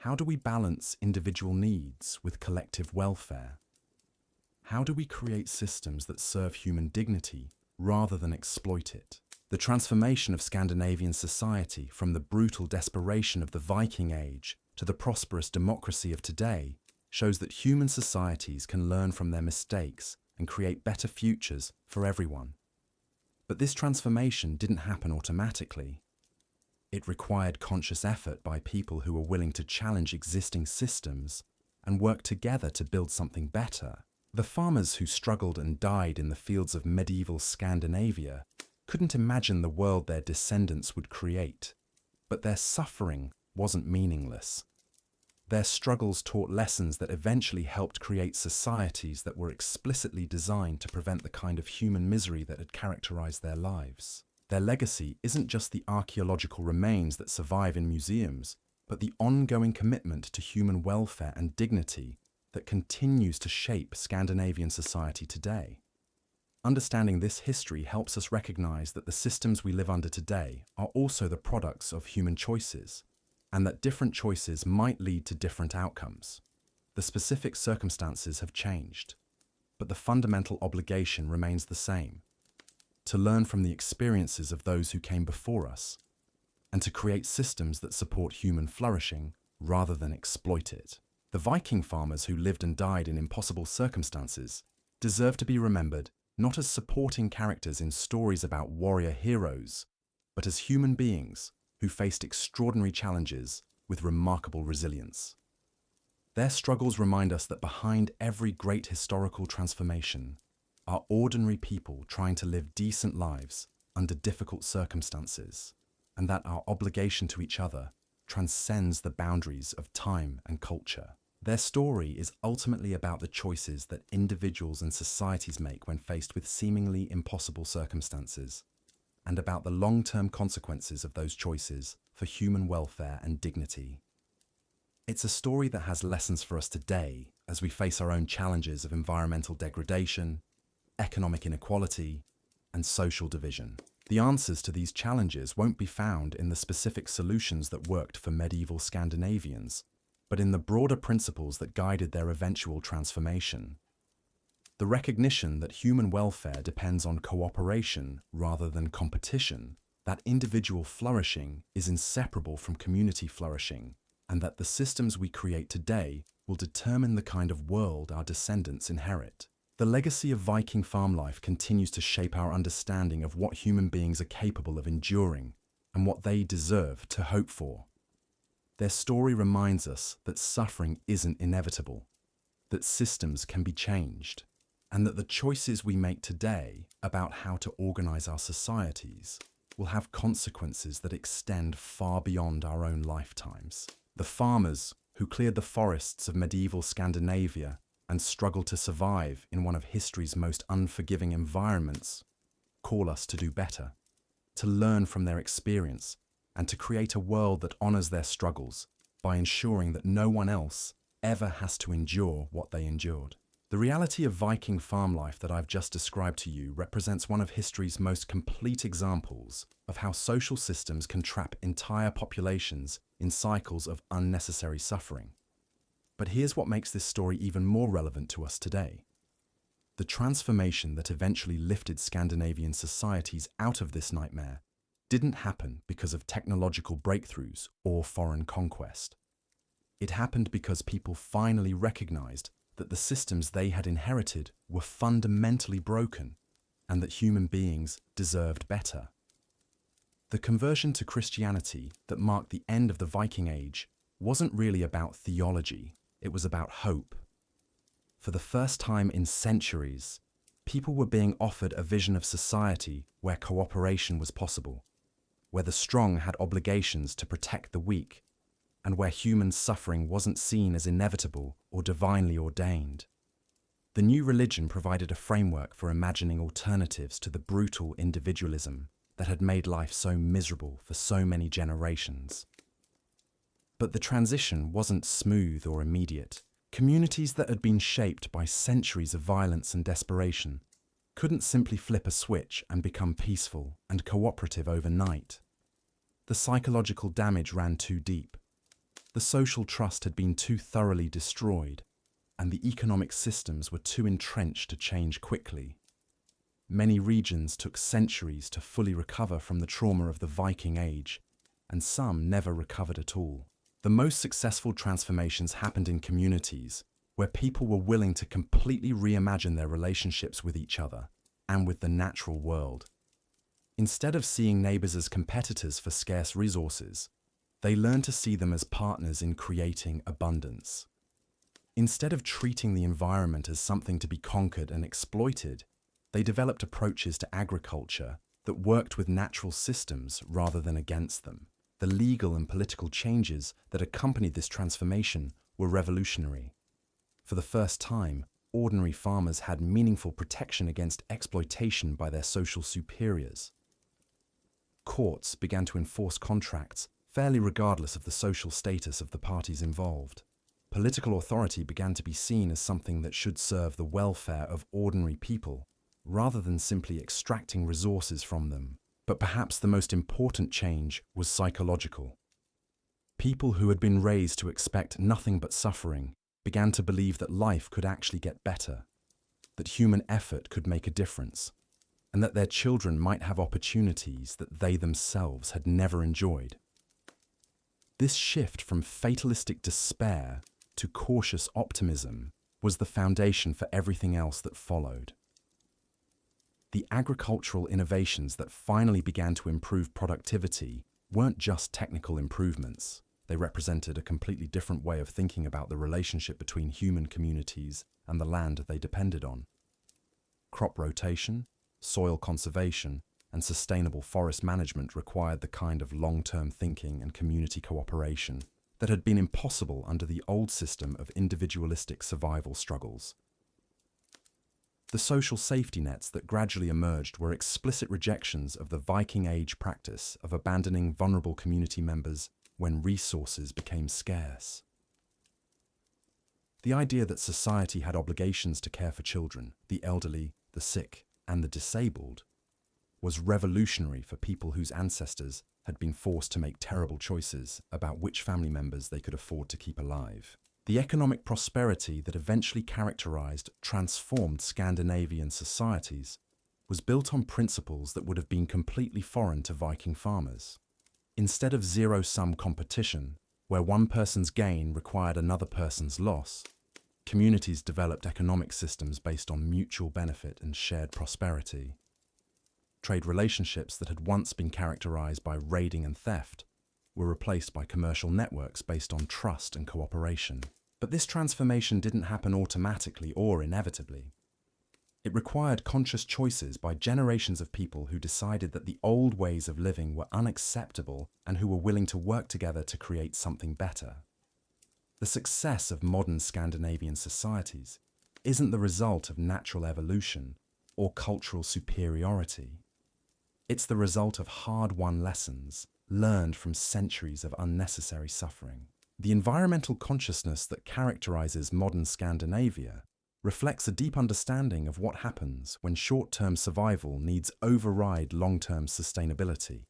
How do we balance individual needs with collective welfare? How do we create systems that serve human dignity rather than exploit it? The transformation of Scandinavian society from the brutal desperation of the Viking Age to the prosperous democracy of today shows that human societies can learn from their mistakes and create better futures for everyone. But this transformation didn't happen automatically. It required conscious effort by people who were willing to challenge existing systems and work together to build something better. The farmers who struggled and died in the fields of medieval Scandinavia couldn't imagine the world their descendants would create, but their suffering wasn't meaningless. Their struggles taught lessons that eventually helped create societies that were explicitly designed to prevent the kind of human misery that had characterized their lives. Their legacy isn't just the archaeological remains that survive in museums, but the ongoing commitment to human welfare and dignity that continues to shape Scandinavian society today. Understanding this history helps us recognize that the systems we live under today are also the products of human choices, and that different choices might lead to different outcomes. The specific circumstances have changed, but the fundamental obligation remains the same: to learn from the experiences of those who came before us, and to create systems that support human flourishing rather than exploit it. The Viking farmers who lived and died in impossible circumstances deserve to be remembered not as supporting characters in stories about warrior heroes, but as human beings who faced extraordinary challenges with remarkable resilience. Their struggles remind us that behind every great historical transformation are ordinary people trying to live decent lives under difficult circumstances, and that our obligation to each other transcends the boundaries of time and culture. Their story is ultimately about the choices that individuals and societies make when faced with seemingly impossible circumstances, and about the long-term consequences of those choices for human welfare and dignity. It's a story that has lessons for us today as we face our own challenges of environmental degradation, economic inequality, and social division. The answers to these challenges won't be found in the specific solutions that worked for medieval Scandinavians, but in the broader principles that guided their eventual transformation. The recognition that human welfare depends on cooperation rather than competition, that individual flourishing is inseparable from community flourishing, and that the systems we create today will determine the kind of world our descendants inherit. The legacy of Viking farm life continues to shape our understanding of what human beings are capable of enduring and what they deserve to hope for. Their story reminds us that suffering isn't inevitable, that systems can be changed, and that the choices we make today about how to organize our societies will have consequences that extend far beyond our own lifetimes. The farmers who cleared the forests of medieval Scandinavia and struggled to survive in one of history's most unforgiving environments call us to do better, to learn from their experience, and to create a world that honors their struggles by ensuring that no one else ever has to endure what they endured. The reality of Viking farm life that I've just described to you represents one of history's most complete examples of how social systems can trap entire populations in cycles of unnecessary suffering. But here's what makes this story even more relevant to us today. The transformation that eventually lifted Scandinavian societies out of this nightmare didn't happen because of technological breakthroughs or foreign conquest. It happened because people finally recognized that the systems they had inherited were fundamentally broken and that human beings deserved better. The conversion to Christianity that marked the end of the Viking Age wasn't really about theology, it was about hope. For the first time in centuries, people were being offered a vision of society where cooperation was possible, where the strong had obligations to protect the weak, and where human suffering wasn't seen as inevitable or divinely ordained. The new religion provided a framework for imagining alternatives to the brutal individualism that had made life so miserable for so many generations. But the transition wasn't smooth or immediate. Communities that had been shaped by centuries of violence and desperation couldn't simply flip a switch and become peaceful and cooperative overnight. The psychological damage ran too deep. The social trust had been too thoroughly destroyed, and the economic systems were too entrenched to change quickly. Many regions took centuries to fully recover from the trauma of the Viking Age, and some never recovered at all. The most successful transformations happened in communities where people were willing to completely reimagine their relationships with each other and with the natural world. Instead of seeing neighbors as competitors for scarce resources, they learned to see them as partners in creating abundance. Instead of treating the environment as something to be conquered and exploited, they developed approaches to agriculture that worked with natural systems rather than against them. The legal and political changes that accompanied this transformation were revolutionary. For the first time, ordinary farmers had meaningful protection against exploitation by their social superiors. Courts began to enforce contracts fairly regardless of the social status of the parties involved. Political authority began to be seen as something that should serve the welfare of ordinary people, rather than simply extracting resources from them. But perhaps the most important change was psychological. People who had been raised to expect nothing but suffering began to believe that life could actually get better, that human effort could make a difference, and that their children might have opportunities that they themselves had never enjoyed. This shift from fatalistic despair to cautious optimism was the foundation for everything else that followed. The agricultural innovations that finally began to improve productivity weren't just technical improvements. They represented a completely different way of thinking about the relationship between human communities and the land they depended on. Crop rotation, soil conservation, and sustainable forest management required the kind of long-term thinking and community cooperation that had been impossible under the old system of individualistic survival struggles. The social safety nets that gradually emerged were explicit rejections of the Viking Age practice of abandoning vulnerable community members when resources became scarce. The idea that society had obligations to care for children, the elderly, the sick, and the disabled was revolutionary for people whose ancestors had been forced to make terrible choices about which family members they could afford to keep alive. The economic prosperity that eventually characterized transformed Scandinavian societies was built on principles that would have been completely foreign to Viking farmers. Instead of zero-sum competition, where one person's gain required another person's loss, communities developed economic systems based on mutual benefit and shared prosperity. Trade relationships that had once been characterized by raiding and theft were replaced by commercial networks based on trust and cooperation. But this transformation didn't happen automatically or inevitably. It required conscious choices by generations of people who decided that the old ways of living were unacceptable and who were willing to work together to create something better. The success of modern Scandinavian societies isn't the result of natural evolution or cultural superiority. It's the result of hard-won lessons learned from centuries of unnecessary suffering. The environmental consciousness that characterizes modern Scandinavia reflects a deep understanding of what happens when short-term survival needs override long-term sustainability.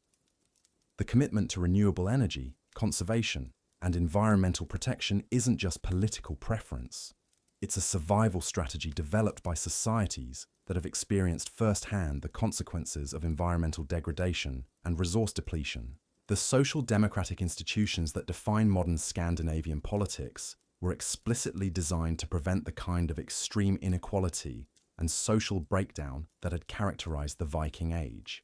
The commitment to renewable energy, conservation, and environmental protection isn't just political preference. It's a survival strategy developed by societies that have experienced firsthand the consequences of environmental degradation and resource depletion. The social democratic institutions that define modern Scandinavian politics were explicitly designed to prevent the kind of extreme inequality and social breakdown that had characterized the Viking Age.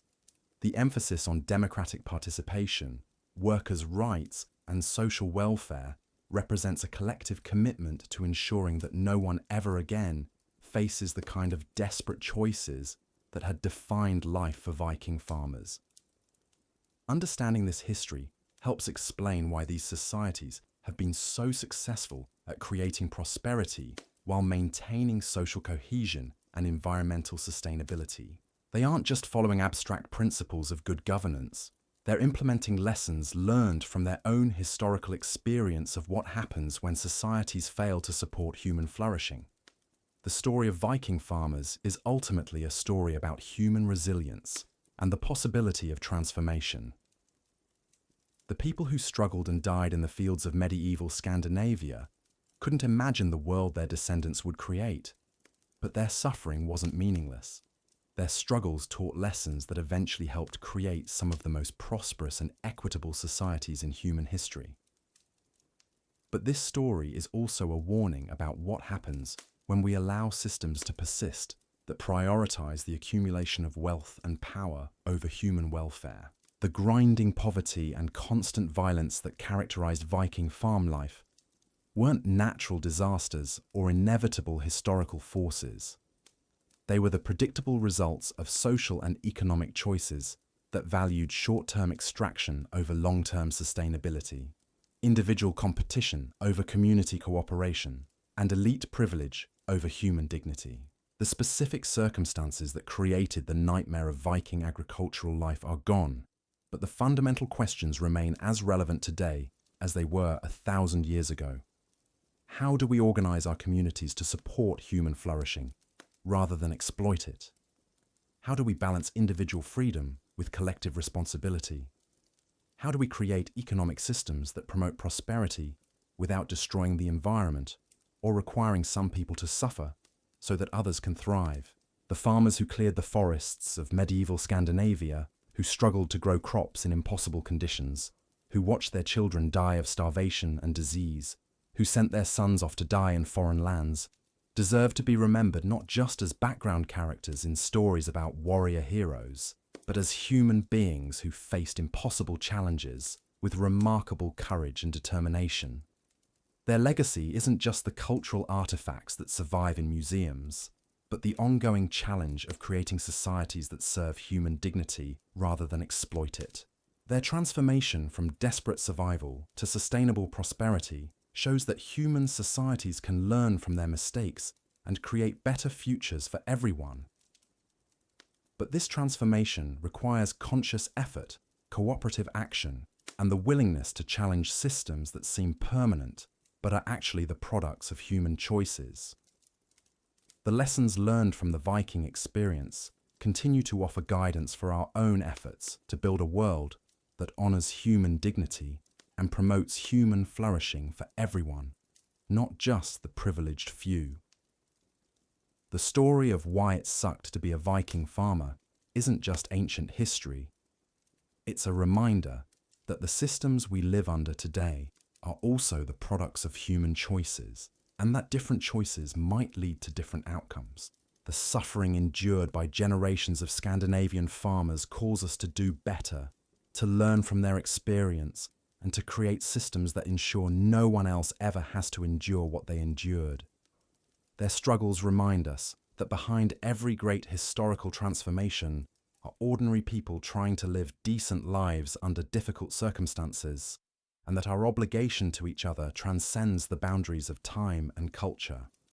The emphasis on democratic participation, workers' rights, and social welfare represents a collective commitment to ensuring that no one ever again faces the kind of desperate choices that had defined life for Viking farmers. Understanding this history helps explain why these societies have been so successful at creating prosperity while maintaining social cohesion and environmental sustainability. They aren't just following abstract principles of good governance, they're implementing lessons learned from their own historical experience of what happens when societies fail to support human flourishing. The story of Viking farmers is ultimately a story about human resilience and the possibility of transformation. The people who struggled and died in the fields of medieval Scandinavia couldn't imagine the world their descendants would create, but their suffering wasn't meaningless. Their struggles taught lessons that eventually helped create some of the most prosperous and equitable societies in human history. But this story is also a warning about what happens when we allow systems to persist that prioritize the accumulation of wealth and power over human welfare. The grinding poverty and constant violence that characterized Viking farm life weren't natural disasters or inevitable historical forces. They were the predictable results of social and economic choices that valued short-term extraction over long-term sustainability, individual competition over community cooperation, and elite privilege over human dignity. The specific circumstances that created the nightmare of Viking agricultural life are gone, but the fundamental questions remain as relevant today as they were 1,000 years ago. How do we organize our communities to support human flourishing rather than exploit it? How do we balance individual freedom with collective responsibility? How do we create economic systems that promote prosperity without destroying the environment or requiring some people to suffer so that others can thrive? The farmers who cleared the forests of medieval Scandinavia, who struggled to grow crops in impossible conditions, who watched their children die of starvation and disease, who sent their sons off to die in foreign lands, deserve to be remembered not just as background characters in stories about warrior heroes, but as human beings who faced impossible challenges with remarkable courage and determination. Their legacy isn't just the cultural artifacts that survive in museums, but the ongoing challenge of creating societies that serve human dignity rather than exploit it. Their transformation from desperate survival to sustainable prosperity shows that human societies can learn from their mistakes and create better futures for everyone. But this transformation requires conscious effort, cooperative action, and the willingness to challenge systems that seem permanent but are actually the products of human choices. The lessons learned from the Viking experience continue to offer guidance for our own efforts to build a world that honors human dignity and promotes human flourishing for everyone, not just the privileged few. The story of why it sucked to be a Viking farmer isn't just ancient history. It's a reminder that the systems we live under today are also the products of human choices, and that different choices might lead to different outcomes. The suffering endured by generations of Scandinavian farmers calls us to do better, to learn from their experience, and to create systems that ensure no one else ever has to endure what they endured. Their struggles remind us that behind every great historical transformation are ordinary people trying to live decent lives under difficult circumstances, and that our obligation to each other transcends the boundaries of time and culture.